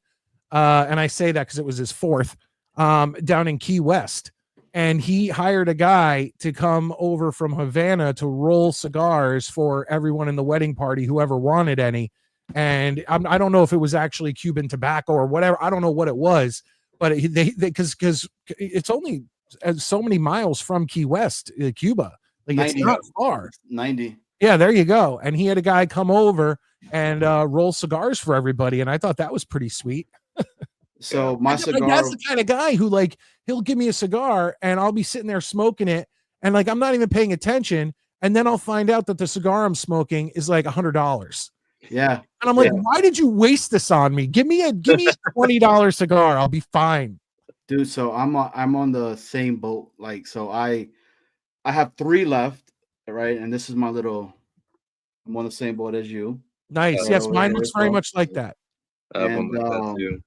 A: and I say that because it was his fourth, down in Key West, and he hired a guy to come over from Havana to roll cigars for everyone in the wedding party, whoever wanted any. And I don't know if it was actually Cuban tobacco or whatever. I don't know what it was, but they because it's only so many miles from Key West, Cuba. Like it's
D: 90.
A: not far.
D: 90.
A: Yeah, there you go. And he had a guy come over and roll cigars for everybody, and I thought that was pretty sweet.
D: So my
A: Like,
D: cigar.
A: that's the kind of guy who, like, he'll give me a cigar and I'll be sitting there smoking it, and like I'm not even paying attention, and then I'll find out that the cigar I'm smoking is like $100.
D: Yeah.
A: And I'm like,
D: Yeah.
A: why did you waste this on me? Give me a $20 cigar. I'll be fine.
D: Dude, so I'm on the same boat. Like, so I have 3 left, right? And this is my little. I'm on the same boat as you.
A: Nice.
D: Right
A: Yes,
D: over
A: mine
D: here,
A: looks very
D: so.
A: much like that.
E: I have one
D: And
E: like that too.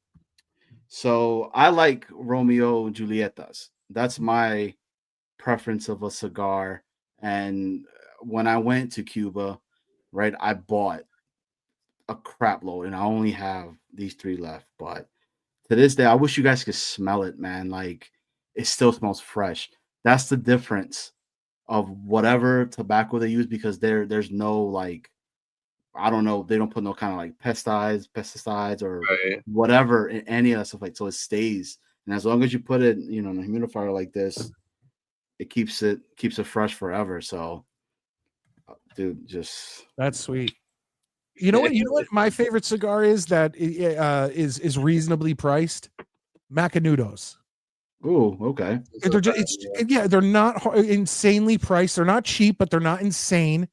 D: so I like Romeo and Julietas. That's my preference of a cigar. And when I went to Cuba, right, I bought a crap load, and I only have these 3 left. But to this day, I wish you guys could smell it, man. Like it still smells fresh. That's the difference of whatever tobacco they use, because there's no, like, I don't know, they don't put no kind of like pesticides or
E: Right.
D: whatever in any of that stuff, like, so it stays. And as long as you put it, in a humidifier like this, it keeps it fresh forever. So, dude, just
A: That's sweet. You know what? You know what? My favorite cigar is that is reasonably priced. Macanudos.
D: ooh, okay.
A: They're just, they're not insanely priced. They're not cheap, but they're not insane.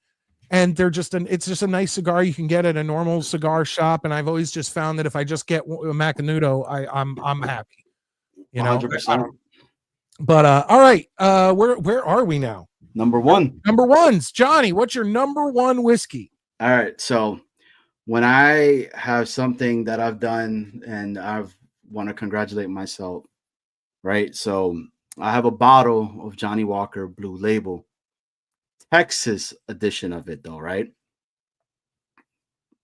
A: And they're just it's just a nice cigar you can get at a normal cigar shop. And I've always just found that if I just get a Macanudo, I'm happy.
D: 100%.
A: But all right, where are we now?
D: Number 1.
A: Number ones, Johnny. What's your number 1 whiskey?
D: All right, so when I have something that I've done and I've want to congratulate myself, right? So I have a bottle of Johnny Walker Blue Label, Texas edition of it, though, right?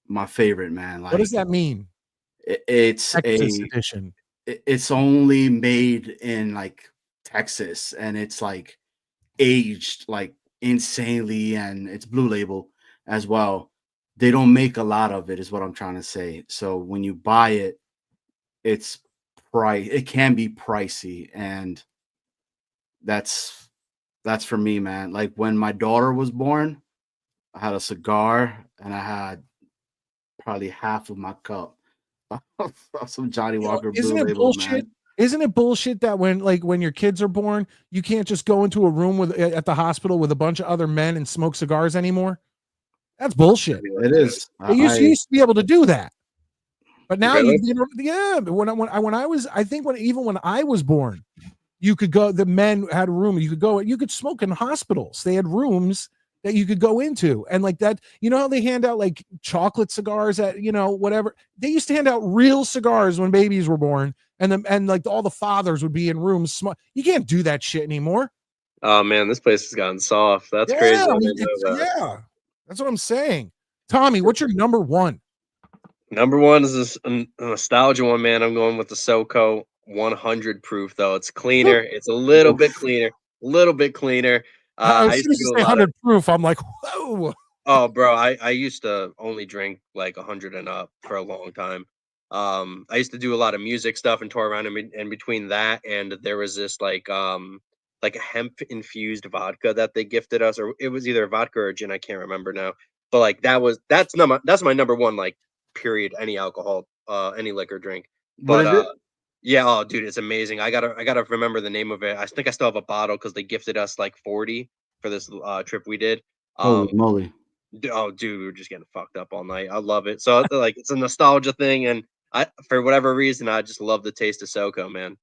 D: My favorite, man. Like,
A: What does that mean?
D: It's
A: Texas edition.
D: It's only made in like Texas, and it's like aged like insanely, and it's Blue Label as well. They don't make a lot of it, is what I'm trying to say. So when you buy it, it's it can be pricey, and that's for me, man. Like when my daughter was born, I had a cigar and I had probably half of my cup of some Johnny Walker Blue
A: Isn't it
D: Label,
A: bullshit?
D: man.
A: Isn't it bullshit that when your kids are born, you can't just go into a room at the hospital with a bunch of other men and smoke cigars anymore? That's bullshit.
D: It is.
A: You used to be able to do that, but now
E: Really?
A: when I was, I think even when I was born, you could go. The men had a room. You could smoke in hospitals. They had rooms that you could go into, and like that. You know how they hand out like chocolate cigars at whatever. They used to hand out real cigars when babies were born, and like all the fathers would be in rooms. You can't do that shit anymore.
E: Oh man, this place has gotten soft. That's crazy. I didn't know that.
A: Yeah, that's what I'm saying. Tommy, what's your number 1?
E: Number 1 is this a nostalgia one, man. I'm going with the SoCo 100 proof, though. It's cleaner. It's a little bit cleaner.
A: As
E: I used
A: soon as
E: to
A: you
E: do
A: say
E: a lot
A: 100 proof, I'm like, whoa.
E: Oh, bro, I used to only drink like 100 and up for a long time. I used to do a lot of music stuff and tour around, and between that and there was this like a hemp infused vodka that they gifted us, or it was either vodka or gin, I can't remember now. But like that's my number 1, like, period, any alcohol, any liquor drink.
D: What
E: But
D: is it?
E: yeah, oh dude, it's amazing. I gotta remember the name of it. I think I still have a bottle because they gifted us like 40 for this trip we did.
D: Holy moly.
E: Oh, dude, we were just getting fucked up all night. I love it. So like, it's a nostalgia thing, and for whatever reason, I just love the taste of SoCo, man.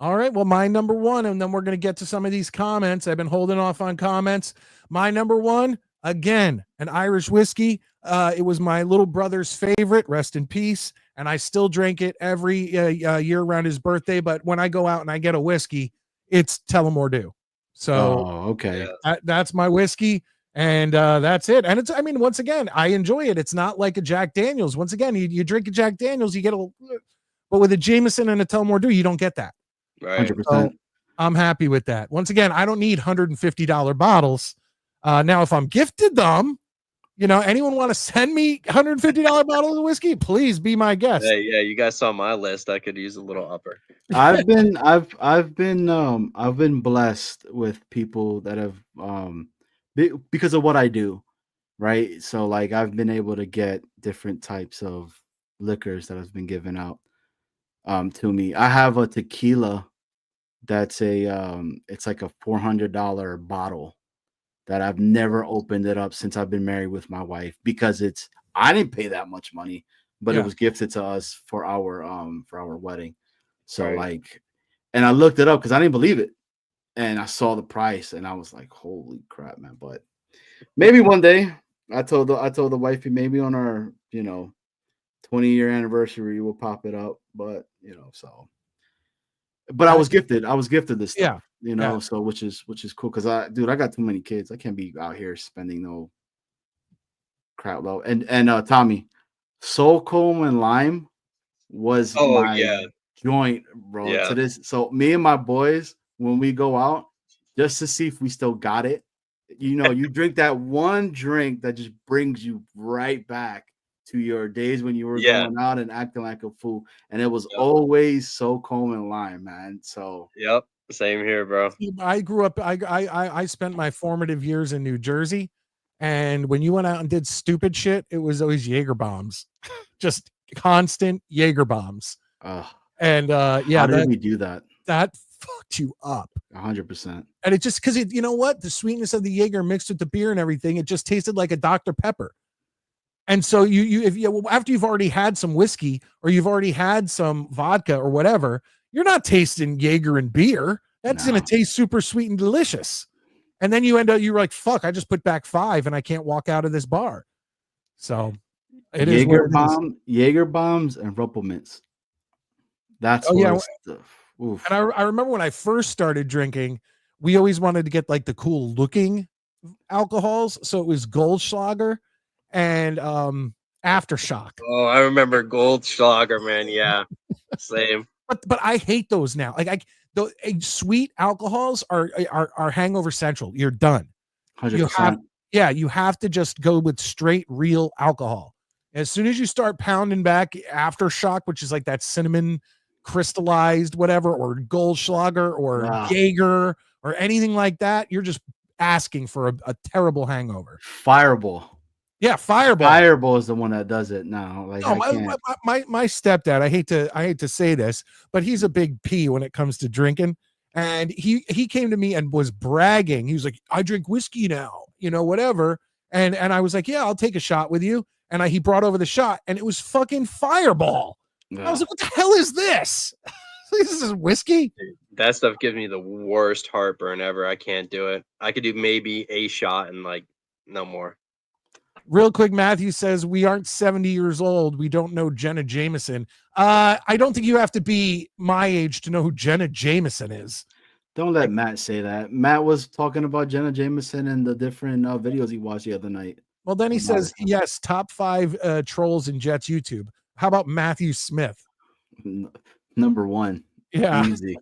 A: All right. Well, my number one, and then we're going to get to some of these comments. I've been holding off on comments. My number one, again, an Irish whiskey. It was my little brother's favorite. Rest in peace. And I still drink it every year around his birthday. But when I go out and I get a whiskey, it's Tullamore Dew. So
D: okay.
A: That's my whiskey. And that's it. And it's, I mean, once again, I enjoy it. It's not like a Jack Daniels. Once again, you drink a Jack Daniels, you get a, but with a Jameson and a Tullamore Dew, you don't get that.
E: Right.
D: 100%.
A: So I'm happy with that. Once again, I don't need $150 bottles. Now, if I'm gifted them, anyone want to send me $150 bottles of whiskey? Please be my guest.
E: Hey, yeah, you guys saw my list. I could use a little upper.
D: I've been blessed with people that have because of what I do, right? So like I've been able to get different types of liquors that have been given out to me. I have a tequila that's it's like a $400 bottle that I've never opened it up since I've been married with my wife, because I didn't pay that much money, but it was gifted to us for our wedding. So like, and I looked it up because I didn't believe it, and I saw the price and I was like, holy crap, man. But maybe one day, I told the wifey, maybe on our 20-year anniversary we'll pop it up, but but I was gifted this stuff, so which is cool, because I got too many kids. I can't be out here spending no crap load. And Tommy, Soul Comb and Lime was my joint, bro. To this, so me and my boys, when we go out, just to see if we still got it, you drink that one drink that just brings you right back to your days when you were going out and acting like a fool, and it was always Soul Comb and Lime, man. So
E: same here, bro.
A: I grew up. I spent my formative years in New Jersey, and when you went out and did stupid shit, it was always Jaeger bombs, just constant Jaeger bombs. And
D: how did we do that?
A: That fucked you up
D: 100%.
A: And it just, because you know what, the sweetness of the Jaeger mixed with the beer and everything, it just tasted like a Dr. Pepper. And so after you've already had some whiskey or you've already had some vodka or whatever, you're not tasting Jaeger and beer. That's going to taste super sweet and delicious. And then you're like, fuck, I just put back 5 and I can't walk out of this bar. So it is
D: Jaeger bombs and Ruppelmints. That's stuff.
A: And I remember when I first started drinking, we always wanted to get like the cool looking alcohols. So it was Goldschlager and Aftershock.
E: Oh, I remember Goldschlager, man. Yeah, same.
A: But I hate those now. Like sweet alcohols are hangover central. You're done.
D: 100%.
A: You have to just go with straight real alcohol. As soon as you start pounding back Aftershock, which is like that cinnamon crystallized whatever, or Goldschlager or Jaeger or anything like that, you're just asking for a terrible hangover.
D: Fireball.
A: Yeah, Fireball.
D: Fireball is the one that does it now. Like,
A: no, my stepdad, I hate to say this, but he's a big P when it comes to drinking. And he came to me and was bragging. He was like, I drink whiskey now, whatever. And I was like, yeah, I'll take a shot with you. And he brought over the shot, and it was fucking Fireball. I was like, what the hell is this? This is whiskey?
E: That stuff gives me the worst heartburn ever. I can't do it. I could do maybe a shot and like no more.
A: Real quick, Matthew says, we aren't 70 years old. We don't know Jenna Jameson. I don't think you have to be my age to know who Jenna Jameson is.
D: Don't let Matt say that. Matt was talking about Jenna Jameson and the different videos he watched the other night.
A: Well, then he says, yes, top 5 trolls in Jets YouTube. How about Matthew Smith?
D: Number 1.
A: Yeah.
D: Easy.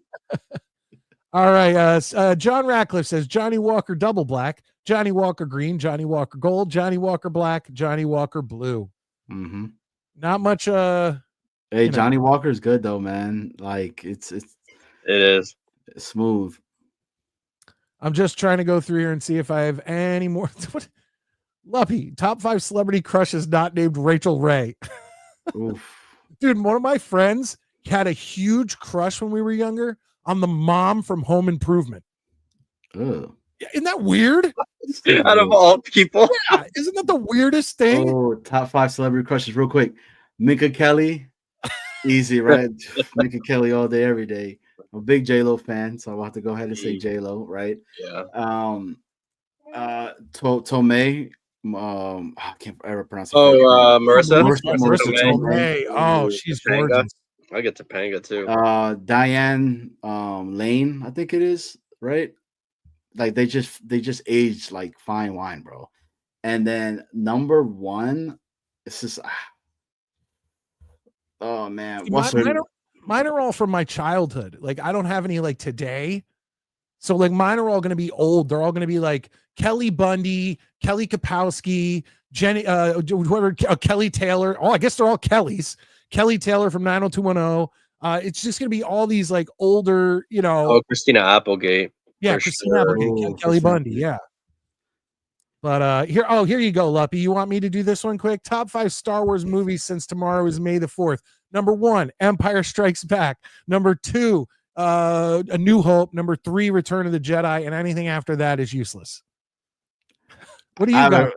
A: All right. John Ratcliffe says, Johnny Walker double black, Johnny Walker green, Johnny Walker gold, Johnny Walker black, Johnny Walker blue.
D: Mm-hmm.
A: Not much.
D: Hey, Johnny Walker's good though, man. Like it
E: is
D: smooth.
A: I'm just trying to go through here and see if I have any more. What? Luppy, top 5 celebrity crushes not named Rachel Ray.
D: Oof.
A: Dude, one of my friends had a huge crush when we were younger on the mom from Home Improvement.
D: Ugh.
A: Isn't that weird?
E: Out of all people.
A: Yeah, isn't that the weirdest thing?
D: Oh, top 5 celebrity crushes, real quick. Minka Kelly, easy, right? Minka Kelly all day, every day. I'm a big J Lo fan, so I'll have to go ahead and say J Lo, right?
E: Yeah.
D: Tomei, I can't ever pronounce it.
E: Oh, Marissa.
A: Marissa
E: Tomei.
A: Tomei. Oh,
E: Ooh,
A: she's
E: Topanga.
A: gorgeous.
E: I get Topanga too.
D: Diane Lane, I think it is, right? Like they just aged like fine wine, bro. And then number 1, it's just oh man, what's her
A: Mine are all from my childhood. Like I don't have any like today. So like mine are all going to be old. They're all going to be like Kelly Bundy, Kelly Kapowski, Jenny, whoever, Kelly Taylor. Oh, I guess they're all Kellys. Kelly Taylor from 90210. It's just going to be all these like older, you know.
E: Oh, Christina Applegate.
A: Yeah, Christina Applegate, Kelly Bundy. Yeah. But here you go, Luppy. You want me to do this one quick? Top 5 Star Wars movies since tomorrow is May the 4th. Number 1, Empire Strikes Back. Number 2, A New Hope. Number 3, Return of the Jedi. And anything after that is useless. What do you got?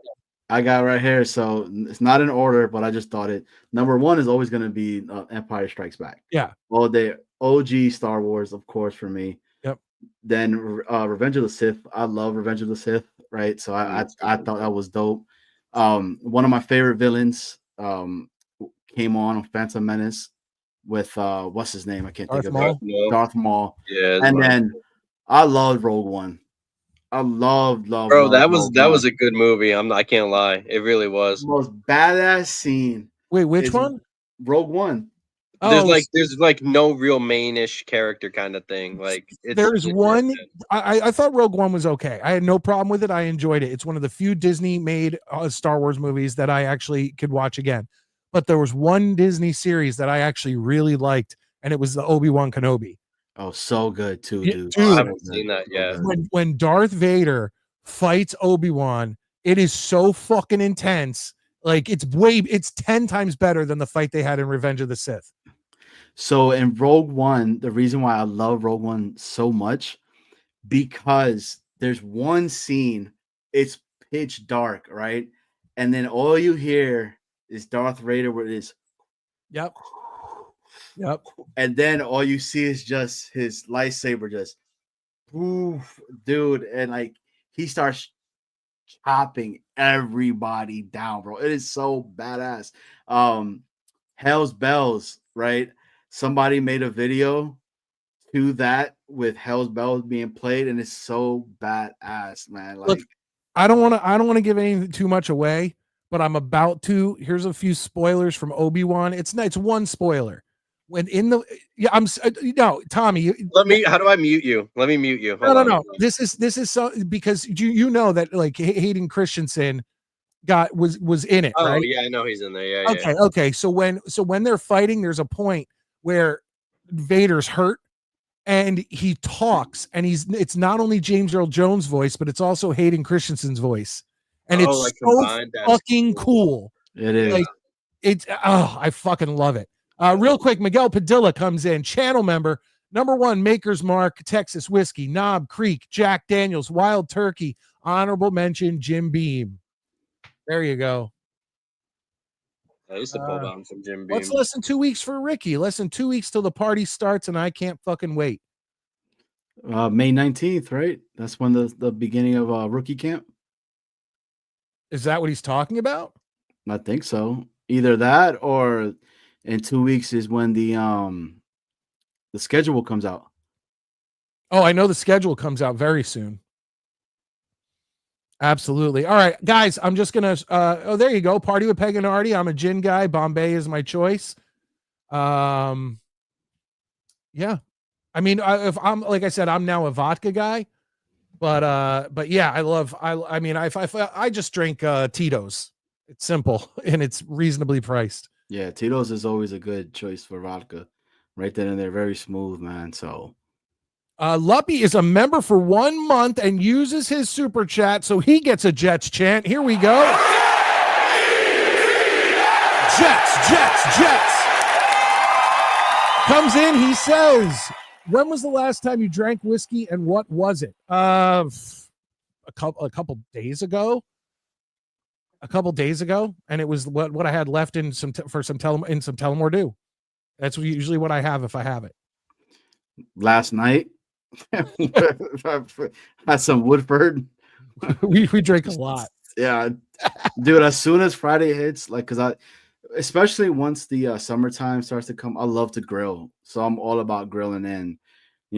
D: I got right here. So it's not in order, but I just thought it. Number 1 is always going to be Empire Strikes Back.
A: Yeah.
D: All day. OG Star Wars, of course, for me.
A: Yep.
D: Then Revenge of the Sith. I love Revenge of the Sith, right? So I thought that was dope. One of my favorite villains came on Phantom Menace with what's his name? I can't think of it. Darth Maul.
E: Yeah.
D: And then I loved Rogue One. I love.
E: Bro, that was a good movie. I can't lie. It really was.
D: The most badass scene.
A: Wait, which one?
D: Rogue One.
E: There's no real mainish character kind of thing. Like
A: there's one. I thought Rogue One was okay. I had no problem with it. I enjoyed it. It's one of the few Disney made Star Wars movies that I actually could watch again. But there was one Disney series that I actually really liked, and it was the Obi-Wan Kenobi.
D: Oh, so good too, dude.
E: I haven't seen that yet.
A: When Darth Vader fights Obi-Wan, it is so fucking intense. Like it's 10 times better than the fight they had in Revenge of the Sith.
D: So in Rogue One, the reason why I love Rogue One so much, because there's one scene, it's pitch dark, right? And then all you hear is Darth Vader with his
A: Yep.
D: And then all you see is just his lightsaber just oof, dude, and like he starts chopping everybody down, bro. It is so badass. Hell's Bells, right? Somebody made a video to that with Hell's Bells being played, and it's so badass, man. Like,
A: look, I don't want to give anything too much away, but I'm about to. Here's a few spoilers from Obi-Wan. It's one spoiler. When in the no, Tommy.
E: How do I mute you? Let me mute you.
A: No. This is so because you know that like Hayden Christensen was in it.
E: Oh
A: right?
E: Yeah, I know he's in there. Yeah.
A: Okay. So when they're fighting, there's a point where Vader's hurt and he talks, and it's not only James Earl Jones' voice, but it's also Hayden Christensen's voice, and it's
E: like
A: so
E: combined,
A: fucking cool.
D: It is.
A: Like, I fucking love it. Real quick, Miguel Padilla comes in, channel member, number 1, Maker's Mark, Texas Whiskey, Knob Creek, Jack Daniels, Wild Turkey, honorable mention, Jim Beam. There you go.
E: I used to pull down some Jim Beam.
A: What's less than 2 weeks for Ricky? Less than 2 weeks till the party starts, and I can't fucking wait.
D: May 19th, right? That's when the beginning of rookie camp.
A: Is that what he's talking about?
D: I think so. Either that or in 2 weeks is when the schedule comes out.
A: Oh, I know the schedule comes out very soon. Absolutely. All right, guys, I'm just gonna there you go. Party with Peg and Artie. I'm a gin guy. Bombay is my choice. Yeah. I mean, if I'm like I said, I'm now a vodka guy, but yeah, I just drink Tito's. It's simple and it's reasonably priced.
D: Yeah, Tito's is always a good choice for vodka. Right then and there, very smooth, man. So
A: Luppy is a member for 1 month and uses his super chat, so he gets a Jets chant. Here we go. Jets. Comes in, he says, when was the last time you drank whiskey and what was it? a couple days ago, and it was what I had left in some Tullamore Dew. That's usually what I have if I have it.
D: Last night, had some Woodford.
A: we drink a lot.
D: Yeah, dude. As soon as Friday hits, like, especially once the summertime starts to come, I love to grill. So I'm all about grilling. And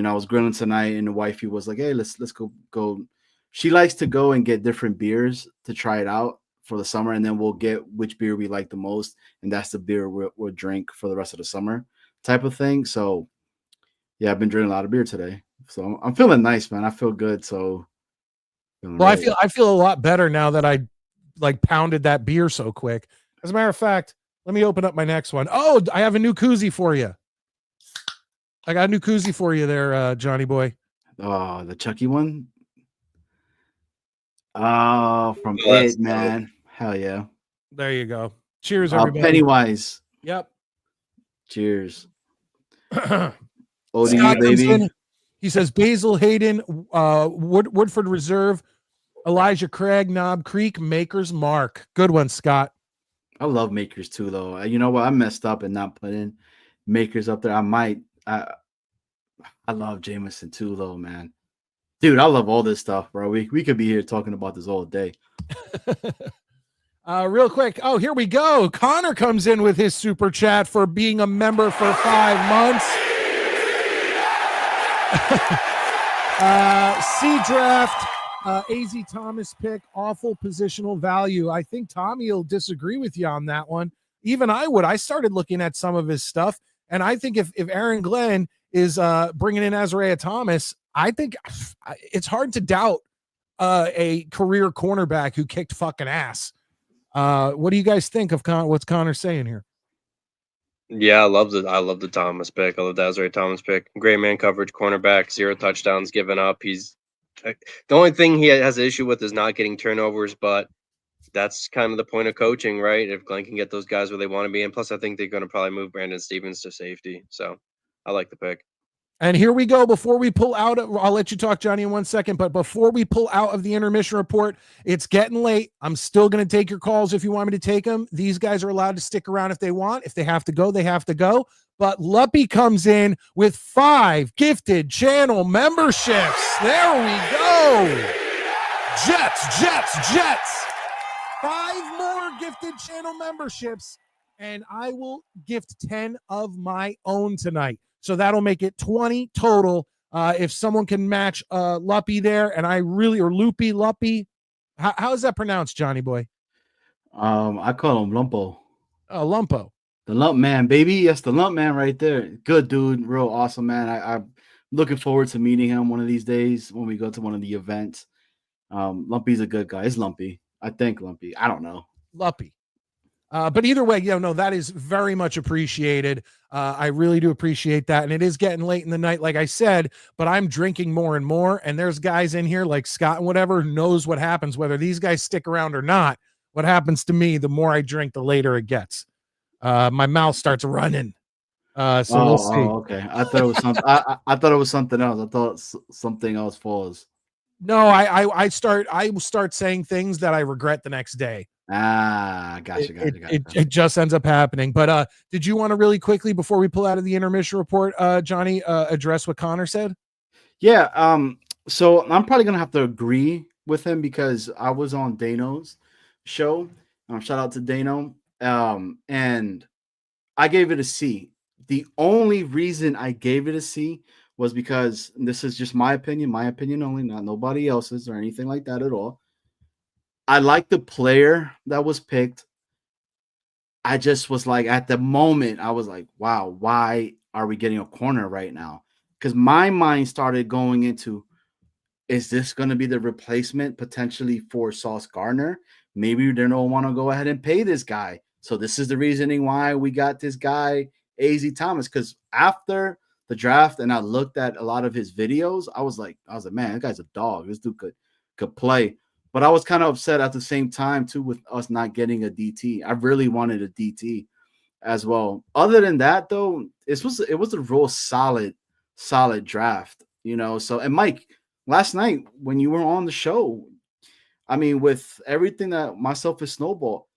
D: I was grilling tonight, and the wifey was like, "Hey, let's go." She likes to go and get different beers to try it out for the summer, and then we'll get which beer we like the most, and that's the beer we'll drink for the rest of the summer, type of thing. So yeah, I've been drinking a lot of beer today, so I'm feeling nice, man. I feel good. So
A: well, I feel a lot better now that I like pounded that beer so quick. As a matter of fact, let me open up my next one. Oh, I have a new koozie for you. I got a new koozie for you there, Johnny boy.
D: Oh, the Chucky one. Oh, from it, man. Hell yeah.
A: There you go. Cheers, everybody.
D: Pennywise.
A: Yep.
D: Cheers.
A: Scott
D: baby.
A: He says Basil Hayden, Woodford Reserve, Elijah Craig, Knob Creek, Maker's Mark. Good one, Scott.
D: I love Makers too, though. You know what? I messed up and not putting Makers up there. I love Jameson too, though, man. Dude, I love all this stuff, bro. We could be here talking about this all day.
A: Real quick. Oh, here we go. Connor comes in with his super chat for being a member for 5 months. C draft, AZ Thomas pick, awful positional value. I think Tommy will disagree with you on that one. Even I would. I started looking at some of his stuff, and I think if Aaron Glenn is bringing in Azariah Thomas, I think it's hard to doubt a career cornerback who kicked fucking ass. What do you guys think of what's Connor saying here?
E: Yeah, I love the Thomas pick. I love the Azariah Thomas pick. Great man coverage, cornerback, 0 touchdowns given up. He's the only thing he has an issue with is not getting turnovers, but that's kind of the point of coaching, right? If Glenn can get those guys where they want to be, and plus I think they're going to probably move Brandon Stevens to safety. So I like the pick.
A: And here we go. Before we pull out, I'll let you talk, Johnny, in 1 second. But before we pull out of the intermission report, it's getting late. I'm still going to take your calls if you want me to take them. These guys are allowed to stick around if they want. If they have to go, they have to go. But Luppy comes in with 5 gifted channel memberships. There we go. Jets. 5 more gifted channel memberships, and I will gift 10 of my own tonight. So that'll make it 20 total. If someone can match Luppy there, and Loopy, Luppy. How is that pronounced, Johnny boy?
D: I call him Lumpo.
A: Lumpo.
D: The Lump Man, baby. That's the Lump Man right there. Good dude. Real awesome, man. I'm looking forward to meeting him one of these days when we go to one of the events. Lumpy's a good guy. It's Lumpy. I think Lumpy. I don't know.
A: Luppy. But either way, that is very much appreciated. I really do appreciate that. And it is getting late in the night, like I said, but I'm drinking more and more. And there's guys in here like Scott and whatever who knows what happens, whether these guys stick around or not. What happens to me, the more I drink, the later it gets. My mouth starts running. We'll see.
D: Okay. I thought it was something. I thought it was something else. I thought something else falls.
A: No, I start saying things that I regret the next day.
D: Gotcha.
A: It just ends up happening. But did you want to really quickly before we pull out of the intermission report, Johnny, address what Connor said?
D: Yeah. So I'm probably gonna have to agree with him because I was on Dano's show. Shout out to Dano. And I gave it a C. The only reason I gave it a C was because this is just my opinion only, not nobody else's or anything like that at all. I like the player that was picked. I just was like, at the moment, I was like, wow, why are we getting a corner right now? Because my mind started going into, is this going to be the replacement potentially for Sauce Gardner? Maybe they don't want to go ahead and pay this guy. So this is the reasoning why we got this guy, AZ Thomas. Because after the draft and I looked at a lot of his videos, I was like, man, that guy's a dog. This dude could play. But I was kind of upset at the same time, too, with us not getting a DT. I really wanted a DT as well. Other than that, though, it was a real solid draft, So, and Mike, last night when you were on the show, I mean, with everything that myself is Snowball,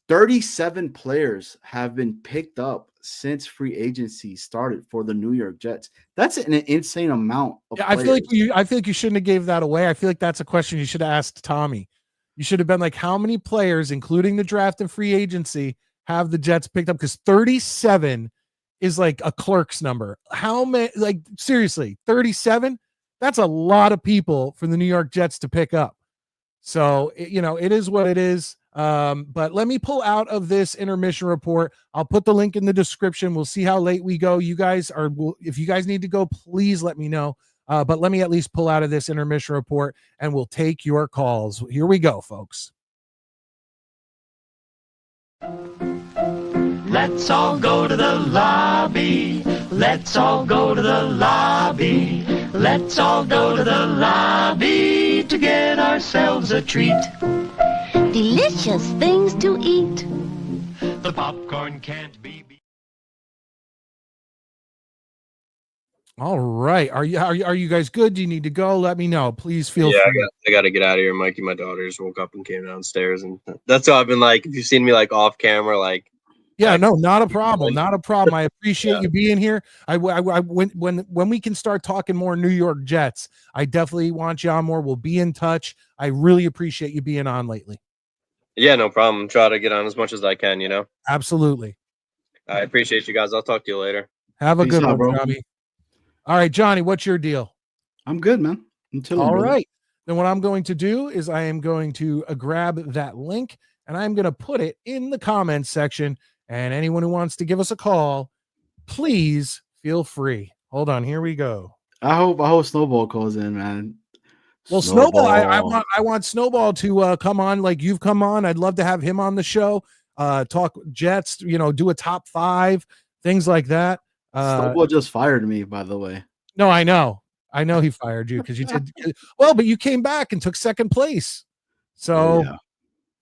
D: 37 players have been picked up since free agency started for the New York Jets. That's an insane amount of
A: Yeah,
D: players.
A: I feel like you shouldn't have gave that away. I feel like that's a question you should have asked Tommy. You should have been like, how many players, including the draft and free agency, have the Jets picked up? Because 37 is like a clerk's number. How many? Like seriously, 37? That's a lot of people for the New York Jets to pick up. So it is what it is. But let me pull out of this intermission report. I'll put the link in the description. We'll see how late we go. If you guys need to go, please let me know. But let me at least pull out of this intermission report and we'll take your calls. Here we go, folks.
G: Let's all go to the lobby. Let's all go to the lobby. Let's all go to the lobby to get ourselves a treat.
H: Delicious things to eat.
G: The popcorn can't be beat.
A: All right. Are you guys good? Do you need to go? Let me know. Please feel free.
E: I got to get out of here. Mikey, my daughter just woke up and came downstairs, and that's why I've been like, if you've seen me like off camera, like.
A: Yeah, no, not a problem. Not a problem. I appreciate
E: Yeah.
A: you being here. When we can start talking more New York Jets, I definitely want you on more. We'll be in touch. I really appreciate you being on lately.
E: Yeah, no problem. Try to get on as much as I can,
A: Absolutely.
E: I appreciate you guys. I'll talk to you later.
A: Have a
D: Peace
A: good
D: out,
A: one,
D: bro.
A: Johnny. All right, Johnny, what's your deal?
D: I'm good, man. I'm chilling.
A: All
D: brother.
A: right. Then what I'm going to do is I am going to grab that link and I'm going to put it in the comments section. And anyone who wants to give us a call, please feel free. Hold on. Here we go.
D: I hope Snowball calls in, man.
A: Well, Snowball, I want Snowball to come on like you've come on. I'd love to have him on the show. Talk Jets, do a top 5, things like that.
D: Snowball just fired me, by the way.
A: No, I know he fired you because you did well, but you came back and took second place. So,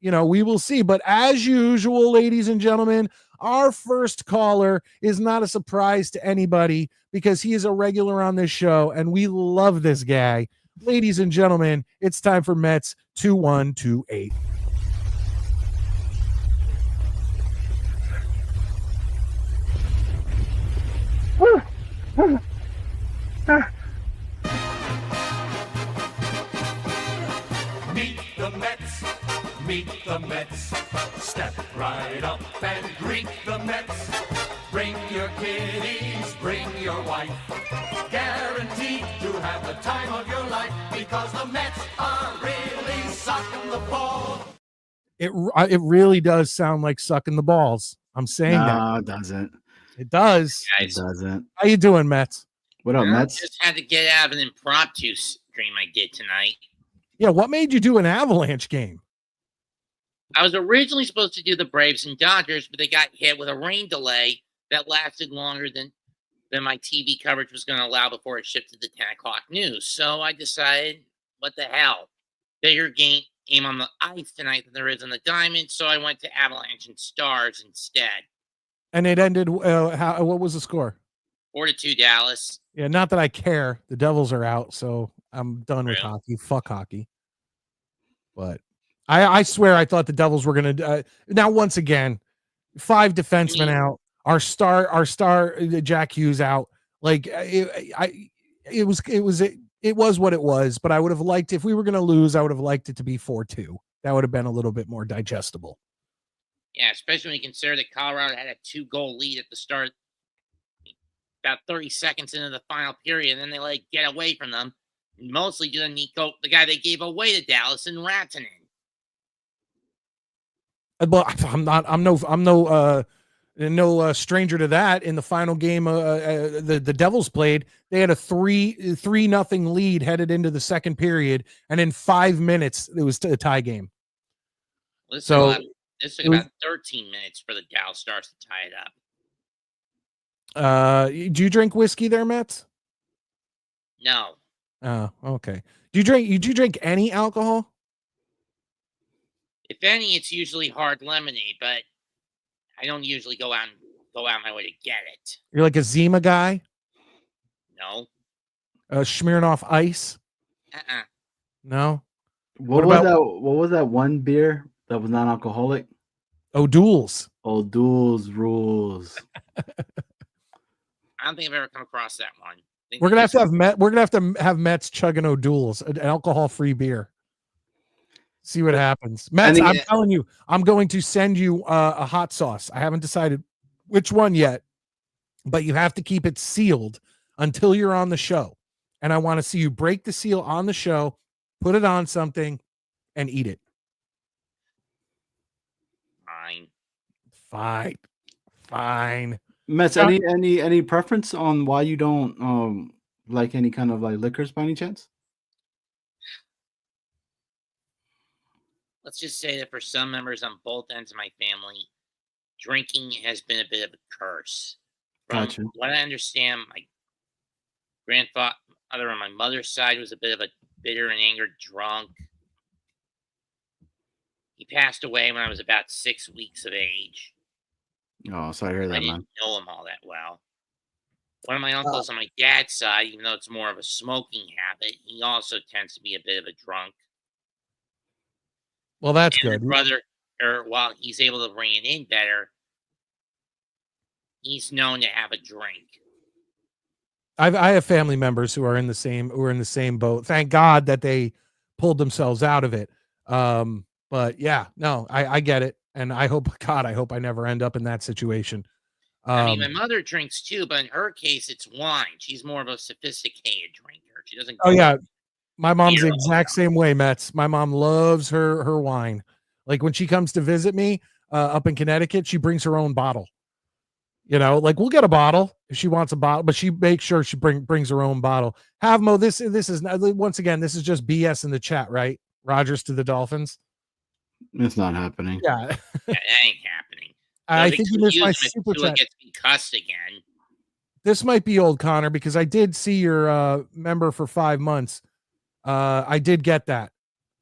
A: we will see. But as usual, ladies and gentlemen, our first caller is not a surprise to anybody because he is a regular on this show and we love this guy. Ladies and gentlemen, it's time for Mets 2128.
I: Meet the Mets, meet the Mets. Step right up and greet the Mets. Bring your kiddies, bring your wife. Guaranteed to have the time of your life because the Mets are really sucking the ball.
A: It really does sound like sucking the balls. I'm saying that.
D: No, it doesn't.
A: It does.
D: It doesn't.
A: How you doing, Mets?
D: What up,
J: I
D: Mets?
J: just had to get out of an impromptu stream I did tonight.
A: Yeah, what made you do an Avalanche game?
J: I was originally supposed to do the Braves and Dodgers, but they got hit with a rain delay that lasted longer than my TV coverage was going to allow before it shifted to 10 o'clock news. So I decided, what the hell? Bigger game on the ice tonight than there is on the diamond, so I went to Avalanche and Stars instead.
A: And it ended, what was the score?
J: 4-2 Dallas.
A: Yeah, not that I care. The Devils are out, so I'm done with hockey. Fuck hockey. But I swear I thought the Devils were going to now once again, 5 defensemen out. Our star Jack Hughes out. Like it was what it was, but I would have liked, if we were going to lose, I would have liked it to be 4-2. That would have been a little bit more digestible.
J: Yeah, especially when you consider that Colorado had a 2-goal lead at the start, about 30 seconds into the final period, and then they get away from them, mostly due to Nico, the guy they gave away to Dallas, and Rantanen.
A: But I'm no stranger to that. In the final game, the Devils played. They had a 3-0 lead headed into the second period, and in 5 minutes it was a tie game.
J: This took about 13 minutes for the Dallas Stars to tie it up.
A: Do you drink whiskey there, Mets?
J: No.
A: Oh, okay. Do you drink any alcohol?
J: If any, it's usually hard lemonade, but I don't usually go out my way to get it.
A: You're like a Zima guy?
J: No.
A: Smearing off ice?
J: Uh-uh.
A: No.
D: What was that? What was that one beer that was non-alcoholic?
A: O'Doul's.
D: O'Doul's rules.
J: I don't think I've ever come across that one.
A: We're gonna have to have Mets chugging O'Doul's, an alcohol-free beer. See what happens. Mets, I'm telling you, I'm going to send you a hot sauce. I haven't decided which one yet, but you have to keep it sealed until you're on the show. And I want to see you break the seal on the show, put it on something, and eat it. Fine.
D: Mets, any preference on why you don't like any kind of like liquors by any chance?
J: Let's just say that for some members on both ends of my family, drinking has been a bit of a curse. From
D: Gotcha.
J: what I understand, my grandfather on my mother's side was a bit of a bitter and angered drunk. He passed away when I was about 6 weeks of age.
D: Oh, sorry to hear that,
J: I didn't
D: man.
J: know him all that well. One of my uncles on my dad's side, even though it's more of a smoking habit, he also tends to be a bit of a drunk.
A: Well, that's
J: And
A: good.
J: my brother, while he's able to bring it in better, he's known to have a drink.
A: I have family members who are in the same boat. Thank God that they pulled themselves out of it. But yeah, no, I get it, and I hope I never end up in that situation.
J: I mean, my mother drinks too, but in her case, it's wine. She's more of a sophisticated drinker. She doesn't.
A: Oh yeah, my mom's the
J: beer
A: exact same way, Mets. My mom loves her wine. Like when she comes to visit me up in Connecticut, she brings her own bottle. You know, like we'll get a bottle if she wants a bottle, but she makes sure she brings her own bottle. Havmo, this is not, once again, this is just BS in the chat, right? Rogers to the Dolphins.
D: It's not happening.
A: Yeah,
J: that ain't happening.
A: I think you missed my
J: If
A: super
J: Tua
A: chat.
J: gets concussed again.
A: This might be old, Connor, because I did see your member for 5 months. I did get that.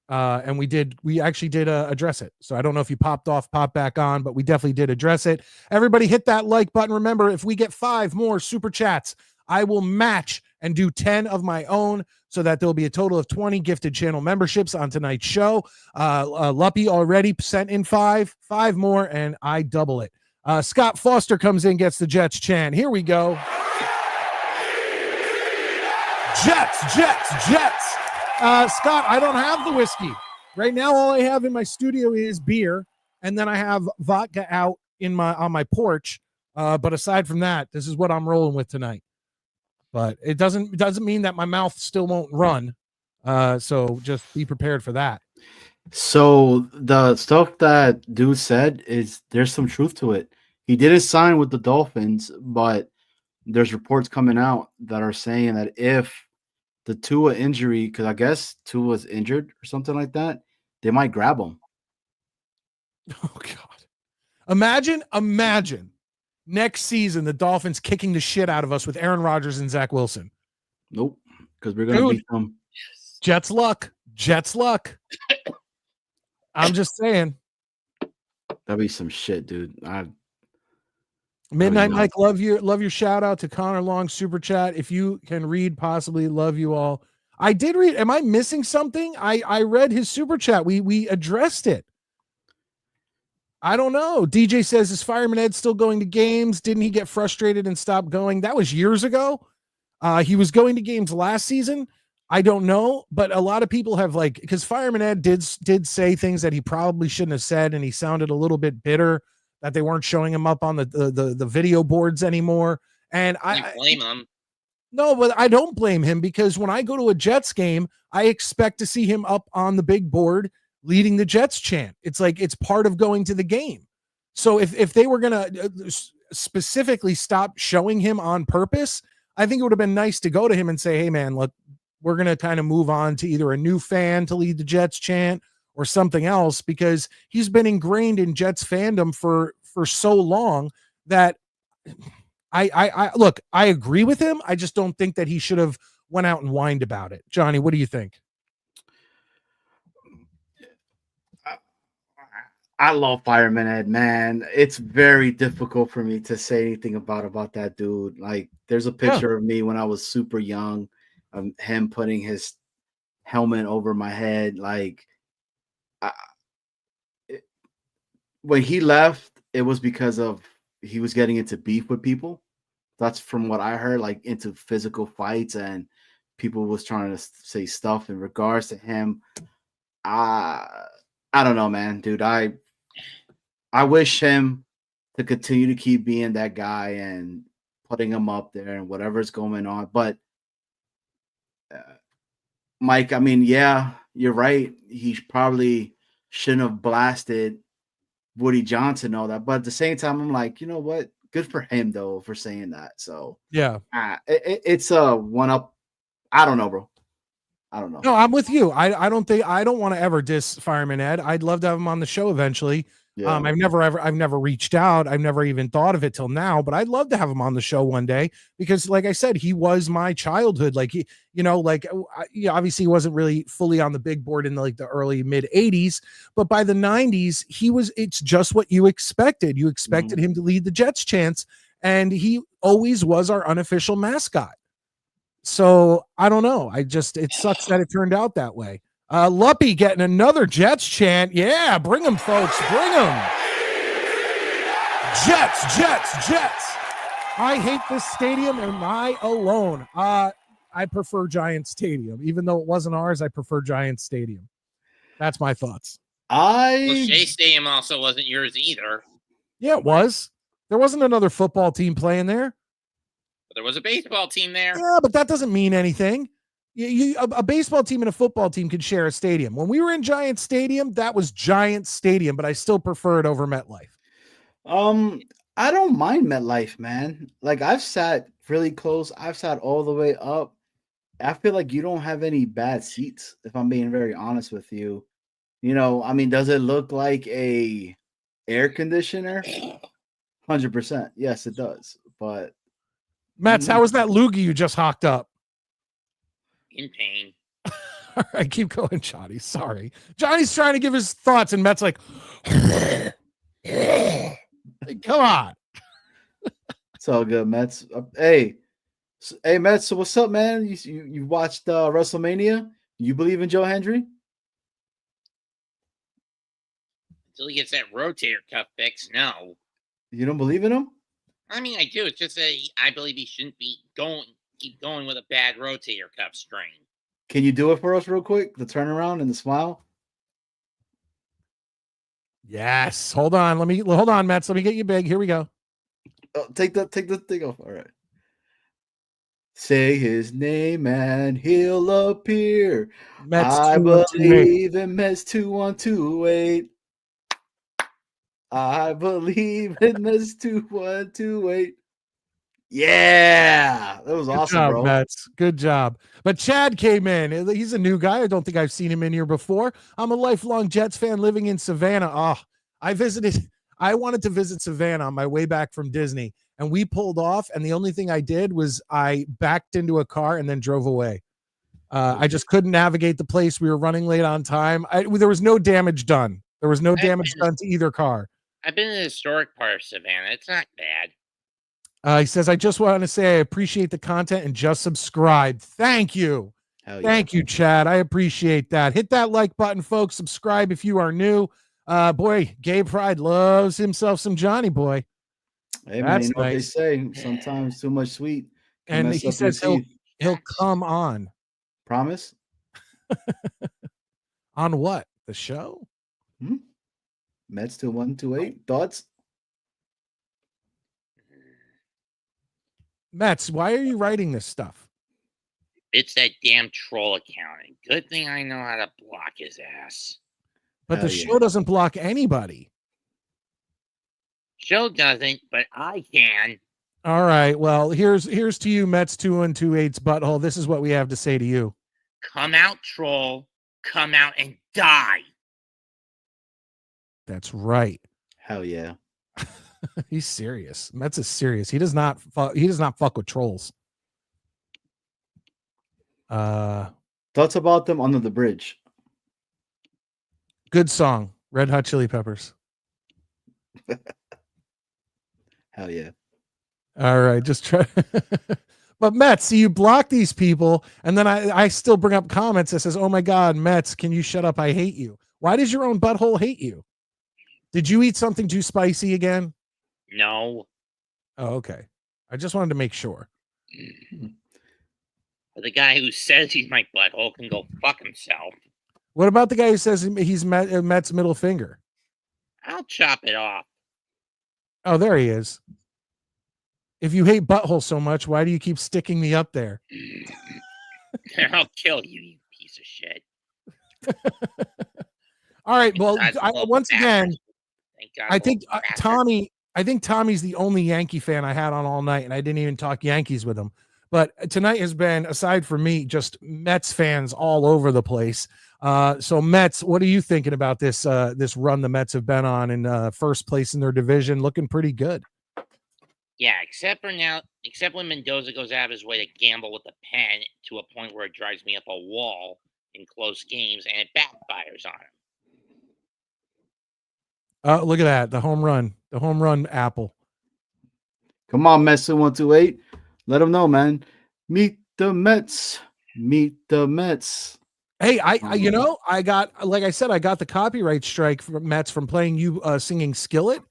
A: And we actually did address it. So I don't know if you popped back on, but we definitely did address it. Everybody hit that like button. Remember, if we get 5 more super chats, I will match and do 10 of my own so that there'll be a total of 20 gifted channel memberships on tonight's show. Luppy already sent in 5 more, and I double it. Scott Foster comes in, gets the Jets chant. Here we go. Jets. Scott, I don't have the whiskey. Right now, all I have in my studio is beer, and then I have vodka out on my porch. But aside from that, this is what I'm rolling with tonight. But it doesn't mean that my mouth still won't run. So just be prepared for that.
D: So the stuff that dude said is there's some truth to it. He didn't sign with the Dolphins, but there's reports coming out that are saying that if the Tua injury, because I guess Tua's injured or something like that, they might grab him.
A: Oh God! Imagine next season the Dolphins kicking the shit out of us with Aaron Rodgers and Zach Wilson.
D: Nope, because we're gonna beat them.
A: Jets luck. I'm just saying.
D: That'd be some shit, dude.
A: Midnight Mike, love your shout out to Connor Long super chat. If you can read, possibly love you all. I did read. Am I missing something? I read his super chat. We addressed it. I don't know. DJ says, is Fireman Ed still going to games? Didn't he get frustrated and stop going? That was years ago. He was going to games last season. I don't know, but a lot of people have because Fireman Ed did say things that he probably shouldn't have said, and he sounded a little bit bitter that they weren't showing him up on the video boards anymore. And I
J: blame him.
A: No, but I don't blame him, because when I go to a Jets game, I expect to see him up on the big board leading the Jets chant. It's like it's part of going to the game. So if they were going to specifically stop showing him on purpose, I think it would have been nice to go to him and say, hey, man, look, we're going to kind of move on to either a new fan to lead the Jets chant or something else, because he's been ingrained in Jets fandom for so long that I look, I agree with him. I just don't think that he should have went out and whined about it. Johnny, what do you think?
D: I love Fireman Ed, man. It's very difficult for me to say anything about that dude. Like, there's a picture of me when I was super young, him putting his helmet over my head. Like, when he left, it was because of he was getting into beef with people. That's from what I heard, like into physical fights, and people was trying to say stuff in regards to him. I don't know, man, dude. I wish him to continue to keep being that guy and putting him up there and whatever's going on. But Mike, I mean, yeah, you're right. He probably shouldn't have blasted Woody Johnson, all that. But at the same time, I'm like, you know what? Good for him though for saying that. So
A: Yeah.
D: it's a one up. I don't know, bro. I don't know.
A: No, I'm with you. I don't want to ever diss Fireman Ed. I'd love to have him on the show eventually.
D: Yeah.
A: I've never reached out. I've never even thought of it till now, but I'd love to have him on the show one day because, like I said, he was my childhood. Like obviously he wasn't really fully on the big board in the early mid '80s, but by the '90s he was. It's just what you expected. You expected him to lead the Jets chants, and he always was our unofficial mascot. So I don't know. It sucks that it turned out that way. Luppy getting another Jets chant. Yeah, bring them, folks. Bring them. Jets, Jets, Jets. I hate this stadium. Am I alone? I prefer Giant Stadium. Even though it wasn't ours, I prefer Giant Stadium. That's my thoughts.
J: Well, Shea Stadium also wasn't yours either.
A: Yeah, it was. There wasn't another football team playing there.
J: But there was a baseball team there.
A: Yeah, but that doesn't mean anything. A baseball team and a football team could share a stadium. When we were in Giant Stadium, that was Giant Stadium, but I still prefer it over MetLife.
D: I don't mind MetLife, man. Like, I've sat really close. I've sat all the way up. I feel like you don't have any bad seats, if I'm being very honest with you. You know, I mean, does it look like a air conditioner? 100%. Yes, it does. But
A: Mets, how was that loogie you just hocked up?
J: In pain.
A: All right, keep going, Johnny. Sorry. Johnny's trying to give his thoughts, and Met's like, come on.
D: It's all good, Mets. Hey, Mets. So what's up, man? You watched WrestleMania? You believe in Joe Hendry?
J: Until he gets that rotator cuff fixed, no.
D: You don't believe in him?
J: I mean, I do. It's just that I believe he shouldn't keep going with a bad rotator cuff strain.
D: Can you do it for us real quick? The turnaround and the smile?
A: Yes. Hold on, Mets. Let me get you big. Here we go.
D: Oh, take the thing off. All right. Say his name and he'll appear.
A: Mets
D: I believe in Mets 2128. I believe in Mets 2128. Yeah, that was awesome,
A: job,
D: bro.
A: Mets. Good job. But Chad came in. He's a new guy. I don't think I've seen him in here before. I'm a lifelong Jets fan living in Savannah. I wanted to visit Savannah on my way back from Disney, and we pulled off, and the only thing I did was I backed into a car and then drove away. I just couldn't navigate the place. We were running late on time. There was no damage done. There was no damage done to either car.
J: I've been in the historic part of Savannah. It's not bad.
A: He says, I just want to say I appreciate the content and just subscribe. Thank you. Thank you, Chad. I appreciate that. Hit that like button, folks. Subscribe if you are new. Boy, Gay Pride loves himself some Johnny Boy.
D: Hey, man, you know what they say. Sometimes too much sweet.
A: And he says he'll come on.
D: Promise?
A: On what? The show?
D: Mets 2128. Thoughts?
A: Mets, why are you writing this stuff?
J: It's that damn troll accounting. Good thing I know how to block his ass.
A: But the show doesn't block anybody.
J: Show doesn't, but I can.
A: All right. Well, here's to you, Mets 2128's butthole. This is what we have to say to you.
J: Come out, troll. Come out and die.
A: That's right.
D: Hell yeah.
A: He's serious. Mets is serious. He does not fuck with trolls.
D: Thoughts about them under the bridge?
A: Good song. Red Hot Chili Peppers.
D: Hell yeah.
A: All right. Just try. But Mets, see, you block these people, and then I still bring up comments that says, "Oh my God, Mets, can you shut up? I hate you." Why does your own butthole hate you? Did you eat something too spicy again?
J: No.
A: Oh, okay. I just wanted to make sure.
J: But the guy who says he's my butthole can go fuck himself.
A: What about the guy who says he's Mets middle finger?
J: I'll chop it off.
A: Oh, there he is. If you hate butthole so much, why do you keep sticking me up there?
J: I'll kill you, you piece of shit.
A: All right. Well, once again, I think Tommy's the only Yankee fan I had on all night, and I didn't even talk Yankees with him. But tonight has been, aside from me, just Mets fans all over the place. So Mets, what are you thinking about this run the Mets have been on in first place in their division, looking pretty good?
J: Yeah, except when Mendoza goes out of his way to gamble with a pen to a point where it drives me up a wall in close games, and it backfires on him.
A: Look at that, the home run apple.
D: Come on, Mets 128. Let them know, man. Meet the Mets. Meet the Mets.
A: Hey, I got, like I said, I got the copyright strike from Mets from playing you singing Skillet,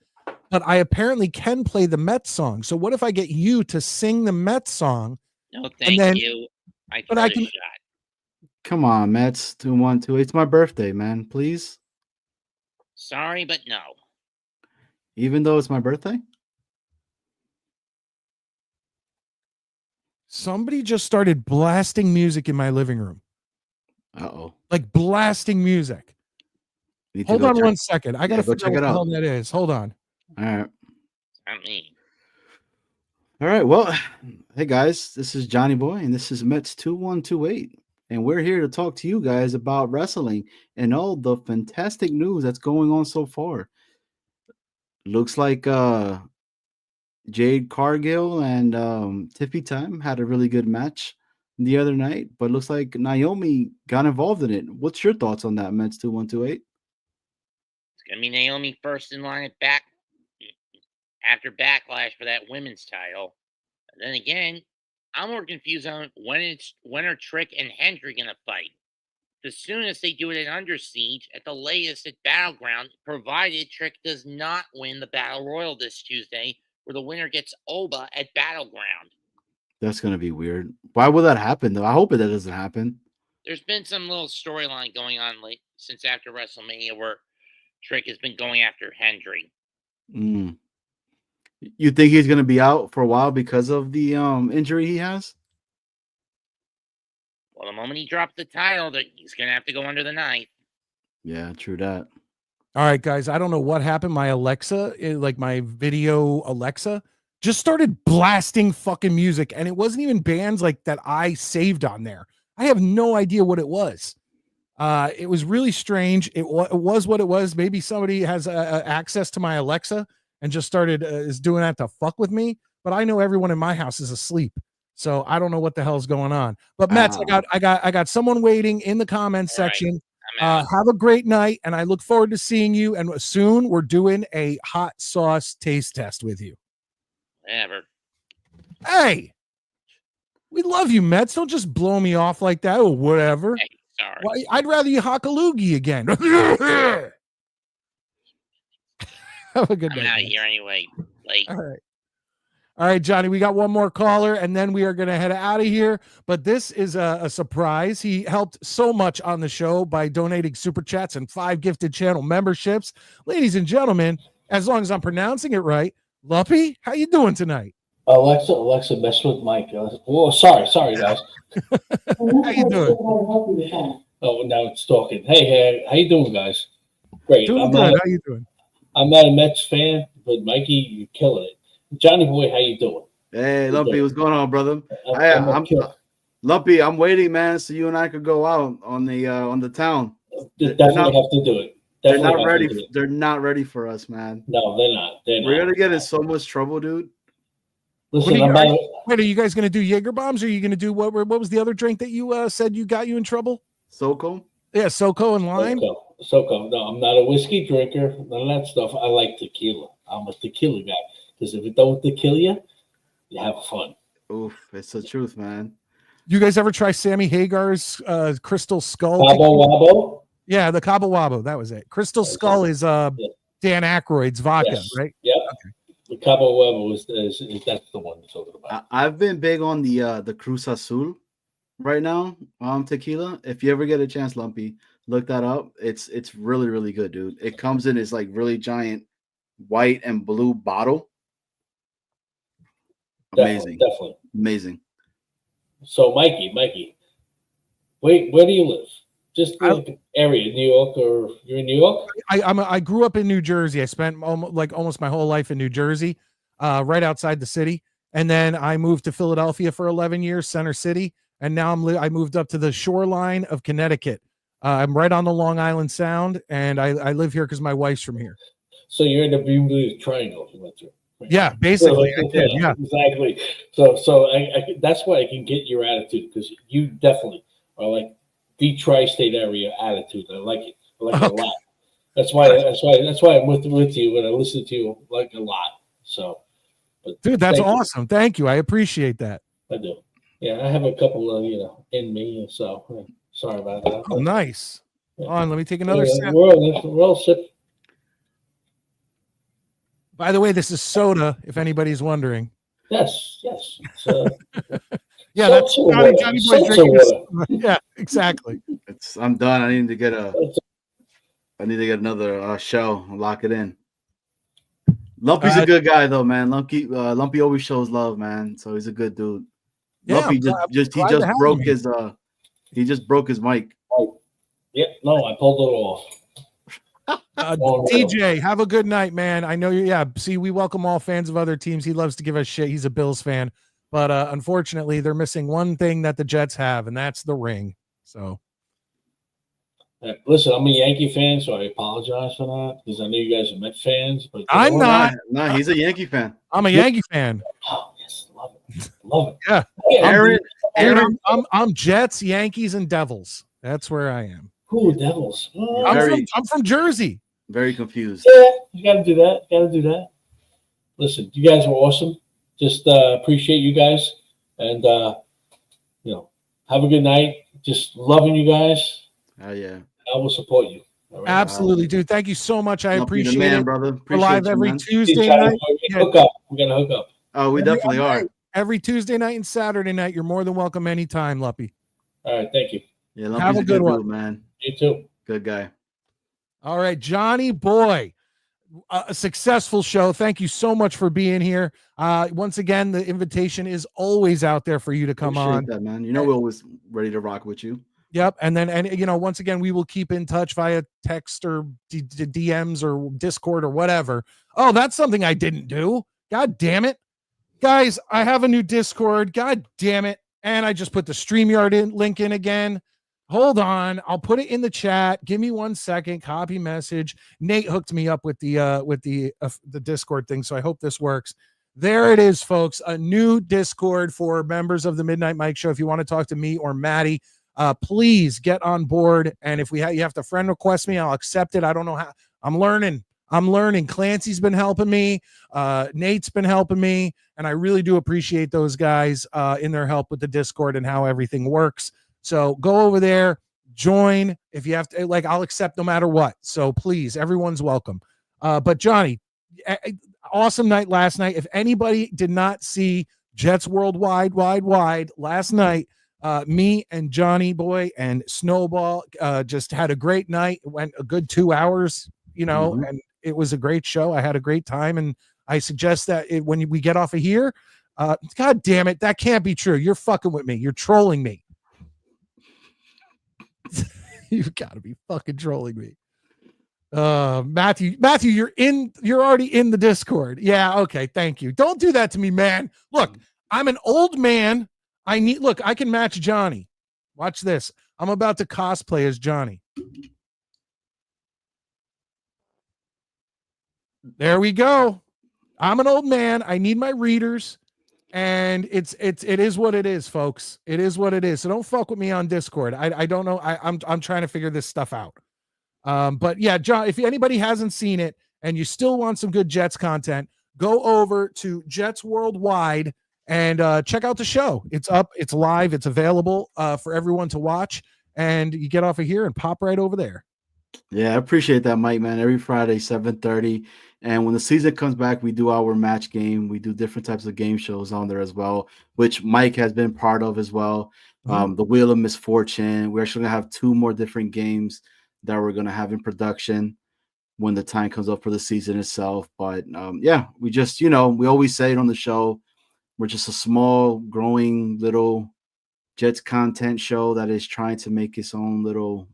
A: but I apparently can play the Mets song. So what if I get you to sing the Mets song?
J: No, thank you. I can. Shot.
D: Come on, Mets 2128. It's my birthday, man. Please.
J: Sorry, but no.
D: Even though it's my birthday?
A: Somebody just started blasting music in my living room.
D: Uh-oh.
A: Like blasting music. Hold on 1 second. I got to figure out what the hell that is. Hold on.
D: All right.
J: Not me.
D: All right. Well, hey, guys. This is Johnny Boy, and this is Mets 2128. And we're here to talk to you guys about wrestling and all the fantastic news that's going on so far. Looks like Jade Cargill and Tiffy Time had a really good match the other night, but looks like Naomi got involved in it. What's your thoughts on that, Mets 2128?
J: It's gonna be Naomi first in line after Backlash for that women's title. And then again, I'm more confused on when are Trick and Hendry gonna fight. The soonest they do it at Under Siege, at the latest at Battleground, provided Trick does not win the Battle Royal this Tuesday, where the winner gets Oba at Battleground.
D: That's going to be weird. Why would that happen, though? I hope that doesn't happen.
J: There's been some little storyline going on since after WrestleMania where Trick has been going after Hendry.
D: Mm. You think he's going to be out for a while because of the injury he has?
J: Well, the moment he drops the title, he's going to have to go under the knife.
D: Yeah, true that.
A: All right, guys. I don't know what happened. My Alexa, like my video Alexa, just started blasting fucking music, and it wasn't even bands like that I saved on there. I have no idea what it was. It was really strange. It was what it was. Maybe somebody has access to my Alexa and just started is doing that to fuck with me. But I know everyone in my house is asleep, so I don't know what the hell's going on. But Mets, I got someone waiting in the comments section. Have a great night, and I look forward to seeing you. And soon we're doing a hot sauce taste test with you.
J: Whatever.
A: Hey, we love you, Mets. Don't just blow me off like that or whatever.
J: Hey, sorry.
A: Well, I'd rather you hock a loogie again. Have a good night.
J: I'm out of here anyway. Late.
A: All right, Johnny, we got one more caller, and then we are going to head out of here. But this is a surprise. He helped so much on the show by donating super chats and 5 gifted channel memberships. Ladies and gentlemen, as long as I'm pronouncing it right, Luppy, how you doing tonight?
K: Alexa messed with Mike. Oh, sorry, guys.
A: How you doing?
K: Oh, now it's talking. Hey, how you doing, guys? Great.
A: Doing good. How you doing?
K: I'm not a Mets fan, but Mikey, you're killing it. Johnny Boy, how you doing?
D: Hey, Lumpy, what's going on, brother? I'm Lumpy. I'm waiting, man, so you and I could go out on the town.
K: Definitely have to do it.
D: They're not ready. They're not ready for us, man.
K: No, they're not.
D: We're gonna get in so much trouble, dude.
K: Listen,
A: wait, are you guys gonna do Jaeger bombs? Or are you gonna do what was the other drink that you said you got you in trouble?
D: SoCo.
A: Yeah, SoCo and lime.
K: SoCo. No, I'm not a whiskey drinker. None of that stuff. I like tequila. I'm a tequila guy because if it don't tequila you, have fun.
D: Oof, it's the truth, man.
A: You guys ever try Sammy Hagar's Crystal Skull?
K: Cabo Wabo?
A: Yeah, the Cabo Wabo. That was it. Crystal Skull is Dan Aykroyd's vodka,
K: Yes.
A: right?
K: Yep.
A: Okay.
K: The Cabo Wabo is that's the one you're talking about.
D: I've been big on the Cruz Azul right now. Tequila. If you ever get a chance, Lumpy, look that up. It's really, really good, dude. It comes in this like really giant white and blue bottle. Amazing.
K: Definitely.
D: Amazing.
K: So Mikey, where do you live? Just the area, New York, or you're in New York?
A: I grew up in New Jersey. I spent almost my whole life in New Jersey, right outside the city, and then I moved to Philadelphia for 11 years, Center City, and now I moved up to the shoreline of Connecticut. I'm right on the Long Island Sound, and I live here because my wife's from here.
K: So you're in the Bermuda Triangle. You went through. Right?
A: Yeah, basically, I did. Yeah,
K: exactly. So I that's why I can get your attitude, because you definitely are like the tri-state area attitude. I like it. I like it a lot. That's why I'm with you, and I listen to you like a lot. So,
A: dude, that's awesome. Thank you. I appreciate that.
K: I do. Yeah, I have a couple of in me, so sorry about that.
A: Oh, nice. Hold on, let me take another sip.
K: We're all sip.
A: By the way, this is soda, if anybody's wondering.
K: Yes.
A: Yeah, that's Johnny Boy's drinking. Yeah, exactly.
D: I'm done. I need to get another shell and lock it in. Lumpy's a good guy though, man. Lumpy always shows love, man. So he's a good dude.
A: Yeah,
D: Lumpy just broke his mic.
K: Yep. No, I pulled it off.
A: DJ, have a good night, man. I know you. Yeah, see, we welcome all fans of other teams. He loves to give us shit. He's a Bills fan, but unfortunately, they're missing one thing that the Jets have, and that's the ring. So,
K: listen, I'm a Yankee fan, so I apologize for that, because I know you guys are Met fans. But
A: I'm not.
D: No, he's a Yankee fan.
A: I'm a Yankee fan.
K: Oh yes, love it.
A: Yeah,
D: Aaron.
A: I'm Jets, Yankees, and Devils. That's where I am.
K: Who Devils?
A: I'm from Jersey.
D: Very confused.
K: Yeah, you got to do that. Listen, you guys are awesome. Just appreciate you guys, and have a good night. Just loving you guys.
D: Oh yeah.
K: I will support you.
A: Right? Absolutely, dude. Thank you so much. I appreciate it,
D: brother.
A: We're live every Tuesday
K: night. Hook up. We're gonna hook up.
D: Oh, we definitely are.
A: Every Tuesday night and Saturday night. You're more than welcome anytime, Luppy.
K: All right, thank you.
D: Yeah, Lumpy's have a good one, man.
K: You too.
D: Good guy.
A: All right, Johnny Boy. A successful show. Thank you so much for being here. Once again, the invitation is always out there for you to come on.
D: That, man. You know, we're always ready to rock with you.
A: Yep. And once again, we will keep in touch via text or DMs or Discord or whatever. Oh, that's something I didn't do. God damn it. Guys, I have a new Discord. God damn it. And I just put the StreamYard link in again. Hold on, I'll put it in the chat. Give me 1 second. Copy message. Nate hooked me up with the Discord thing, so I hope this works. There it is, folks. A new Discord for members of the Midnight Mike Show. If you want to talk to me or Maddie, please get on board. And if you have to friend request me, I'll accept it. I don't know how. I'm learning. Clancy's been helping me. Nate's been helping me, and I really do appreciate those guys in their help with the Discord and how everything works. So go over there, join. If you have to, I'll accept no matter what. So please, everyone's welcome. But Johnny, awesome night last night. If anybody did not see Jets Worldwide wide last night, me and Johnny Boy and Snowball just had a great night. It went a good 2 hours, and it was a great show. I had a great time, and I suggest that when we get off of here, God damn it, that can't be true. You're fucking with me. You're trolling me. You've got to be fucking trolling me. Matthew, you're already in the Discord. Yeah, okay, thank you. Don't do that to me, man. Look, I'm an old man. I can match Johnny. Watch this. I'm about to cosplay as Johnny. There we go. I'm an old man. I need my readers. And it is what it is, folks. It is what it is. So don't fuck with me on Discord. I don't know. I'm trying to figure this stuff out. But yeah, John, if anybody hasn't seen it and you still want some good Jets content, go over to Jets Worldwide and check out the show. It's up, it's live, it's available for everyone to watch. And you get off of here and pop right over there.
D: Yeah, I appreciate that, Mike, man. Every Friday, 7:30. And when the season comes back, we do our match game. We do different types of game shows on there as well, which Mike has been part of as well. The Wheel of Misfortune. We're actually gonna have 2 more different games that we're gonna have in production when the time comes up for the season itself. But yeah, we just, we always say it on the show. We're just a small, growing little Jets content show that is trying to make its own little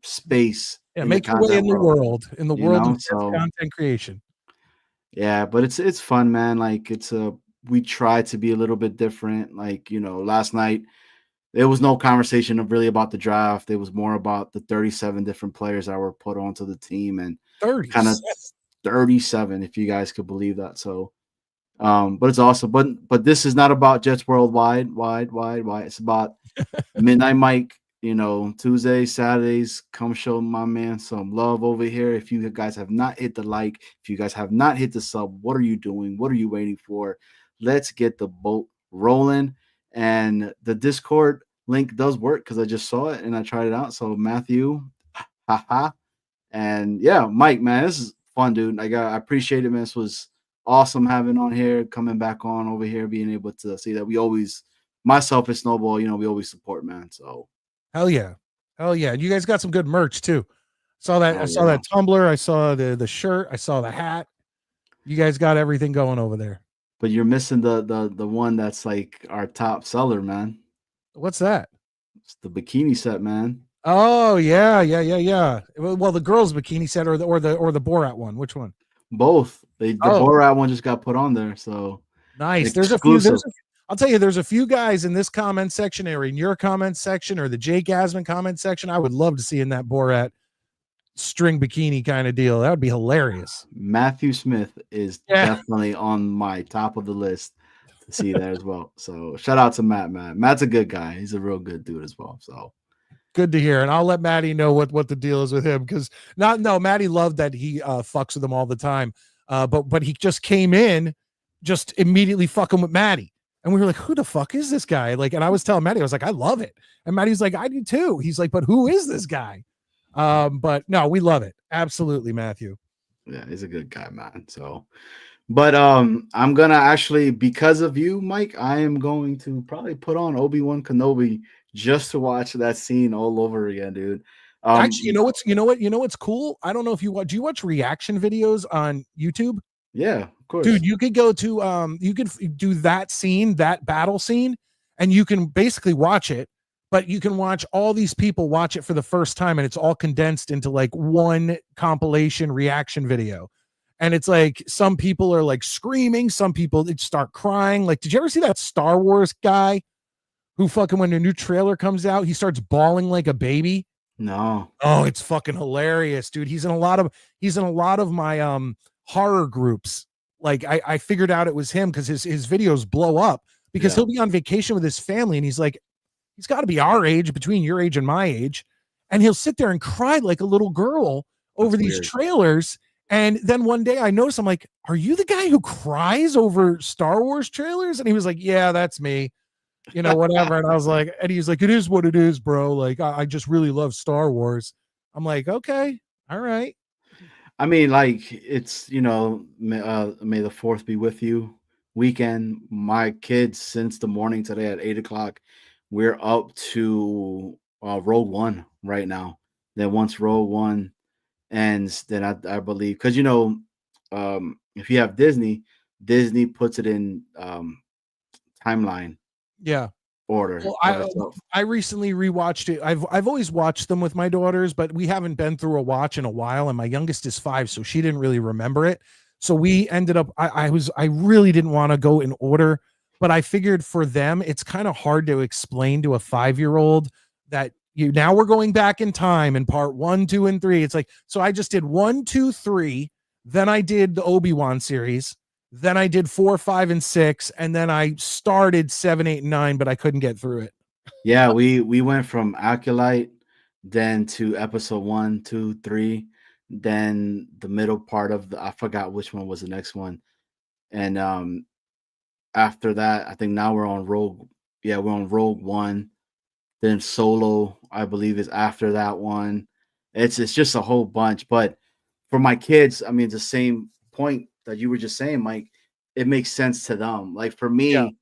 D: space.
A: Yeah, make your way in the world of Jets content creation.
D: Yeah, but it's fun, man. Like we try to be a little bit different. Like, last night there was no conversation of really about the draft. It was more about the 37 different players that were put onto the team, and 37, if you guys could believe that. So but it's awesome. But this is not about Jets Worldwide. It's about Midnight Mike. Tuesdays, Saturdays, come show my man some love over here. If you guys have not hit the like, if you guys have not hit the sub, what are you doing? What are you waiting for? Let's get the boat rolling. And the Discord link does work because I just saw it and I tried it out. So Matthew, haha. And yeah, Mike, man, this is fun, dude. I appreciate it, man. This was awesome having on here, coming back on over here, being able to see that we always, myself and Snowball, we always support, man. So
A: hell yeah. And you guys got some good merch too. I saw that tumbler, I saw the shirt, I saw the hat. You guys got everything going over there.
D: But you're missing the one that's like our top seller, man.
A: What's that?
D: It's the bikini set, man.
A: Oh yeah. Well, the girls' bikini set or the Borat one. Which one?
D: Both. The Borat one just got put on there. So
A: nice. I'll tell you, there's a few guys in this comment section or in your comment section or the Jake Asman comment section I would love to see in that Borat string bikini kind of deal. That would be hilarious.
D: Matthew Smith is definitely on my top of the list to see that as well. So shout out to Matt, man. Matt's a good guy. He's a real good dude as well. So
A: good to hear. And I'll let Maddie know what the deal is with him because Maddie loved that he fucks with him all the time. But he just came in just immediately fucking with Maddie. And we were like, who the fuck is this guy? Like, and I was telling Maddie, I was like, I love it. And Maddie's like, I do too. He's like, but who is this guy? But no, we love it. Absolutely, Matthew.
D: Yeah, he's a good guy, man. So, but I'm gonna actually, because of you, Mike, I am going to probably put on Obi-Wan Kenobi just to watch that scene all over again, dude.
A: Actually, you know what's cool? I don't know if do you watch reaction videos on YouTube?
D: Yeah, of course.
A: Dude, you could go to you could do that scene, that battle scene, and you can basically watch it, but you can watch all these people watch it for the first time, and it's all condensed into like one compilation reaction video. And it's like some people are like screaming, some people start crying. Like, did you ever see that Star Wars guy who fucking when a new trailer comes out, he starts bawling like a baby?
D: No.
A: Oh, it's fucking hilarious, dude. He's in a lot of my horror groups. Like I figured out it was him because his videos blow up because he'll be on vacation with his family and he's like, he's got to be our age, between your age and my age, and he'll sit there and cry like a little girl over these trailers. And then one day I noticed, I'm like, are you the guy who cries over Star Wars trailers? And he was like, yeah, that's me. Whatever. And I was like, and he's like, it is what it is, bro. Like, I just really love Star Wars. I'm like, okay, all right.
D: I mean, like, it's, may the 4th be with you weekend. My kids, since the morning today at 8:00, we're up to Rogue One right now. Then once Rogue One ends, then I believe, because, if you have Disney puts it in timeline.
A: Yeah.
D: Order.
A: Well, I recently rewatched it. I've always watched them with my daughters, but we haven't been through a watch in a while. And my youngest is 5, so she didn't really remember it. So we ended up. I really didn't want to go in order, but I figured for them it's kind of hard to explain to a 5-year-old that now we're going back in time in part 1, 2, and 3. It's like, so I just did 1, 2, 3. Then I did the Obi-Wan series. Then I did 4, 5, and 6, and then I started 7, 8, and 9, but I couldn't get through it.
D: Yeah, we went from Acolyte, then to episode 1, 2, 3, then the middle part of I forgot which one was the next one, and after that, I think now we're on Rogue. Yeah, we're on Rogue One. Then Solo, I believe, is after that one. It's just a whole bunch. But for my kids, I mean, it's the same point that you were just saying, Mike. It makes sense to them. Like for
A: Yeah.
D: me,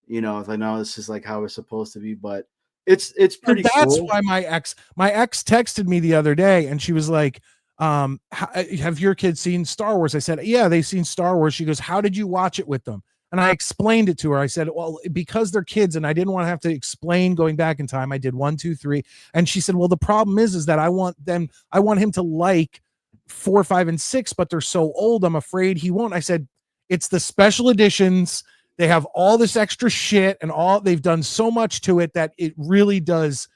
D: you know, it's like no, this is like how it's supposed to be. But it's
A: And
D: pretty
A: that's
D: cool.
A: why my ex texted me the other day, and she was like, have your kids seen Star Wars? I said, yeah, they've seen Star Wars. She goes, how did you watch it with them? And I explained it to her. I said, well, because they're kids and I didn't want to have to explain going back in time. I did 1, 2, 3. And she said, well, the problem is that I want him to like 4, 5, and 6, but they're so old. I'm afraid he won't. I said, it's the special editions. They have all this extra shit and they've done so much to it that it really does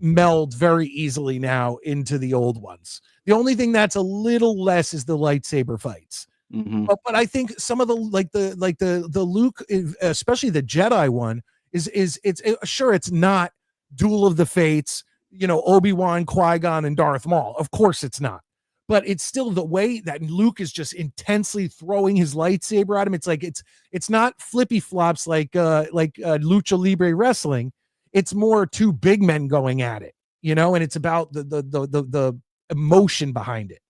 A: meld very easily now into the old ones. The only thing that's a little less is the lightsaber fights.
D: Mm-hmm.
A: But I think some of the Luke, especially the Jedi one, is sure it's not Duel of the Fates, you know, Obi-Wan, Qui-Gon, and Darth Maul. Of course it's not. But it's still the way that Luke is just intensely throwing his lightsaber at him. It's like it's not flippy flops like lucha libre wrestling. It's more two big men going at it, you know, and it's about the emotion behind it.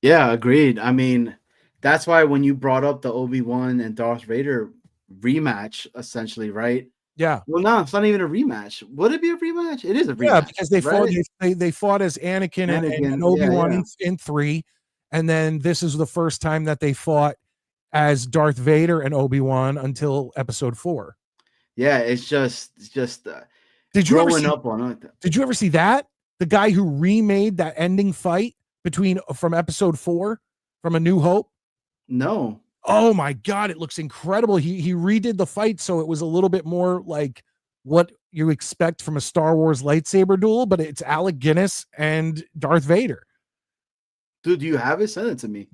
D: Yeah, agreed. I mean, that's why when you brought up the Obi-Wan and Darth Vader rematch, essentially, right?
A: Yeah.
D: Well, no, it's not even a rematch. Would it be a rematch? It is a rematch.
A: Yeah, because they
D: right?
A: fought. They fought as Anakin and Obi-Wan in 3, and then this is the first time that they fought as Darth Vader and Obi-Wan until Episode 4.
D: Yeah, it's just
A: Did you ever
D: growing
A: see,
D: up on it.
A: Did you ever see that? The guy who remade that ending fight from Episode 4 from A New Hope?
D: No.
A: Oh my God, it looks incredible. He redid the fight so it was a little bit more like what you expect from a Star Wars lightsaber duel, but it's Alec Guinness and Darth Vader.
D: Dude, do you have it? Send it to me.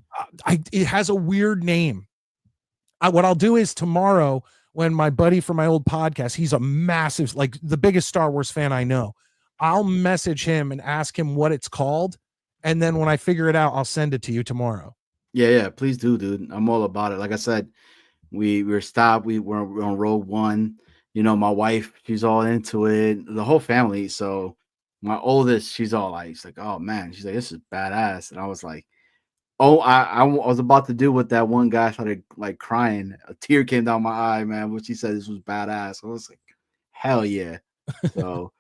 A: It has a weird name. What I'll do is tomorrow, when my buddy from my old podcast, he's a massive, like the biggest Star Wars fan I know, I'll message him and ask him what it's called. And then when I figure it out, I'll send it to you tomorrow.
D: Yeah, please do, dude. I'm all about it. Like I said, we're stopped. We're on Rogue One. You know, my wife, she's all into it. The whole family. So my oldest, she's all like, she's like, oh man, she's like, this is badass. And I was like, oh, I was about to do what that one guy started like crying. A tear came down my eye, man, when she said this was badass. I was like, hell yeah. So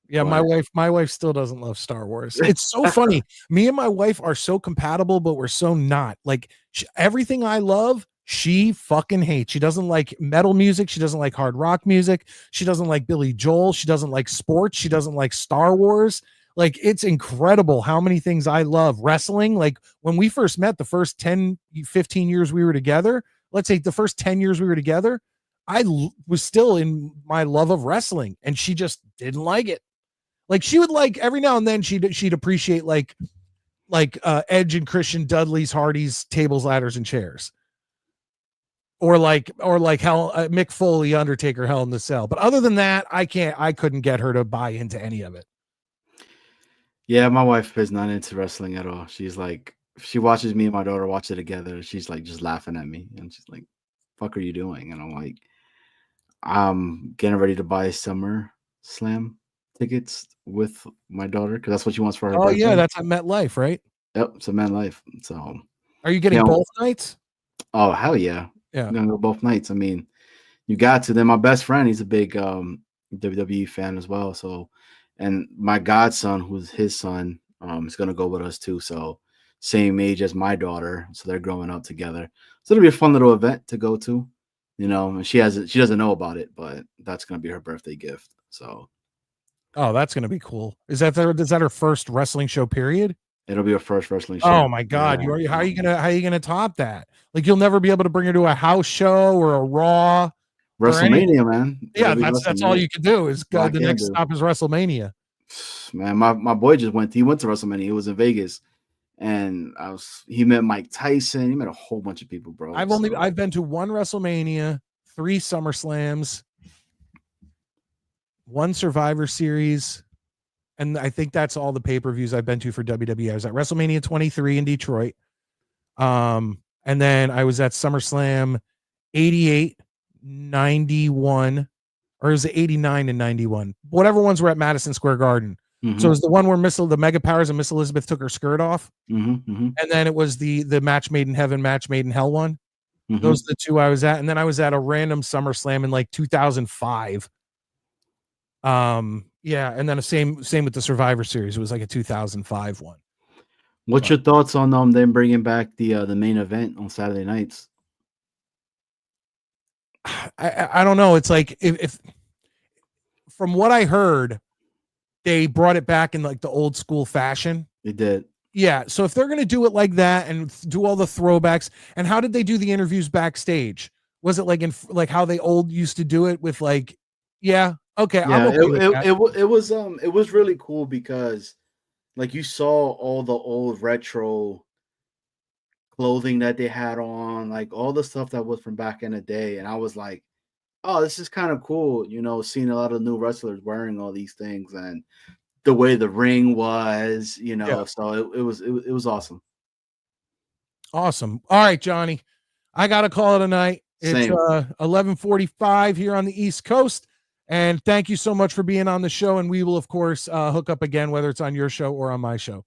A: yeah, my wife still doesn't love Star Wars. It's so funny. Me and my wife are so compatible, but we're so not. Like everything I love, she fucking hates. She doesn't like metal music. She doesn't like hard rock music. She doesn't like Billy Joel. She doesn't like sports. She doesn't like Star Wars. Like it's incredible how many things I love. Wrestling, like when we first met, the first 10, 15 years we were together, let's say the first 10 years we were together, I was still in my love of wrestling and she just didn't like it. Like she would like every now and then she'd appreciate like Edge and Christian Dudley's Hardy's tables, ladders, and chairs. Or like Mick Foley, Undertaker, Hell in the Cell. But other than that, I couldn't get her to buy into any of it.
D: Yeah, my wife is not into wrestling at all. She's like, she watches me and my daughter watch it together. She's like just laughing at me. And she's like, fuck are you doing? And I'm like, I'm getting ready to buy Summer Slam tickets with my daughter because that's what she wants for her birthday.
A: Yeah, that's at MetLife, right?
D: Yep, it's a MetLife. So
A: are you getting both nights?
D: Oh, hell yeah.
A: Yeah.
D: I'm gonna go both nights. I mean, you got to. Then my best friend, he's a big WWE fan as well. So, and my godson, who's his son, is gonna go with us too. So same age as my daughter. So they're growing up together. So it'll be a fun little event to go to. You know, and she doesn't know about it, but that's gonna be her birthday gift. So
A: oh, that's gonna be cool. Is that her first wrestling show period?
D: It'll be her first wrestling show.
A: Oh my God. Yeah. How are you gonna top that? Like you'll never be able to bring her to a house show or a Raw.
D: WrestleMania, man.
A: Yeah, that's all you can do is go. The next stop is WrestleMania.
D: Man, my boy just went to WrestleMania. He was in Vegas. And he met Mike Tyson. He met a whole bunch of people, bro.
A: I've been to one WrestleMania, 3 SummerSlams, 1 Survivor Series, and I think that's all the pay-per-views I've been to for WWE. I was at WrestleMania 23 in Detroit. And then I was at SummerSlam 88 91, or is it 89 and 91? Whatever ones were at Madison Square Garden.
D: Mhm.
A: So it was the one where the Mega Powers and Miss Elizabeth took her skirt off.
D: Mm-hmm.
A: And then it was the match made in heaven, match made in hell one.
D: Mhm.
A: Those are the two I was at. And then I was at a random SummerSlam in like 2005. Yeah, and then same with the Survivor Series. It was like a 2005 one.
D: What's your thoughts on them bringing back the main event on Saturday nights?
A: I don't know. It's like if from what I heard, they brought it back in like the old school fashion.
D: They did.
A: Yeah. So if they're gonna do it like that and do all the throwbacks, and how did they do the interviews backstage? Was it like in like how they used to do it with like, yeah, okay,
D: Yeah,
A: I'm okay with that.
D: it was really cool because like you saw all the old retro clothing that they had on, like all the stuff that was from back in the day, and I was like, oh, this is kind of cool, seeing a lot of new wrestlers wearing all these things and the way the ring was, so it was awesome.
A: Awesome. All right, Johnny, I gotta call it a night. It's 11:45 here on the East Coast. And thank you so much for being on the show. And we will, of course, hook up again, whether it's on your show or on my show.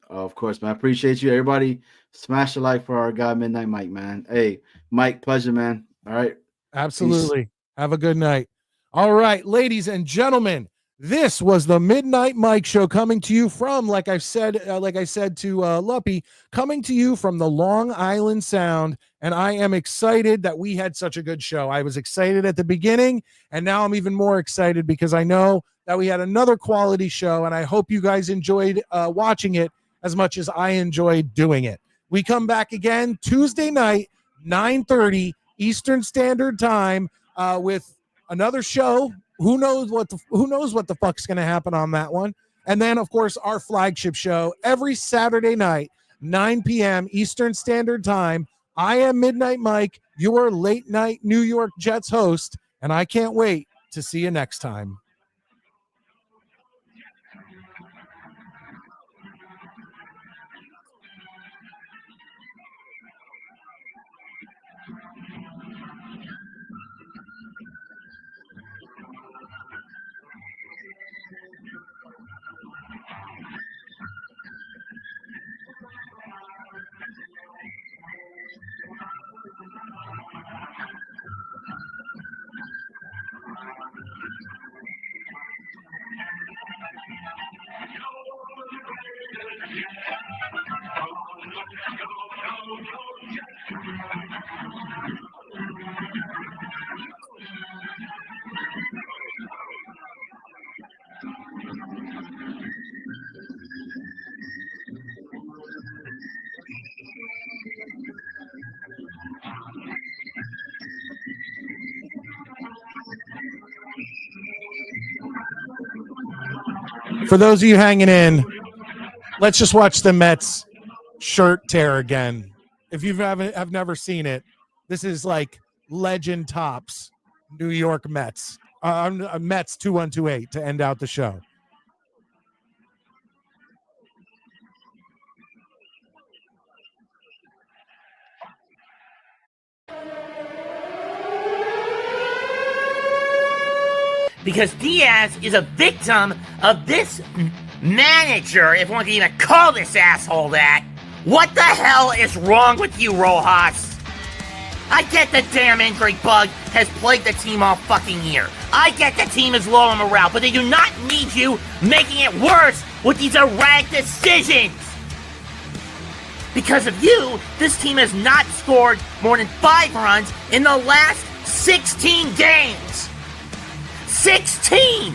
D: Of course, man. I appreciate you. Everybody, smash the like for our guy, Midnight Mike, man. Hey, Mike, pleasure, man. All right.
A: Absolutely. Peace. Have a good night. All right, ladies and gentlemen, this was the Midnight Mike Show coming to you from, like I said to Luppy, coming to you from the Long Island Sound. And I am excited that we had such a good show. I was excited at the beginning, and now I'm even more excited because I know that we had another quality show, and I hope you guys enjoyed watching it as much as I enjoyed doing it. We come back again Tuesday night, 9:30 Eastern Standard Time, with another show. Who knows what the fuck's going to happen on that one? And then, of course, our flagship show every Saturday night, 9 p.m. Eastern Standard Time. I am Midnight Mike, your late night New York Jets host, and I can't wait to see you next time. For those of you hanging in, let's just watch the Mets shirt tear again. If you have never seen it, this is like legend tops New York Mets. Mets 2128 to end out the show.
J: Because Diaz is a victim of this manager, if one can even call this asshole that. What the hell is wrong with you, Rojas? I get the damn injury bug has plagued the team all fucking year. I get the team is low on morale, but they do not need you making it worse with these erratic decisions. Because of you, this team has not scored more than 5 runs in the last 16 games. 16!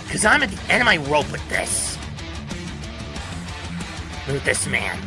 J: Because I'm at the end of my rope with this. Look at this man.